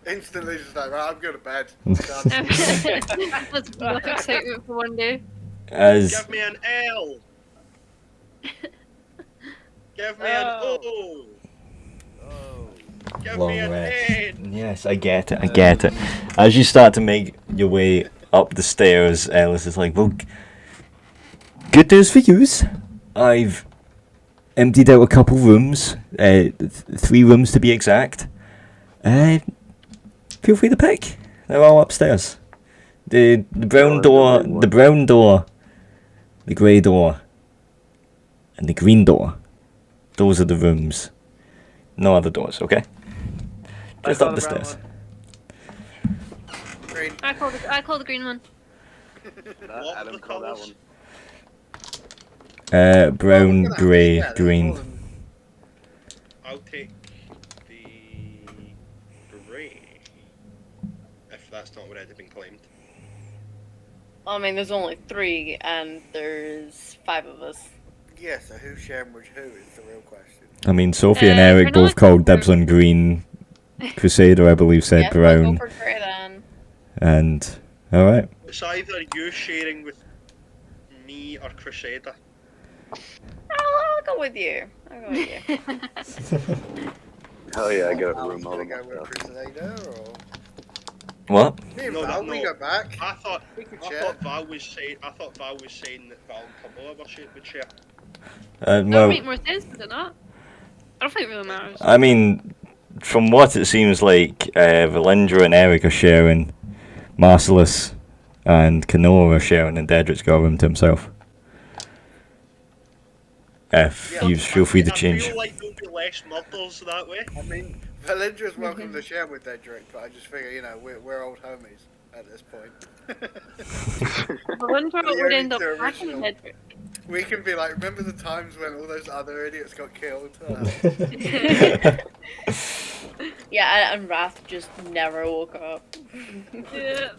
Instantly just like, right, I'm going to bed. That's enough excitement for one day. As Give me an L. Give me an O. Give long me an rest. N. Yes, I get it. As you start to make your way up the stairs, Alice is like, well, good news for yous. I've emptied out a couple rooms, 3 rooms to be exact. Feel free to pick. They're all upstairs. The brown door, the grey door, and the green door. Those are the rooms. No other doors, okay? Just up the stairs. Green. I call the green one. Adam called that one. Brown, grey, green. I'll take the grey. If that's not already been claimed. I mean, there's only 3, and there's 5 of us. Yeah, so who's sharing with who is the real question. I mean, Sophie and we're Eric not both called dibs on green. Crusader, I believe, said Yes, brown. I'll go for grey then. And, alright. It's either you sharing with me or Crusader. I'll go with you. I'll go with you. Hell yeah, I got a I'm room all gonna to go with myself. Crusader, or What? me and No, Val, no. we go back. I thought share. Val was saying that Val and Camilla would share. That would Well, make more sense, would it not? I don't think it really matters. I mean, from what it seems like, Valindra and Eric are sharing, Marcellus and Canoa are sharing, and Dedric's got a room to himself. If you feel free to change. I feel like there'll be less murders that way. I mean, Valindra's welcome to share with Dedrick, but I just figure, you know, we're old homies at this point. I wonder what would end up The happening original. Hedrick. We can be like, remember the times when all those other idiots got killed? Yeah, and Wrath just never woke up. Yeah.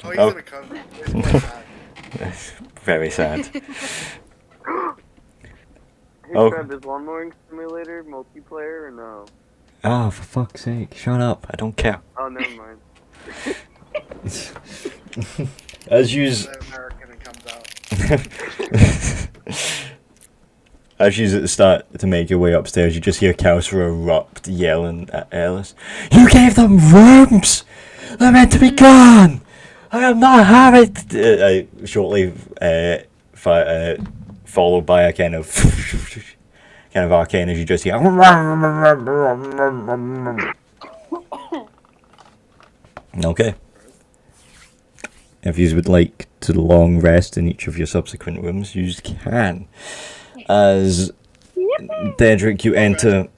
Oh, he's Oh. gonna come. It's quite sad. Very sad. Hey, Oh. Trev, is Lawnmowing Simulator multiplayer or no? Oh, for fuck's sake, shut up. I don't care. Oh, never mind. As you The American and comes out. as you start to make your way upstairs, you just hear Kelsra erupt, yelling at Ellis. You gave them rooms! They're meant to be gone! I am not having... shortly followed by a kind of arcane as you just hear... Okay. If you would like to long rest in each of your subsequent rooms, you can. As Dedrick, you enter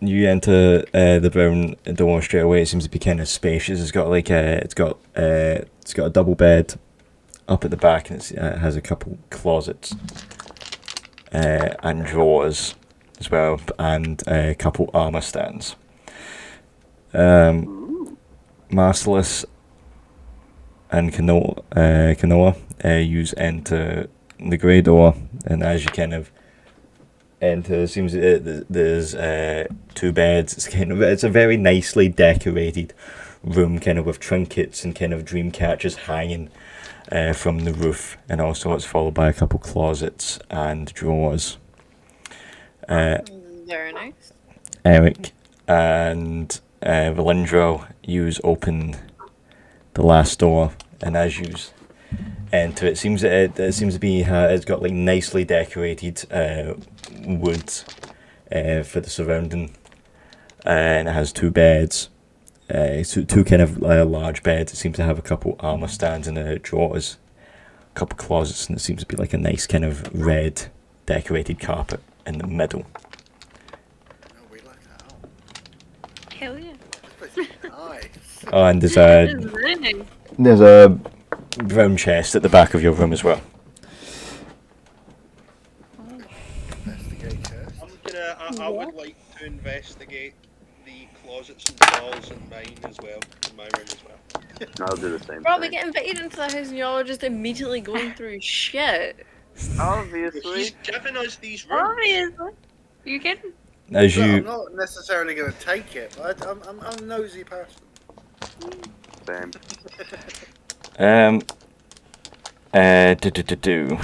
the brown door straight away. It seems to be kind of spacious. It's got like it's got a double bed, up at the back, and it has a couple closets and drawers as well, and a couple armor stands. Marcellus and Kanoa use enter the grey door, and as you kind of enter, it seems there's 2 beds. It's a very nicely decorated room, kind of with trinkets and kind of dream catchers hanging from the roof, and also it's followed by a couple closets and drawers. Very nice. Eric and Valindro open the last door, and as you enter, it seems to be it's got like nicely decorated wood for the surrounding, and it has 2 beds. Two kind of large beds. It seems to have a couple armor stands and drawers, a couple closets, and it seems to be like a nice kind of red decorated carpet in the middle. Oh, we like that. Hell yeah. Nice. Oh, and This is really nice. there's a brown chest at the back of your room as well. Investigate chest. I would like to investigate the closets and drawers in mine as well, in my room as well. I'll do the same Bro, we thing. get invited into the house and y'all are just immediately going through shit. Obviously. He's given us these rooms. Obviously. You kidding? As Look, I'm you not necessarily going to take it, but I'm a nosy person. Same. do.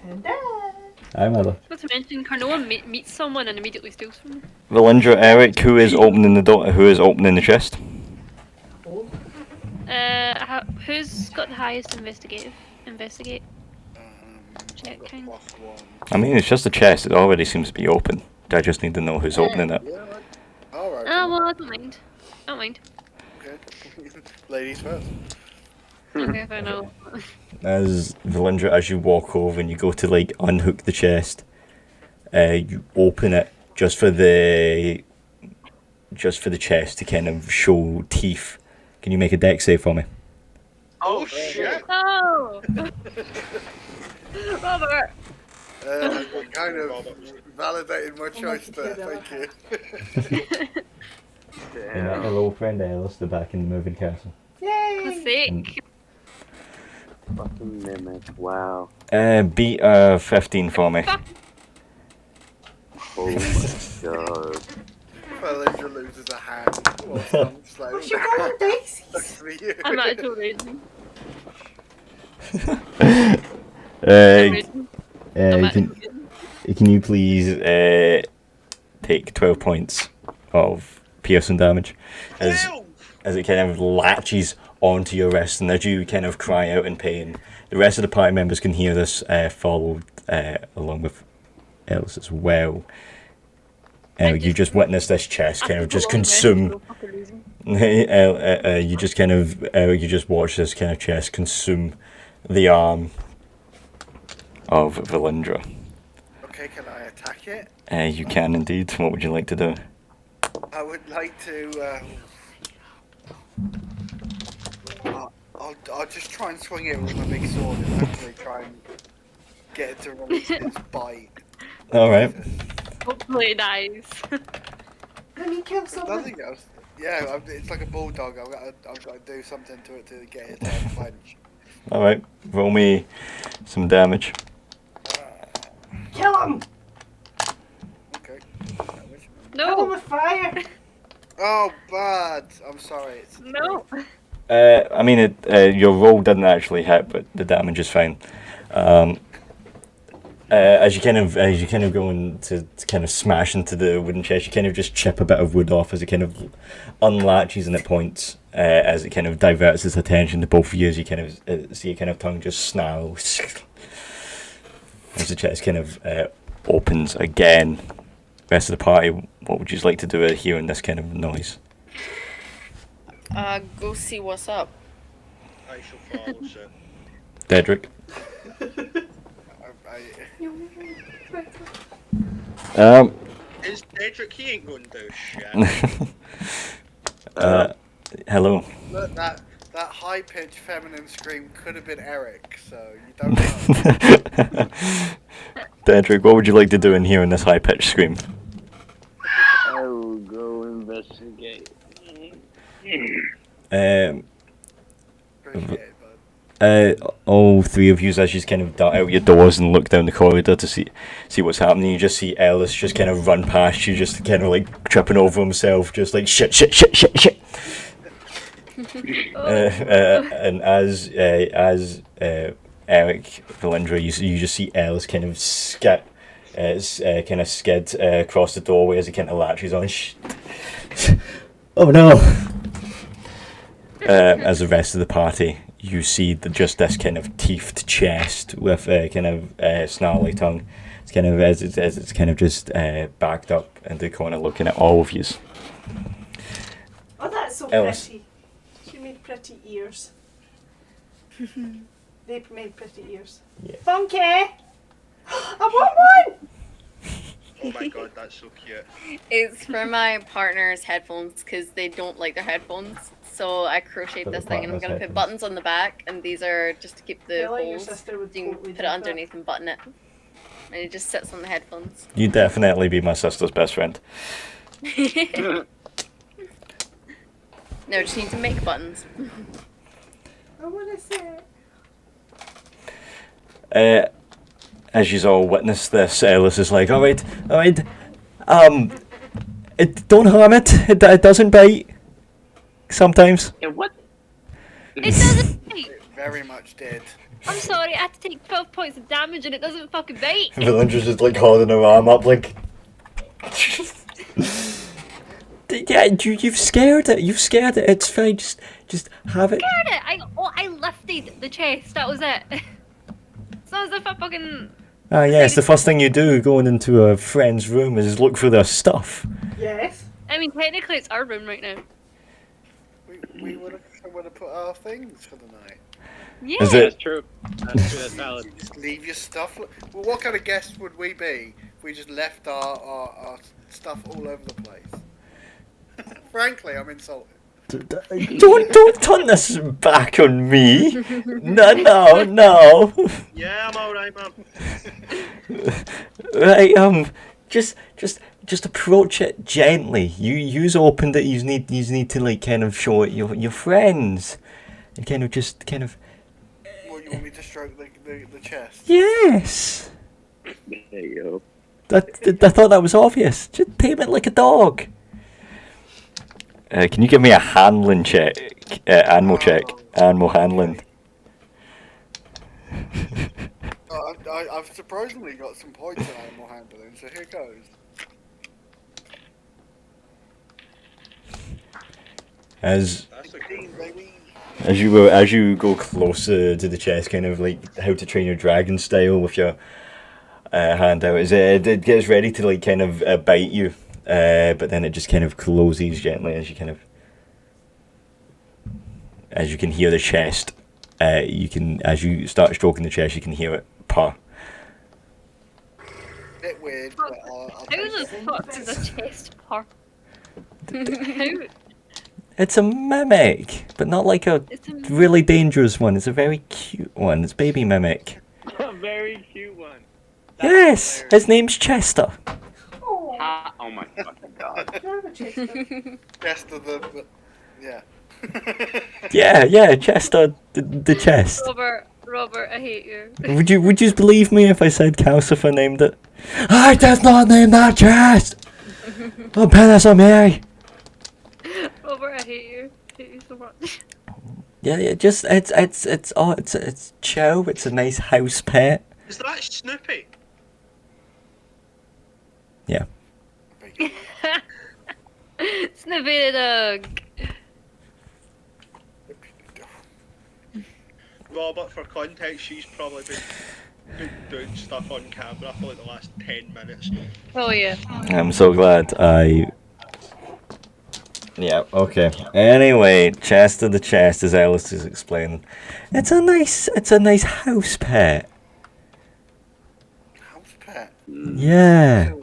And Dad. Hi, mother. Not to mention, Carnoa meets someone and immediately steals from them. Valindra, Eric, who is opening the door? Who is opening the chest? Who's got the highest investigate check Got count? +1. I mean, it's just a chest. It already seems to be open. I just need to know who's opening it. Yeah, alright. Oh well, I don't mind. I don't mind. Okay. Ladies first. Okay, if I know. As Valindra, as you walk over and you go to like unhook the chest, you open it just for the chest to kind of show teeth. Can you make a dex save for me? Oh shit! Oh! Robert! Kind of validated my choice there, thank you. Damn. Hello, friend Alistair, back in the moving castle. For sake. Fucking mimic. Wow. Beat 15 for me. Oh my god. Valindra loses a hand. Whilst I'm just like, What's your going, Daisy? that's for you. I'm actually raging. Can you please take 12 points of piercing damage as it kind of latches onto your wrist, and as you kind of cry out in pain, the rest of the party members can hear this, followed along with Ellis as well. You just witnessed this chest kind of just consume. You just kind of you just watch this kind of chest consume the arm of Valindra. Okay, can I attack it? You can indeed. What would you like to do? I would like to. I'll just try and swing it with my big sword and hopefully try and get it to release its bite. All right. Hopefully it dies. Let me kill someone. Nothing else. Yeah, it's like a bulldog. I've got to do something to it to get it to clench. All right. Roll me some damage. Kill him! Okay. Kill him No! with fire! Oh, bad. I'm sorry. No! I mean, your roll didn't actually hit, but the damage is fine. As you kind of go in to kind of smash into the wooden chest, you kind of just chip a bit of wood off as it kind of unlatches and it points, as it kind of diverts its attention to both of you, as you kind of see your kind of tongue just snarl as the chest kind of opens again. Rest of the party, what would you like to do hearing this kind of noise? Go see what's up. I shall follow, sir. Dedrick? Is Dedrick, he ain't going to do shit. Hello. Look, that that high-pitched feminine scream could have been Eric, so you don't know. Dedrick, what would you like to do in here in this high-pitched scream? I will go investigate. Appreciate it, bud. All three of you, as you kind of dart out your doors and look down the corridor to see what's happening, you just see Ellis just kind of run past you, just kind of like tripping over himself, just like shit. And as Eric Valindra, you just see Ellis kind of skid across the doorway as he kind of latches on. Oh no! As the rest of the party, you see just this kind of teethed chest with a kind of snarly tongue. It's kind of as it's kind of just backed up into the corner, looking at all of you. Oh, that's so Ellis. pretty. She made pretty ears. They made pretty ears. Yeah. Funky! I want one! Oh my god, that's so cute. It's for my partner's headphones because they don't like their headphones. So I crocheted For the this thing and I'm partner's gonna put headphones. buttons on the back, and these are just to keep the I like your holes. sister would You can totally put do it that. underneath and button it, and it just sits on the headphones. You'd definitely be my sister's best friend. No, just need to make buttons. I want to say it. As you all witness this, Ellis is like, alright, don't harm it, it doesn't bite. Sometimes. Yeah, what? It doesn't bite. It very much did. I'm sorry, I had to take 12 points of damage and it doesn't fucking bite. Valindra's just like holding her arm up like... Yeah, you've scared it, it's fine, just have it. Scared it. I lifted the chest, that was it. It's not as if I fucking... Ah yes, the first thing you do going into a friend's room is look for their stuff. Yes. I mean, technically it's our room right now. We would have put our things for the night. Yeah. Is That's it? true. That's valid. You just leave your stuff. Well, what kind of guests would we be if we just left our stuff all over the place? Frankly, I'm insulted. Don't turn this back on me. No. Yeah, I'm alright, man. Right, just approach it gently. You's opened it. You need to like kind of show it your friends, and kind of. Well, you want me to stroke the chest? Yes. There you I thought that was obvious. Just tame it like a dog. Can you give me a handling check? Animal check. Animal handling. I've surprisingly got some points in animal handling, so here goes. As That's a 16, baby. as you go closer to the chest, kind of like How to Train Your Dragon style with your hand out, it gets ready to like kind of bite you, but then it just kind of closes gently as you can hear the chest. As you start stroking the chest, you can hear it purr. Bit weird, but I'll How take the it. fuck does a chest purr? How? It's a mimic, but not like a It's a... really dangerous one. It's a very cute one. It's baby mimic. A very cute one. Yes, his name's Chester. Oh, Oh my fucking god. I have a chest. Chest of the yeah. Yeah, Chester, the chest. Robert, I hate you. Would you believe me if I said Calcifer named it? I did not name that chest. Oh, Penis on me. Robert, I hate you. I hate you so much. Yeah, just it's Cho. It's a nice house pet. Is that Snoopy? Yeah. Snippy the dog. Robert, for context, she's probably been doing stuff on camera for like the last 10 minutes. Oh yeah. I'm so glad Yeah, okay. Anyway, Chester the chest, as Alice is explaining. It's a nice house pet. House pet. Yeah.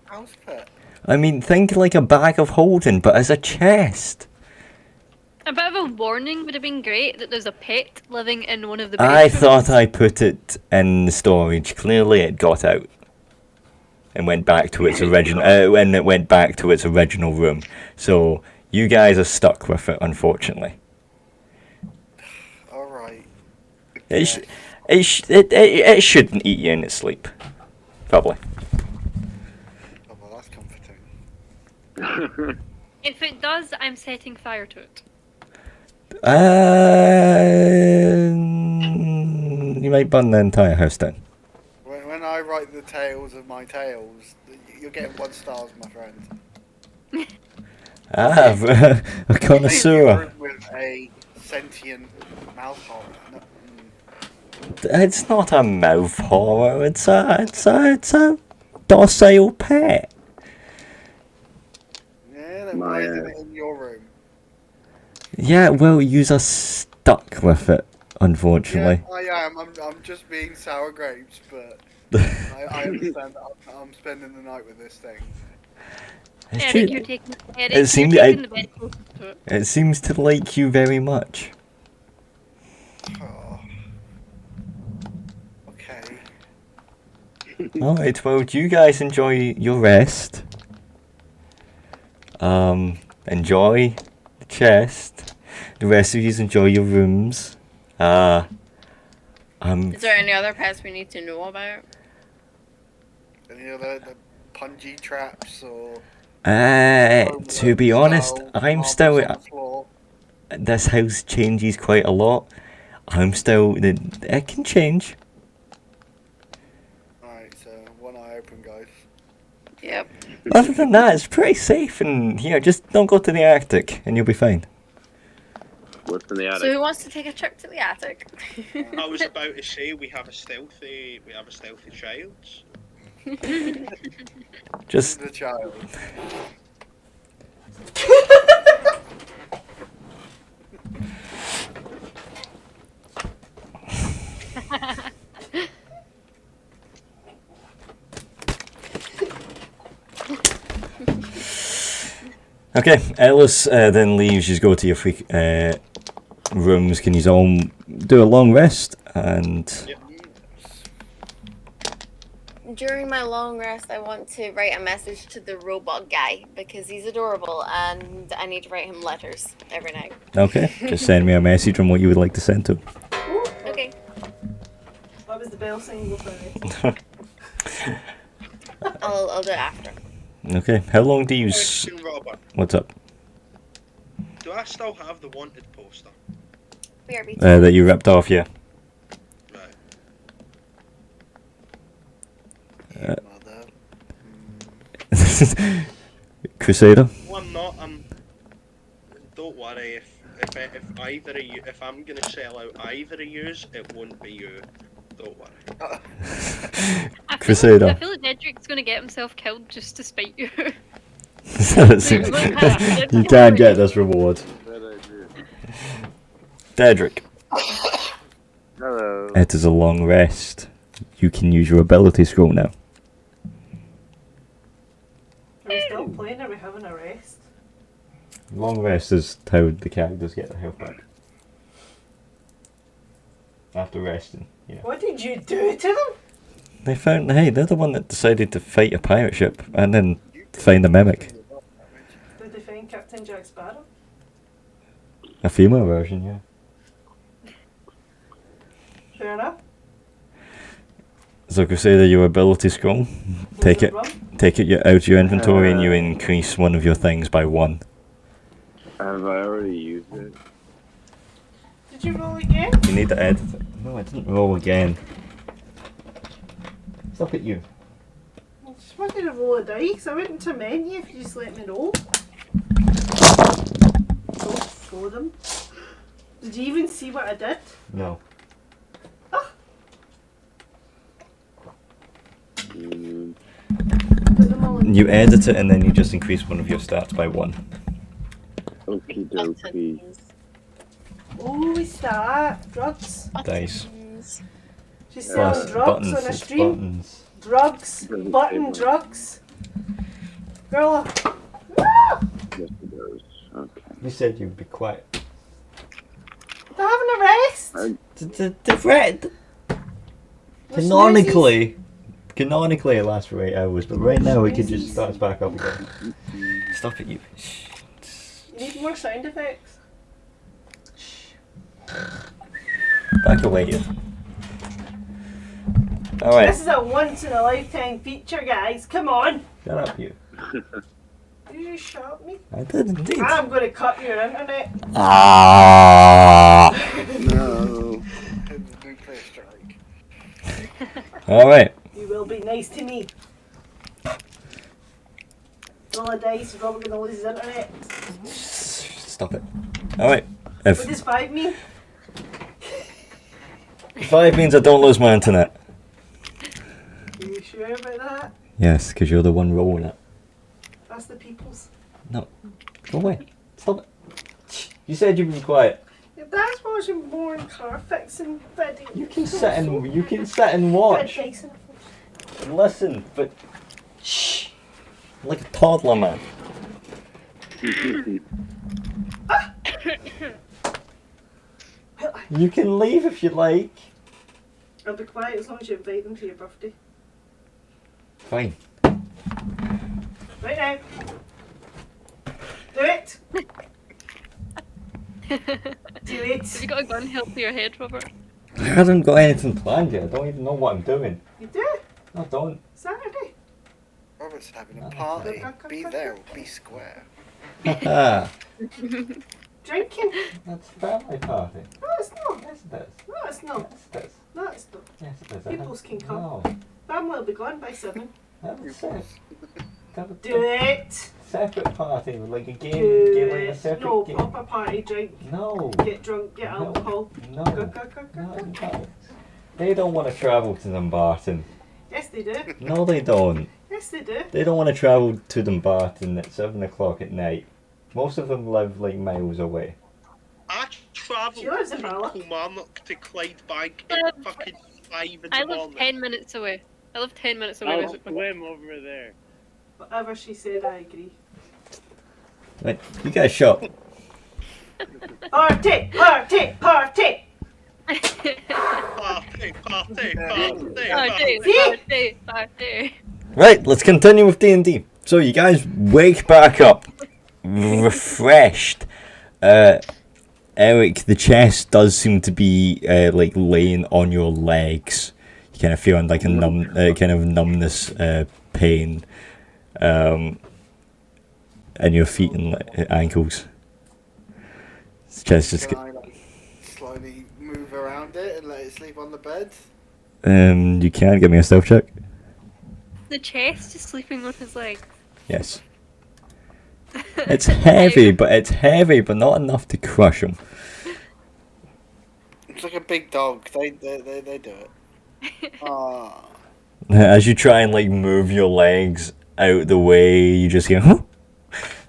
House pet. I mean, think like a bag of holding, but as a chest. A bit of a warning would have been great that there's a pet living in one of the I bedrooms. thought I put it in the storage. Clearly, it got out and went back to its original. When it went back to its original room, so you guys are stuck with it, unfortunately. All right. It shouldn't eat you in its sleep, probably. Oh, well, that's comforting. If it does, I'm setting fire to it. You might burn the entire house down. When I write the tales of my tales, you're getting 1 stars, my friend. A connoisseur. With a sentient mouth horror. No, It's not a mouth horror. It's a docile pet. yeah, then why isn't it in your room? Yeah, well, you're stuck with it, unfortunately. Yeah, I am. I'm just being sour grapes, but I understand that I'm spending the night with this thing. It's Eric, true. you're taking, Eric, It seems you're taking the bed closer to it. It seems to like you very much. Oh. Okay. Alright, well, do you guys enjoy your rest? Enjoy the chest. The rest of you enjoy your rooms. Is there any other pets we need to know about? Any other the punji traps or? To be honest, I'm still. On the floor? This house changes quite a lot. I'm still. It can change. Alright, so one eye open, guys. Yep. Other than that, it's pretty safe in here. Just don't go to the Arctic and you'll be fine. What's in the attic? So who wants to take a trip to the attic? I was about to say we have a stealthy child. Just. The child. Okay, Ellis then leaves. You go to your free rooms. Can you all do a long rest? And Yep. During my long rest, I want to write a message to the robot guy because he's adorable and I need to write him letters every night. okay, just send me a message on what you would like to send to him. Okay. That was the bell sign. Go for it. I'll do it after. Okay, how long do you? Question, Robert. What's up? Do I still have the wanted poster? That you ripped off, yeah. Right. Crusader. Well, I'm not. Don't worry. If either of you, if I'm gonna sell out either of yous, it won't be you. Don't worry. Crusader. I feel like Dedric's gonna get himself killed just to spite you. You can't get this reward. Dedric. Hello. It is a long rest. You can use your ability scroll now. Are we still playing? Are we having a rest? Long rest is how the characters get their health back. After resting, yeah. What did you do to them? They found, hey, they're the one that decided to fight a pirate ship and then find a mimic. Did they find Captain Jack Sparrow? A female version, yeah. Fair enough. So Crusader, your ability scroll, take it out of your inventory and you increase one of your things by 1. Have I already used it? Did you roll again? You need to edit it. No, I didn't roll again. Look at you. I just wanted to roll a dice. I wouldn't torment you if you just let me know. Don't show them. Did you even see what I did? No. Put them all in. You edit it and then you just increase one of your stats by 1. Okie dokie. Oh, what's that? Drugs? Dice. She's selling drugs on a it's stream. buttons. Drugs. Button drugs. Girl. Yes, it does. Okay. You said you'd be quiet. They're having a rest. Canonically it lasts for 8 hours, but right now it could just start back up again. Stop it, you. You need more sound effects. Back away, you. Alright. This is a once in a lifetime feature, guys. Come on. Shut up, you. You just shot me. I did indeed. I'm going to cut your internet. Ah. No. Nuclear strike. Alright. You will be nice to me. Roll a dice, you're probably going to lose his internet. Stop it. Alright. What does 5 mean? 5 means I don't lose my internet. Are you sure about that? Yes, because you're the one rolling it. That's the people's. No. Go away. Stop it. You said you'd be quiet. If that's watching more car fixing video. You can sit and watch. Listen, but shh. Like a toddler, man. You can leave if you like. I'll be quiet as long as you invite them to your birthday. Fine. Right now. Do it. Do it. Have you got a gun held to your head, Robert? I haven't got anything planned yet. I don't even know what I'm doing. You do? I don't. Saturday. Robert's having a party. Be there or be square. Haha. Drinking. That's a family party. No, it's not. Yes, it is. No, it's not. Yes, it is. No, it's not. Yes, it is. Peoples can come. No. Family will be gone by 7. That was it. Do it. Separate party with like a game. Do Game like a it. separate No, game. proper party, drink. No. Get drunk, get No. alcohol. No. Go, go, go, go, No, go. no. They don't want to travel to Dumbarton. Yes, they do. No, they don't. Yes, they do. They don't want to travel to Dumbarton at 7 o'clock at night. Most of them live like miles away. I travelled She lives in from Balloch. Kilmarnock to Clydebank at fucking 5 in I the live morning. 10 minutes away. I live 10 minutes away, I'll basically. swim over there. Whatever she said, I agree. Right, you guys shut up. Party! Party! Party! Party, party, party, Party. Right, let's continue with D&D. So you guys wake back up, refreshed. Eric, the chest does seem to be like laying on your legs. You kind of feeling like a kind of numbness, pain, in your feet and ankles. The chest just Can I like slowly move around it and let it sleep on the bed? you can give me a stealth check. The chest is sleeping on his legs. Yes. It's heavy, but not enough to crush him. It's like a big dog. They do it. Ah. As you try and like move your legs out the way, you just hear, huh?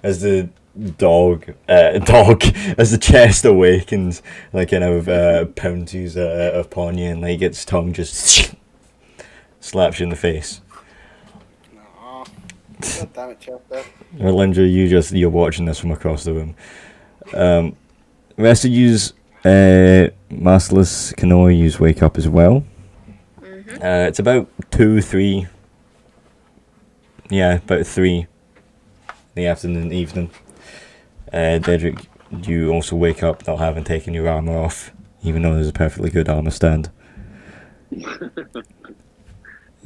As the as the chest awakens, like kind of pounces upon you, and like its tongue just slaps you in the face. Aw. God damn it, Chester. Lindra, you're watching this from across the room. Rest of yous, Masterless can all use wake up as well. It's about 2, 3. Yeah, about 3 in the afternoon and evening. Dedrick, you also wake up not having taken your armor off, even though there's a perfectly good armor stand. And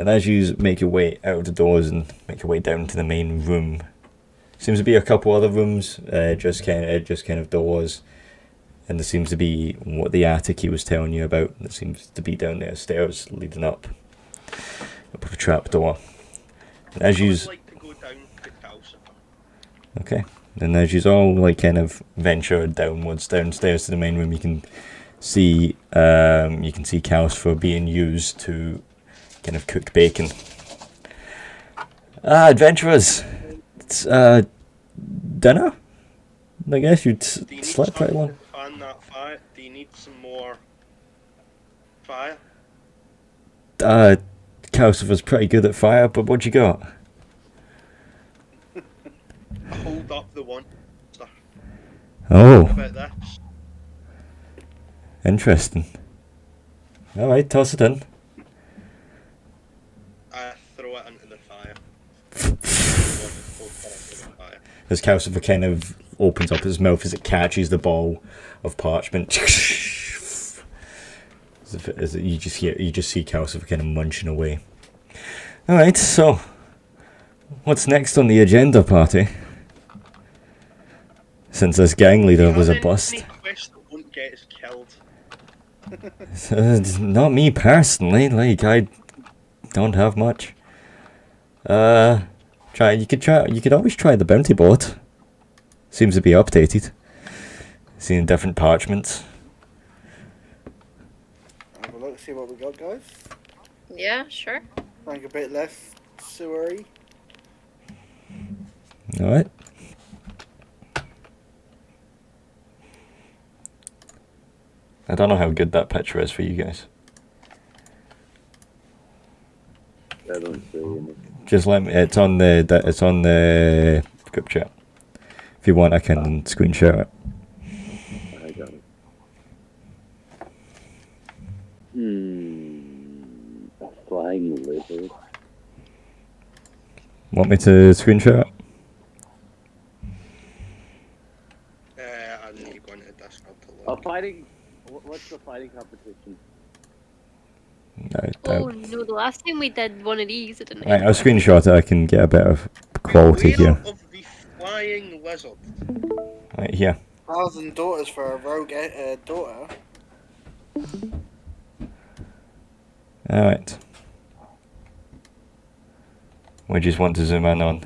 as you make your way out of the doors and make your way down to the main room, seems to be a couple other rooms, just kind of doors, and there seems to be what the attic he was telling you about. There seems to be down there stairs leading up a trap door. And as you like to go down to Calcifer. okay, and as you all like kind of venture downstairs to the main room, you can see Calcifer being used to kind of cook bacon. Adventurers, it's dinner. I guess you'd slept pretty long. Fan that fire. Do you need some more fire? Calcifer's pretty good at fire, but what you got? Hold up the one. Oh. What about this? Interesting. Alright, toss it in. I throw it into the fire. As Calcifer kind of opens up his mouth as it catches the ball of parchment. You just see Calcifer kind of munching away. Alright, so what's next on the agenda, party? Since this gang leader was a bust. Any quest that won't get us killed. Not me personally, like I don't have much. You could always try the bounty board. Seems to be updated. Seeing different parchments. Have a look, see what we got, guys. Yeah, sure. Something a bit less sewery. Alright. I don't know how good that picture is for you guys. I don't see any. Just let me. It's on the group chat. If you want, I can screenshot it. I got it. A flying lizard. Want me to screenshot it? I need to go into Discord to A look. fighting. What's the fighting competition? Oh no, the last time we did one of these, it didn't Right, end I'll screenshot it. I can get a bit of quality Beware here. of the flying lizard. Right here. 1,000 daughters for a rogue daughter. Alright. We just want to zoom in on.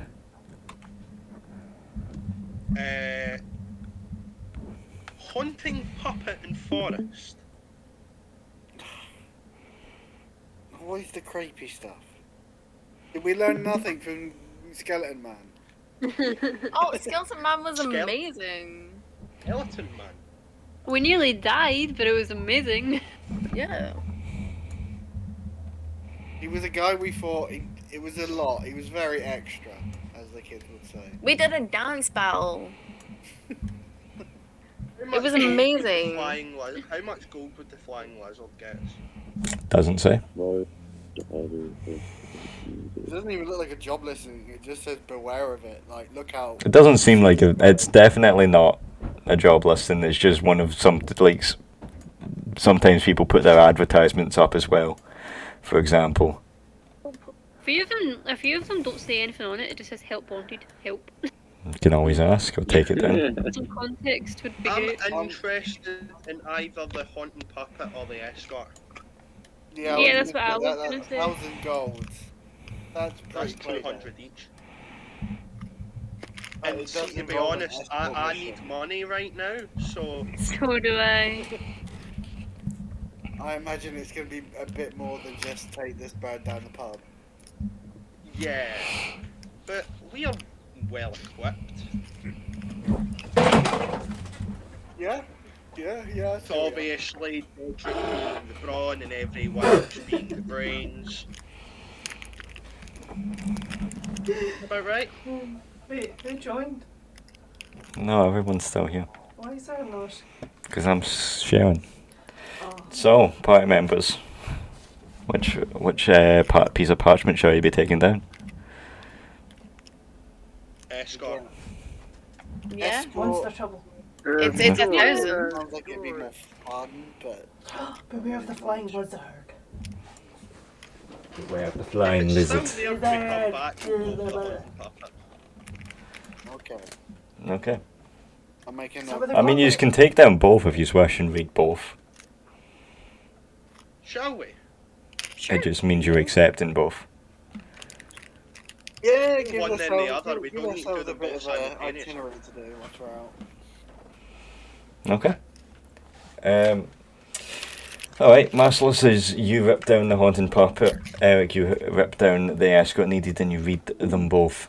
Haunting puppet in forest. What is the creepy stuff? Did we learn nothing from Skeleton Man? Oh, Skeleton Man was Skele- amazing. Skeleton Man. We nearly died, but it was amazing. Yeah. He was a guy we thought, it was a lot. He was very extra, as the kids would say. We did a dance battle. How It was much gold would the amazing. How much gold would the flying lizard get? Doesn't say. It doesn't even look like a job listing. It just says beware of it. Like, look out. It doesn't seem like it's definitely not a job listing. It's just one of some sometimes people put their advertisements up as well. For example. A few of them don't say anything on it. It just says help wanted, help. You can always ask or take it down. Some context would be I'm great. interested in either the haunting puppet or the escort. Yeah, that's what I was gonna say. 1,000 gold. That's That's pretty 200 each. It And does see, to be involve an honest, escort I mission. need money right now, so So do I. I imagine it's going to be a bit more than just take this bird down the pub. yeah. But we are well equipped. Yeah? Yeah. So obviously, Dodrick being the brawn and everyone being the brains. About right? Wait, who joined? No, everyone's still here. Why is there not? Because I'm sharing. Oh. So, party members. Which piece of parchment shall you be taking down? Escort. Yeah. Monster trouble. It's 1,000. Sounds like it'd be more fun, but... Beware of the flying lizard. Beware of the flying It's lizard. still there to come back and go for the haunting puppet. Okay. Okay. I'm making So a... with the I mean, you can take down both if you wish and read both. Shall we? It just means you're accepting both. Yeah, give One then the ourselves, other, we give don't need to do ourselves a them bit both of an simultaneously. itinerary to do once we're out. Okay. Alright, Marcellus says you rip down the haunting puppet. Eric, you rip down the escort needed and you read them both.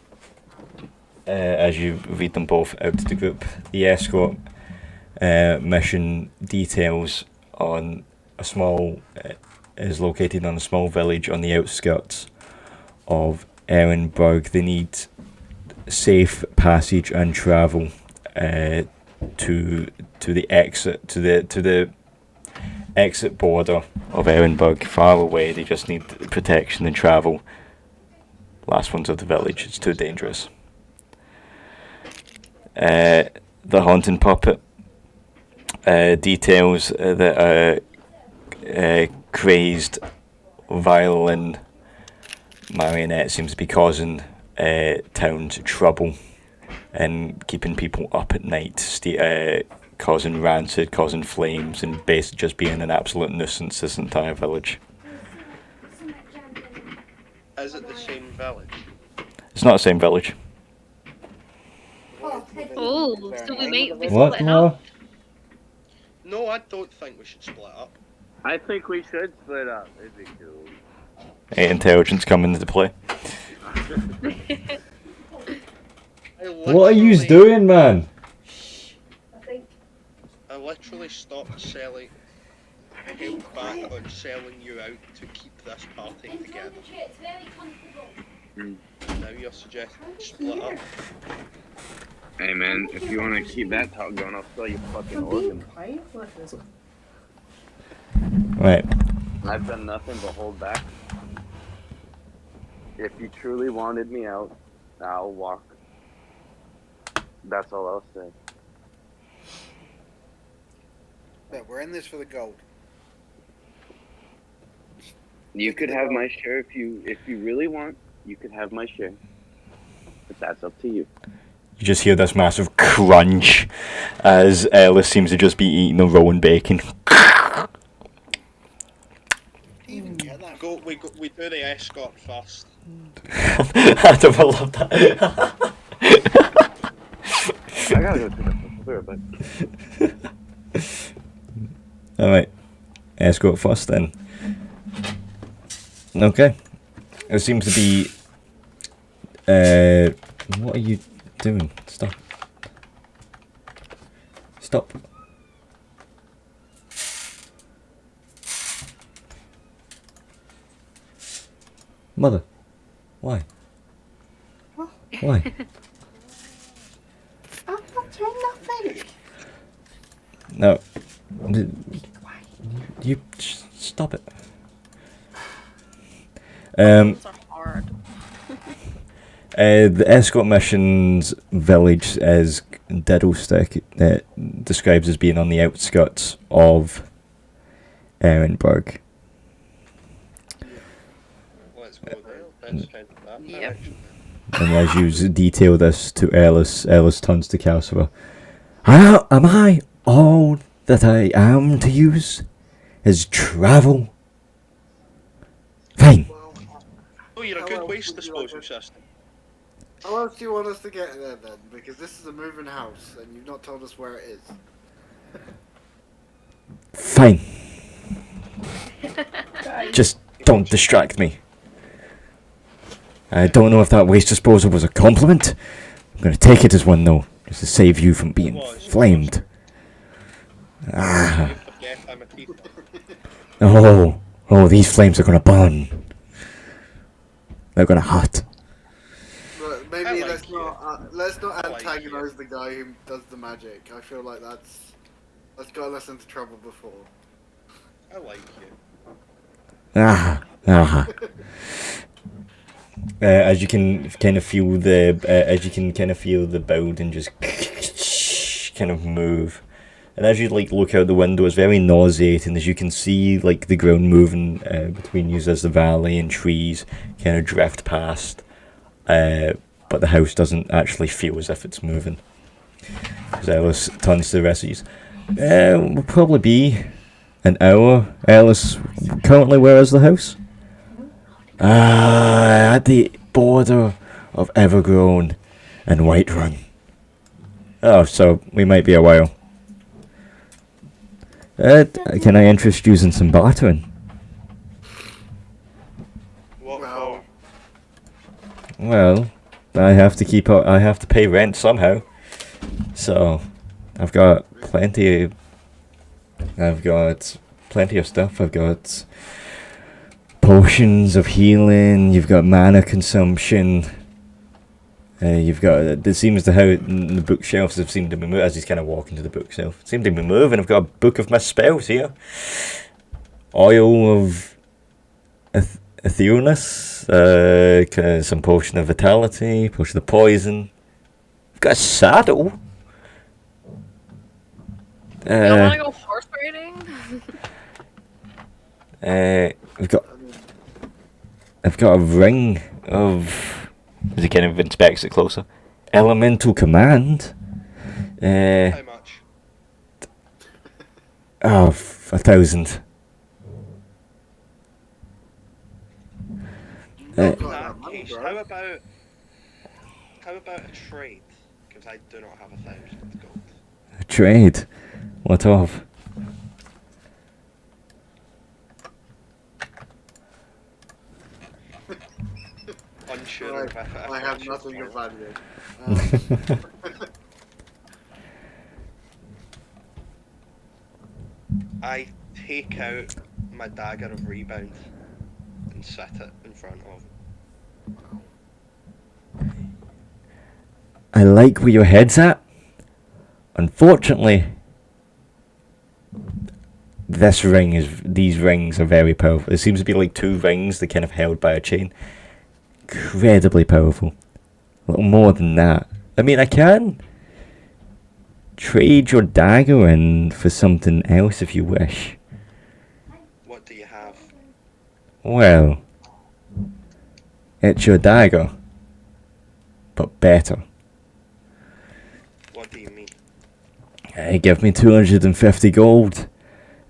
As you read them both out to the group. The escort mission details on a small is located on a small village on the outskirts of Ehrenberg. They need safe passage and travel to the exit to the exit border of Ehrenburg, far away. They just need protection and travel. Last ones of the village. It's too dangerous. The haunting puppet details that a crazed violin marionette seems to be causing towns trouble and keeping people up at night, causing rancid, causing flames, and basically just being an absolute nuisance this entire village. Is it the same village? It's not the same village. Oh, so we might be What? splitting up. No, I don't think we should split up. I think we should split up. It'd be cool. Intelligence come into play. What are you doing, man? I literally stopped selling, held back on selling you out to keep this party together. Now you're suggesting split up. Hey man, if you want to keep that talk going, I'll sell you fucking organs. Right. I've done nothing but hold back. If you truly wanted me out, I'll walk. That's all I'll say. But we're in this for the gold. You could have my share if you really want. You could have my share, but that's up to you. You just hear this massive crunch as Ellis seems to just be eating a rolling bacon. We do the escort first. I don't love that. I gotta go to the toilet, but Alright. Escort first then. Okay. It seems to be... what are you doing? Stop. Stop. Mother. Why? Why? I'm not doing nothing. No. You stop it. Those are hard. The escort mission's village as Diddlestick describes as being on the outskirts of Ehrenburg. Let's go there. Let's head that direction. And as you detail this to Ellis, Ellis turns to Calcifer. Am I all that I am to use? Is travel? Fine. Oh, you're a good waste disposal system. How else do you want us to get there then? Because this is a moving house and you've not told us where it is. Fine. Just don't distract me. I don't know if that waste disposal was a compliment. I'm gonna take it as one though, just to save you from being flamed. Ah. Oh, these flames are gonna burn. They're gonna hurt. But maybe let's not antagonize the guy who does the magic. I feel like that's got us into trouble before. I like you. As you can kind of feel the building just kind of move, and as you look out the window, it's very nauseating. As you can see the ground moving between you as the valley and trees kind of drift past, but the house doesn't actually feel as if it's moving. As Ellis turns to the rest of you, will probably be an hour. Ellis, currently where is the house? At the border of Evergrown and Whiterun. Oh, so we might be a while. Can I interest you in some bartering? Well, I have to pay rent somehow. So, I've got plenty of stuff. I've got potions of healing, you've got mana consumption, you've got, it seems to how the bookshelves have seemed to be moving, as he's kind of walking to the bookshelf, seem to be moving. I've got a book of my spells here, oil of etherealness, some potion of vitality, potion of poison. We've got a saddle. You don't want to go horse riding? We've got. I've got a ring of. As he kind of inspects it closer. Elemental command. How much? Oh, 1,000. In that case, how about a trade? Because I do not have 1,000 gold. A trade? What of? Unsure if I have nothing of value. I take out my dagger of rebound and set it in front of him. I like where your head's at. Unfortunately, these rings are very powerful. It seems to be like two rings that kind of held by a chain. Incredibly powerful. A little more than that. I mean, I can trade your dagger in for something else if you wish. What do you have? Well, it's your dagger, but better. What do you mean? Give me 250 gold,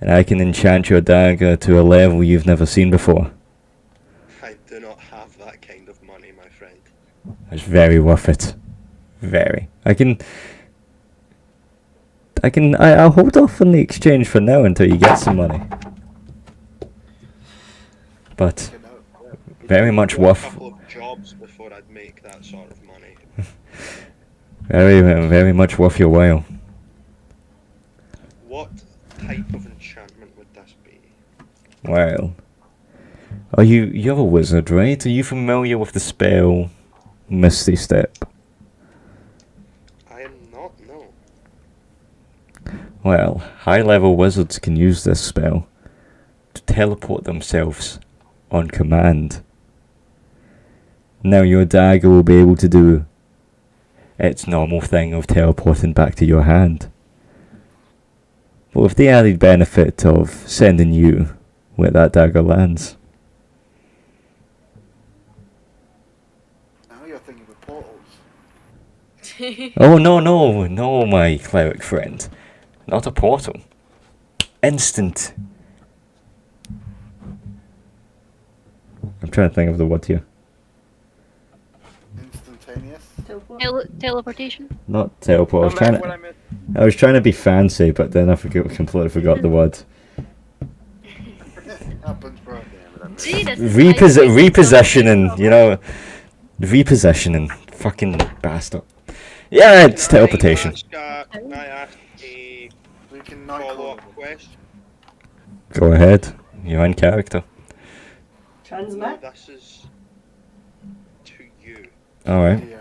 and I can enchant your dagger to a level you've never seen before. I do not have that kind of money, my friend. It's very worth it. Very. I'll hold off on the exchange for now until you get some money. But very much A worth. couple of jobs before I'd make that sort of money. Very much worth your while. What type of enchantment would this be? Well, you're a wizard, right? Are you familiar with the spell Misty Step? I am not, no. Well, high-level wizards can use this spell to teleport themselves on command. Now your dagger will be able to do its normal thing of teleporting back to your hand, but with the added benefit of sending you where that dagger lands. Now you're thinking of portals. Oh, no, my cleric friend. Not a portal. Instant. I'm trying to think of the word here. Instantaneous. Teleportation. Not teleport. I was trying to be fancy, but then I completely forgot the word. Happens, bro. Repositioning, you know. Repositioning. Fucking bastard. Yeah, it's teleportation. Can I ask a follow-up question? Go ahead. You're in character. Transmit. No, this is to you. Alright. And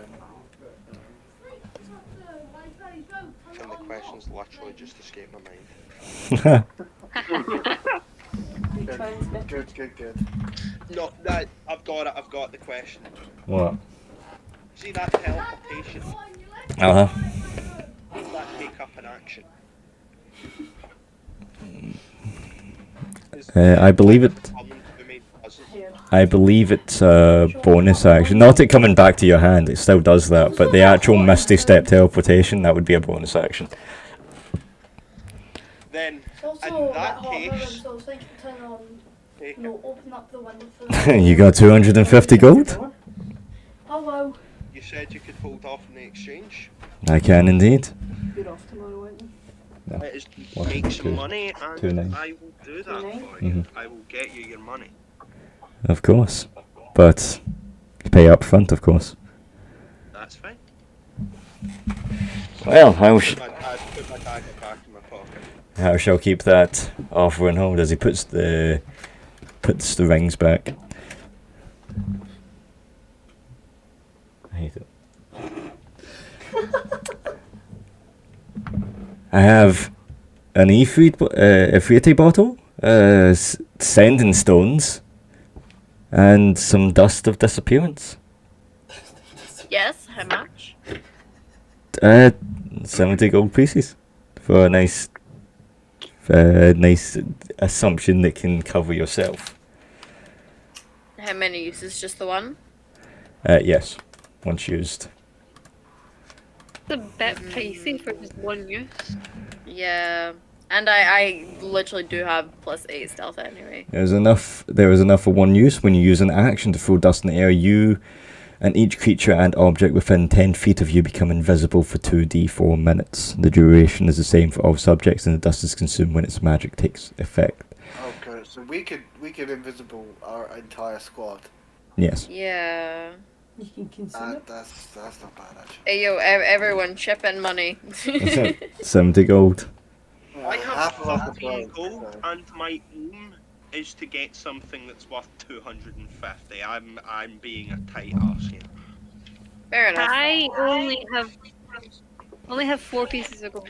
the questions literally just escaped my mind. Good. No, I've got the question. What? See that teleportation? Uh-huh. Does that take up an action? I believe it. I believe it's a bonus action. Not it coming back to your hand, it still does that, but the actual Misty Step teleportation, that would be a bonus action. Then, Also, in that hot case, room, so I was thinking turn on. take No, open up the window for You got 250 gold? Oh wow. you said you could hold off in the exchange. I can indeed. You're off tomorrow, aren't you? No. It is What? make some Two- money, and 2.9. I will do that 2.9? for you. Mhm. I will get you your money. Of course. But you pay up front, of course. That's fine. Well, I I put my dagger back in my pocket. shall keep that offer on hold as he puts the rings back. I hate it. I have an Ifrit bottle, Sending stones. And some dust of disappearance. Yes, how much? 70 gold pieces. For a nice assumption that can cover yourself. How many uses? Just the one? Yes. Once used. It's a bit pricey for just one use. Yeah. And I literally do have +8 stealth anyway. There is enough for one use. When you use an action to throw dust in the air, you and each creature and object within 10 feet of you become invisible for 2d4 minutes. The duration is the same for all subjects, and the dust is consumed when its magic takes effect. Okay, so we could invisible our entire squad. Yes. Yeah. You can consider. That's not bad actually. Hey yo, everyone chip in money. 70 gold. I Half have of us 15 are gold, broke, so- and my aim is to get something that's worth 250. I'm being a tight arse here. Fair enough. I only have 4 pieces of gold.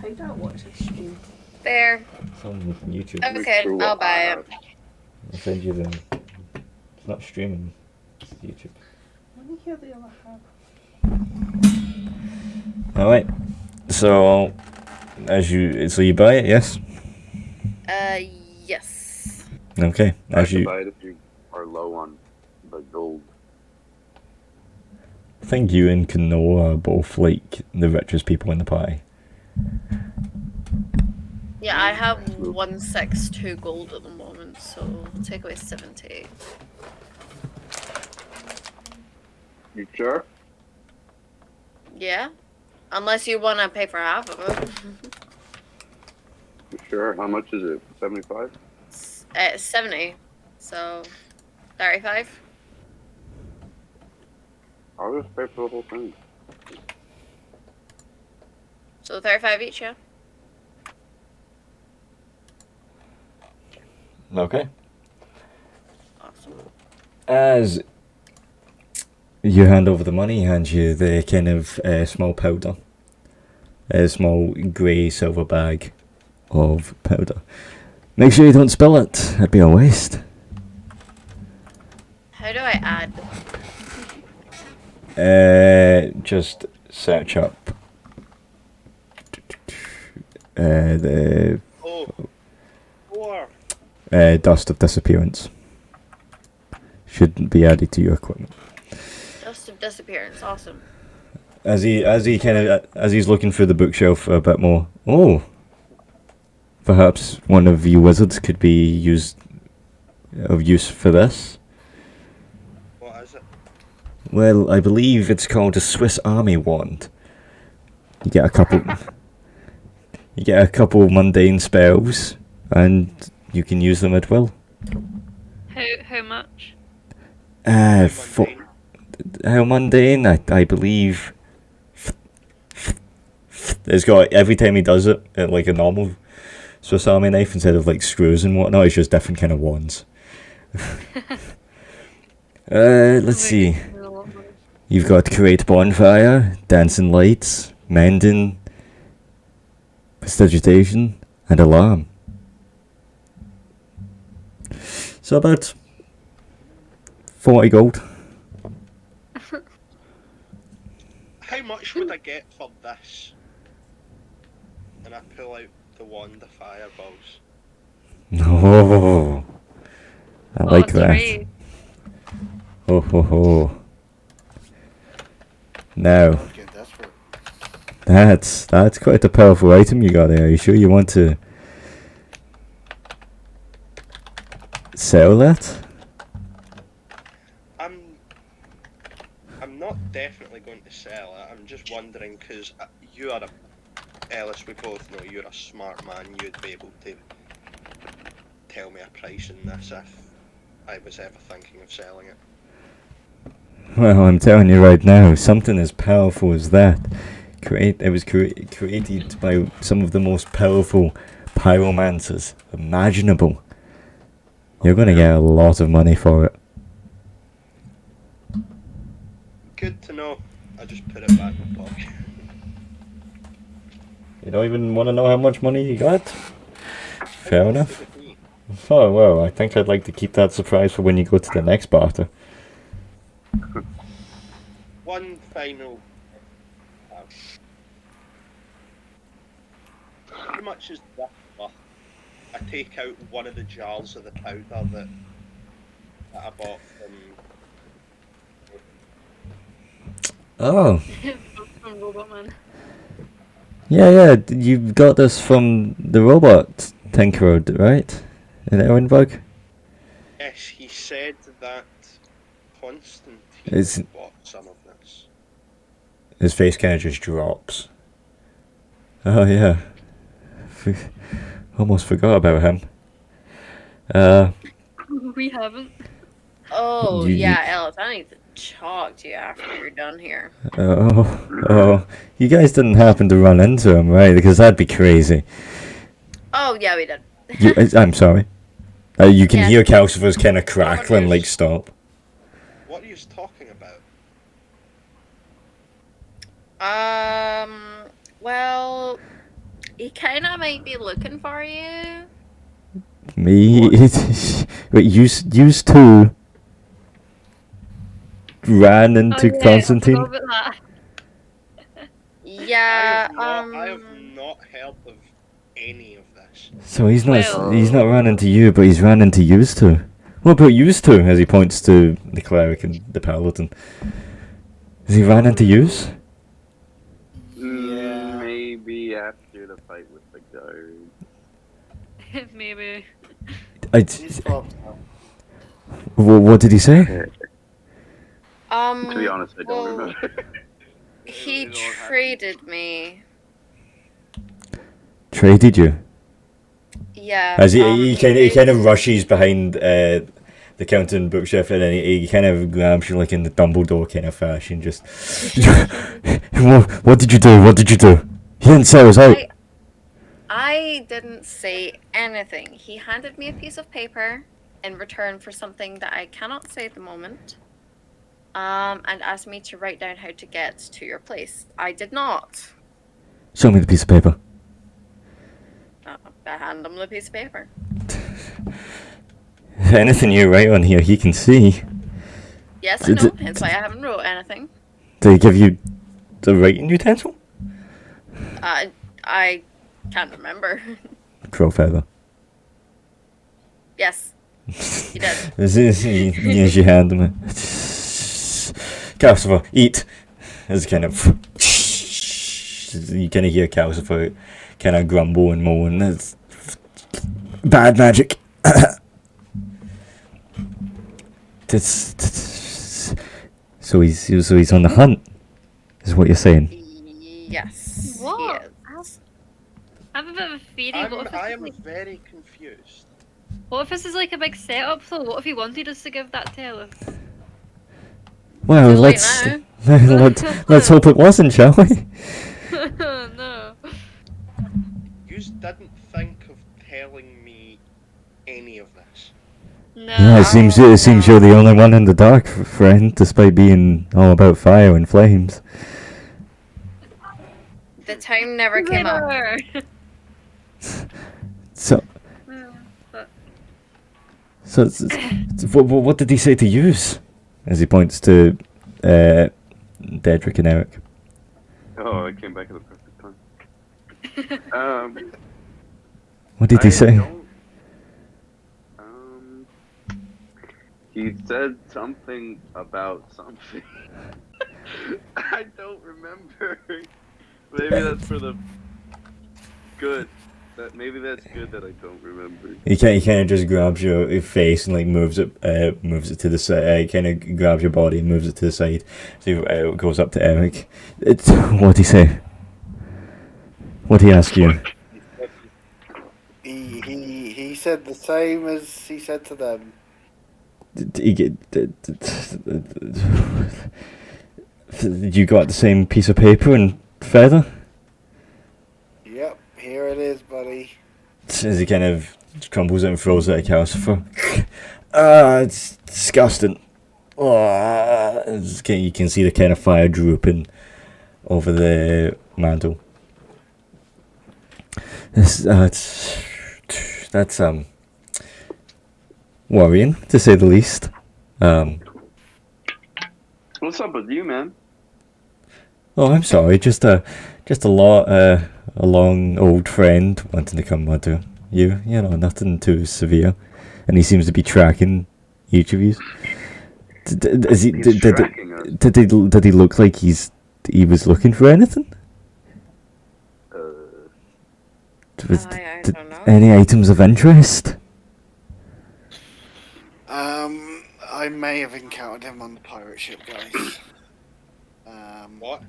I don't watch this stream. Fair. It's on YouTube. Okay, I'll buy it. I'll send you the... It's not streaming. It's YouTube. Let me hear the other half. Alright. So you buy it, yes? Yes. Okay. I As have to you buy it if you are low on the gold. I think you and Kano are both like the richest people in the party. Yeah, I have 162 gold at the moment, so take away 70. You sure? Yeah? Unless you want to pay for half of it. You sure? How much is it? 75? 70. So, 35? I'll just pay for the whole thing. So 35 each, yeah? Okay. Awesome. As you hand over the money, he hands you the kind of small powder. A small grey silver bag of powder. Make sure you don't spill it. That'd be a waste. How do I add? Just search up the Oh, 4. dust of disappearance. Shouldn't be added to your equipment. Dust of disappearance, awesome. As he's looking through the bookshelf a bit more. Oh, perhaps one of you wizards could be of use for this. What is it? Well, I believe it's called a Swiss Army wand. You get a couple. You get a couple mundane spells, and you can use them at will. How much? How mundane? I believe. It's got every time he does it, like a normal Swiss Army knife instead of like screws and whatnot. It's just different kind of wands. Let's see. You've got create bonfire, dancing lights, mending, prestidigitation, and alarm. So about 40 gold. How much would I get for this? And I pull out the wand of fireballs. No, I like that. 3. Oh ho ho. Now, I was getting desperate. that's quite a powerful item you got there. Are you sure you want to sell that? I'm not definitely going to sell it. I'm just wondering because you are Ellis. We both know you're a smart man. You'd be able to tell me a price in this if I was ever thinking of selling it. Well, I'm telling you right now, something as powerful as that. It was created by some of the most powerful pyromancers imaginable. You're going to get a lot of money for it. Good to know. I just put it back in my pocket. You don't even want to know how much money you got? Fair enough. Oh, well, I think I'd like to keep that surprise for when you go to the next barter. One final. How much is that worth? I take out one of the jars of the powder that I bought from. Oh, From Robot Man. yeah, you got this from the robot Tinkerer, right? In Erinbug? Yes, he said that Constantine Is- bought some of this. His face kind of just drops. Oh, yeah. Almost forgot about him. We haven't. Oh, You- yeah, Ellis, I need to talk to you after you're done here. Oh, you guys didn't happen to run into him, right? Because that'd be crazy. Oh, yeah, we did. I'm sorry. You can Yeah. hear Calcifer's kind of crackling, like, stop. What are you talking about? Well, he kind of might be looking for you. Me? Wait, you two ran into I Constantine? forgot about that. Yeah, I have not heard of any of this. So he's not Well- he's not ran into you, but he's ran into yous two. What about yous two? As he points to the cleric and the paladin. Has he ran into yous? Yeah. Maybe after the fight with the guard. Maybe. He's popped out. What did he say? To be honest, I don't well, remember. He It all happened. traded me. Traded you? Yeah. As he he kind of rushes behind the counter and bookshelf, and then he kind of grabs you like in the Dumbledore kind of fashion. Just what did you do? What did you do? He didn't say it was out. I didn't say anything. He handed me a piece of paper in return for something that I cannot say at the moment. And asked me to write down how to get to your place. I did not. Show me the piece of paper. I hand him the piece of paper. Anything you write on here, he can see. Yes, I Did know. it- Hence why I haven't wrote anything. Did he give you the writing utensil? I can't remember. Crow feather. Yes, he did. Yes, you hand him it. Calcifer, eat. As kind of you kind of hear Calcifer kind of grumble and moan. That's bad magic. So he's on the hunt. Is what you're saying? Yes. What? He is. I have a bit of a theory. I am very confused. What if this is like a big setup though? What if he wanted us to give that to Ellis? Well, Too late let's hope it wasn't, shall we? No. You didn't think of telling me any of this. No. Yeah, it seems you're the only one in the dark, friend, despite being all about fire and flames. The time never came up. Never. So, But what did he say to use? As he points to Dedrick and Eric. Oh, I came back at the perfect time. What did he I say? don't- he said something about something. I don't remember. Maybe that's for the good. Maybe that's good that I don't remember. He kind of just grabs your face and like moves it to the side. Kind of grabs your body and moves it to the side. So it goes up to Eric. What did he say? What did he ask you? He said the same as he said to them. You got the same piece of paper and feather? Yep, here it is, buddy. As he kind of crumbles it and throws it at Calcifer. It's disgusting. You can see the kind of fire drooping over the mantle. It's that's worrying to say the least. What's up with you, man? Oh, I'm sorry. Just a long old friend wanting to come onto you. You know, nothing too severe, and he seems to be tracking each of you. He's tracking us. Did he look like he was looking for anything? I don't know. Any items of interest? I may have encountered him on the pirate ship, guys. What?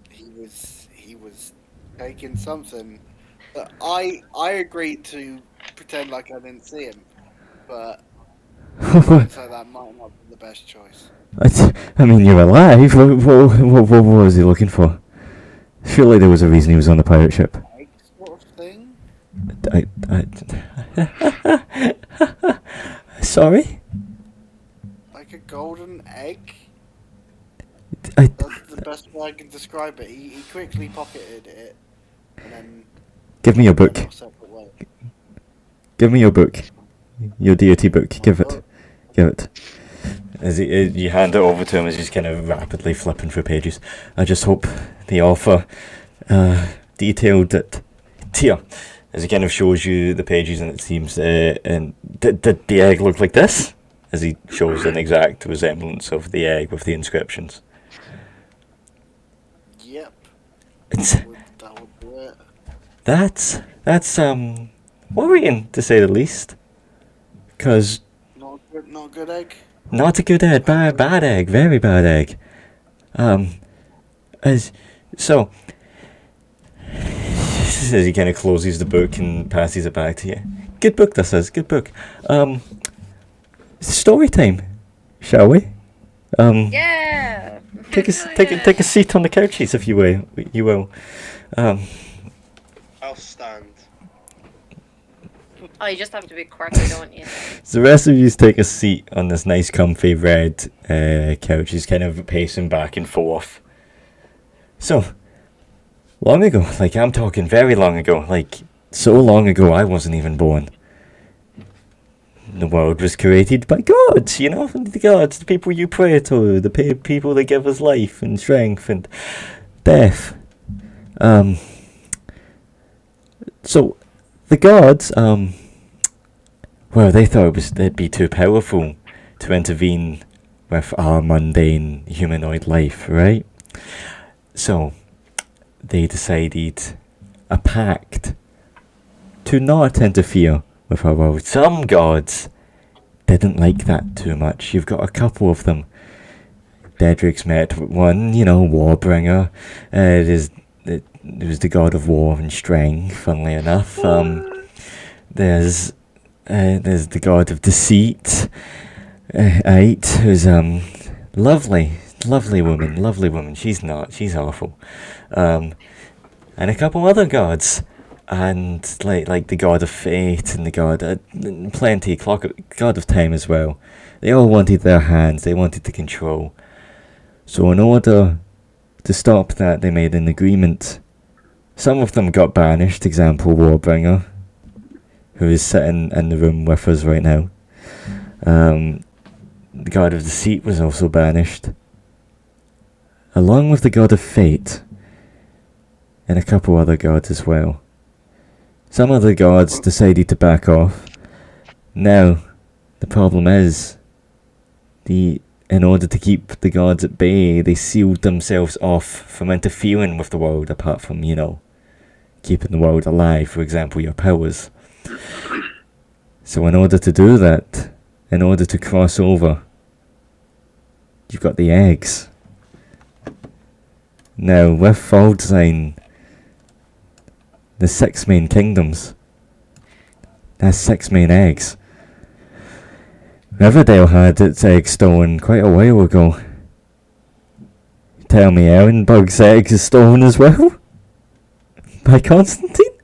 He was taking something. But I agreed to pretend like I didn't see him, but so that might not be the best choice. I mean, you're alive. What was he looking for? Surely there was a reason he was on the pirate ship. Egg sort of thing. Sorry? Like a golden egg. I That's the best way I can describe it. He quickly pocketed it, and then give me your book. went our separate ways. Give me your book. Your deity book. Give it. Give it. As you hand it over to him, as he's kind of rapidly flipping through pages. I just hope they offer detailed tier. As he kind of shows you the pages, and it seems, and did the egg look like this? As he shows an exact resemblance of the egg with the inscriptions. Yep. It's That would be it. that's worrying to say the least. Cause Not good egg. not a good egg, bad egg, very bad egg. As so. As he kind of closes the book and passes it back to you. Good book, this is. Good book. Story time, shall we? Yeah. Take a seat on the couches, if you will. You will. I'll stand. Oh, you just have to be quirky, don't you? So the rest of you take a seat on this nice, comfy red couch. He's kind of pacing back and forth. So, long ago, like I'm talking very long ago, like so long ago I wasn't even born. The world was created by gods, you know, the gods, the people you pray to, the people that give us life and strength and death. So the gods, well, they thought they'd be too powerful to intervene with our mundane humanoid life, right? So they decided a pact to not interfere with our world. Some gods didn't like that too much. You've got a couple of them. Dedric's met with one, you know, Warbringer. It was the god of war and strength, funnily enough. There's the god of deceit, Ait, who's lovely woman. She's awful. And a couple other gods, and like the god of fate and the god god of time as well. They all wanted their hands. They wanted to control. So in order to stop that, they made an agreement. Some of them got banished. Example, Warbringer, who is sitting in the room with us right now. The god of deceit was also banished, along with the god of fate, and a couple other gods as well. Some other gods decided to back off. Now, the problem is, in order to keep the gods at bay, they sealed themselves off from interfering with the world, apart from, you know, keeping the world alive, for example, your powers. So in order to do that, in order to cross over, you've got the eggs. Now, with Faldsign, the 6 main kingdoms, that's 6 main eggs. Riverdale had its egg stolen quite a while ago. You tell me Ehrenberg's egg is stolen as well? By Constantine?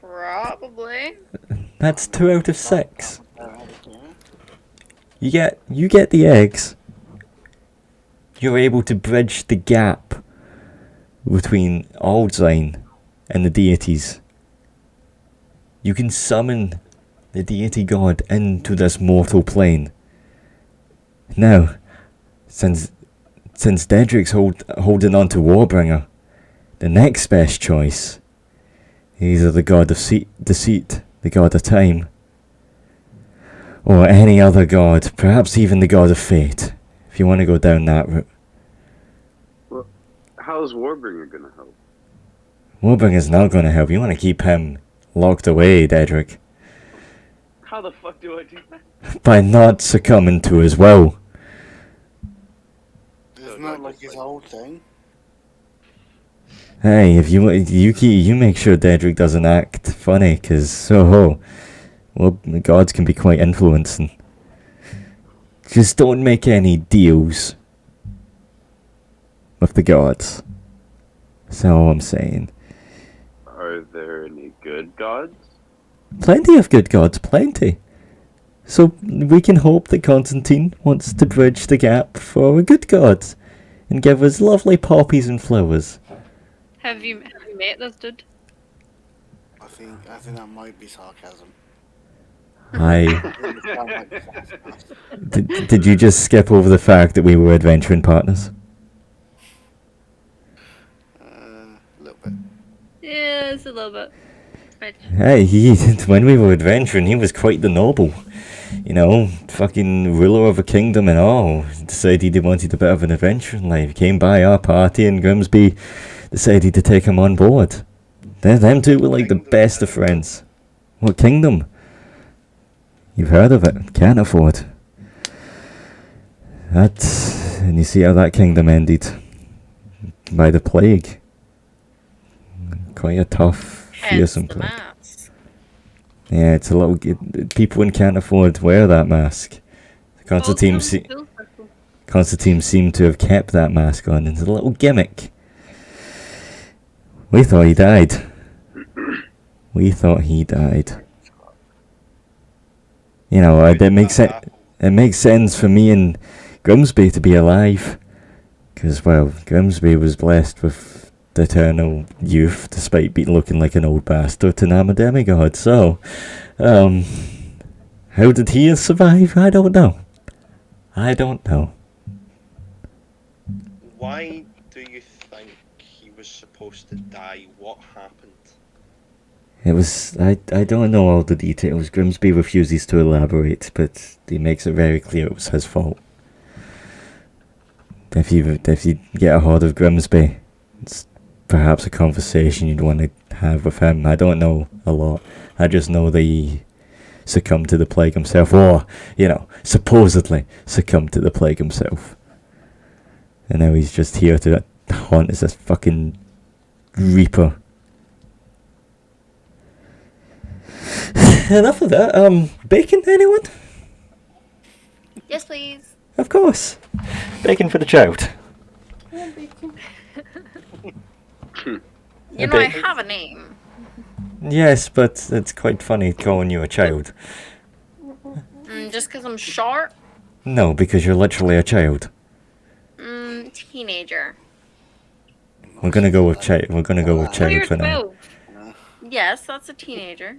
Probably. That's 2 out of 6. You get the eggs. You're able to bridge the gap between Aldsign and the deities You can summon the deity god into this mortal plane. Now, since Dedric's holding on to Warbringer, the next best choice, either the god of deceit, the god of time, or any other god, perhaps even the god of fate, if you want to go down that route. Well, how's Warbringer gonna help? Warbringer's not going to help. You want to keep him locked away, Dedric, How the fuck do I do that? by not succumbing to his will. It's not like his whole thing. Hey, if you make sure Dedric doesn't act funny, cause well, the gods can be quite influencing. Just don't make any deals with the gods. That's all I'm saying. Are there any good gods? Plenty of good gods, plenty. So we can hope that Constantine wants to bridge the gap for a good god and give us lovely poppies and flowers. Have you met this dude? I think that might be sarcasm. Did you just skip over the fact that we were adventuring partners? A little bit. Yeah, it's a little bit. Right. Hey, when we were adventuring, he was quite the noble. You know, fucking ruler of a kingdom and all. Decided he wanted a bit of an adventure in life. Came by our party and Grimsby decided to take him on board. Them two were like the best of friends. What kingdom? You've heard of it. Can't afford. And you see how that kingdom ended. By the plague. Quite a tough, fearsome plague. Yeah, it's a little... people can't afford to wear that mask. Constantine seemed to have kept that mask on. It's a little gimmick. We thought he died. You know, it makes sense for me and Grimsby to be alive. Because, well, Grimsby was blessed with eternal youth, despite looking like an old bastard, and I'm a demigod, so... how did he survive? I don't know. Why do you think he was supposed to die? What happened? It was... I don't know all the details. Grimsby refuses to elaborate, but he makes it very clear it was his fault. If you get a hold of Grimsby, it's perhaps a conversation you'd want to have with him. I don't know a lot. I just know that he succumbed to the plague himself, or, you know, supposedly succumbed to the plague himself. And now he's just here to haunt us as fucking Reaper. Enough of that. Bacon, anyone? Yes, please. Of course. Bacon for the child. You know, I have a name. Yes, but it's quite funny calling you a child. Just because I'm short? No, because you're literally a child. Teenager. We're gonna go with child. We're gonna go with child for now. 12. Yes, that's a teenager.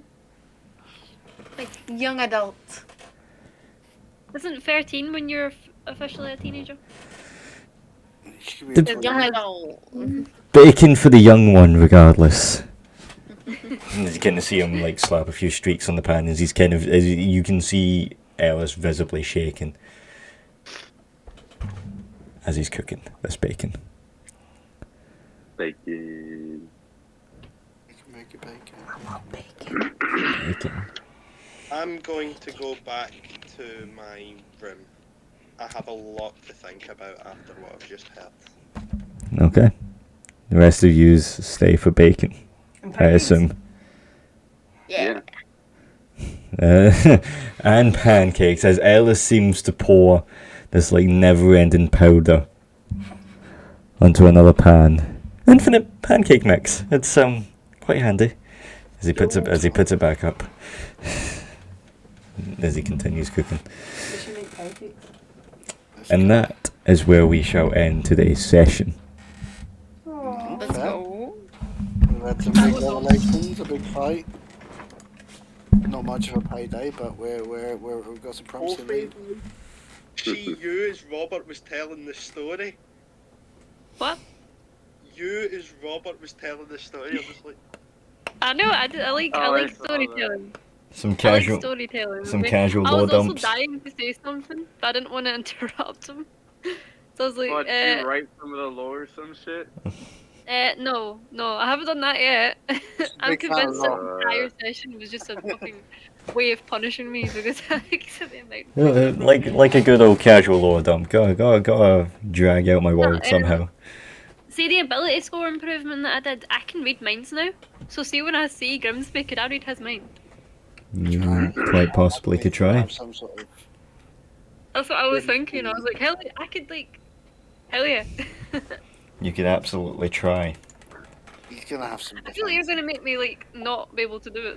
Like, young adult. Isn't 13 when you're officially a teenager? Young adult. Bacon for the young one, regardless. And you kind of see him like slap a few streaks on the pan as you can see Ellis visibly shaking as he's cooking this bacon. Bacon. Make it bacon. I want bacon. Bacon. I'm going to go back to my room. I have a lot to think about after what I've just heard. Okay. The rest of yous stay for bacon, I assume. Yeah. And pancakes, as Ellis seems to pour this like never-ending powder onto another pan. Infinite pancake mix. It's quite handy as he puts it back up. As he continues cooking. And that is where we shall end today's session. Let's go. We had some big revelations, a big fight. not much of a payday, but we've got some promising Oh, lead. See you as Robert was telling the story. What? You as Robert was telling the story. I was like, I know. I like I saw storytelling. Some I like casual, storytelling. some okay? casual I law was also dumps. dying to say something, but I didn't want to interrupt him. So I was like, What, did you write some of the lore or some shit? no, I haven't done that yet. I'm big fan convinced of that the entire session was just a fucking way of punishing me because I accidentally made Like a good old casual law dump. Gotta drag out my word somehow. See the ability score improvement that I did? I can read minds now. So see when I see Grimsby, could I read his mind? You quite possibly could try. Have some sort of. That's what I was thinking. I was like, hell, I could hell yeah. You could absolutely try. He's gonna have some. I feel like you're gonna make me not be able to do it.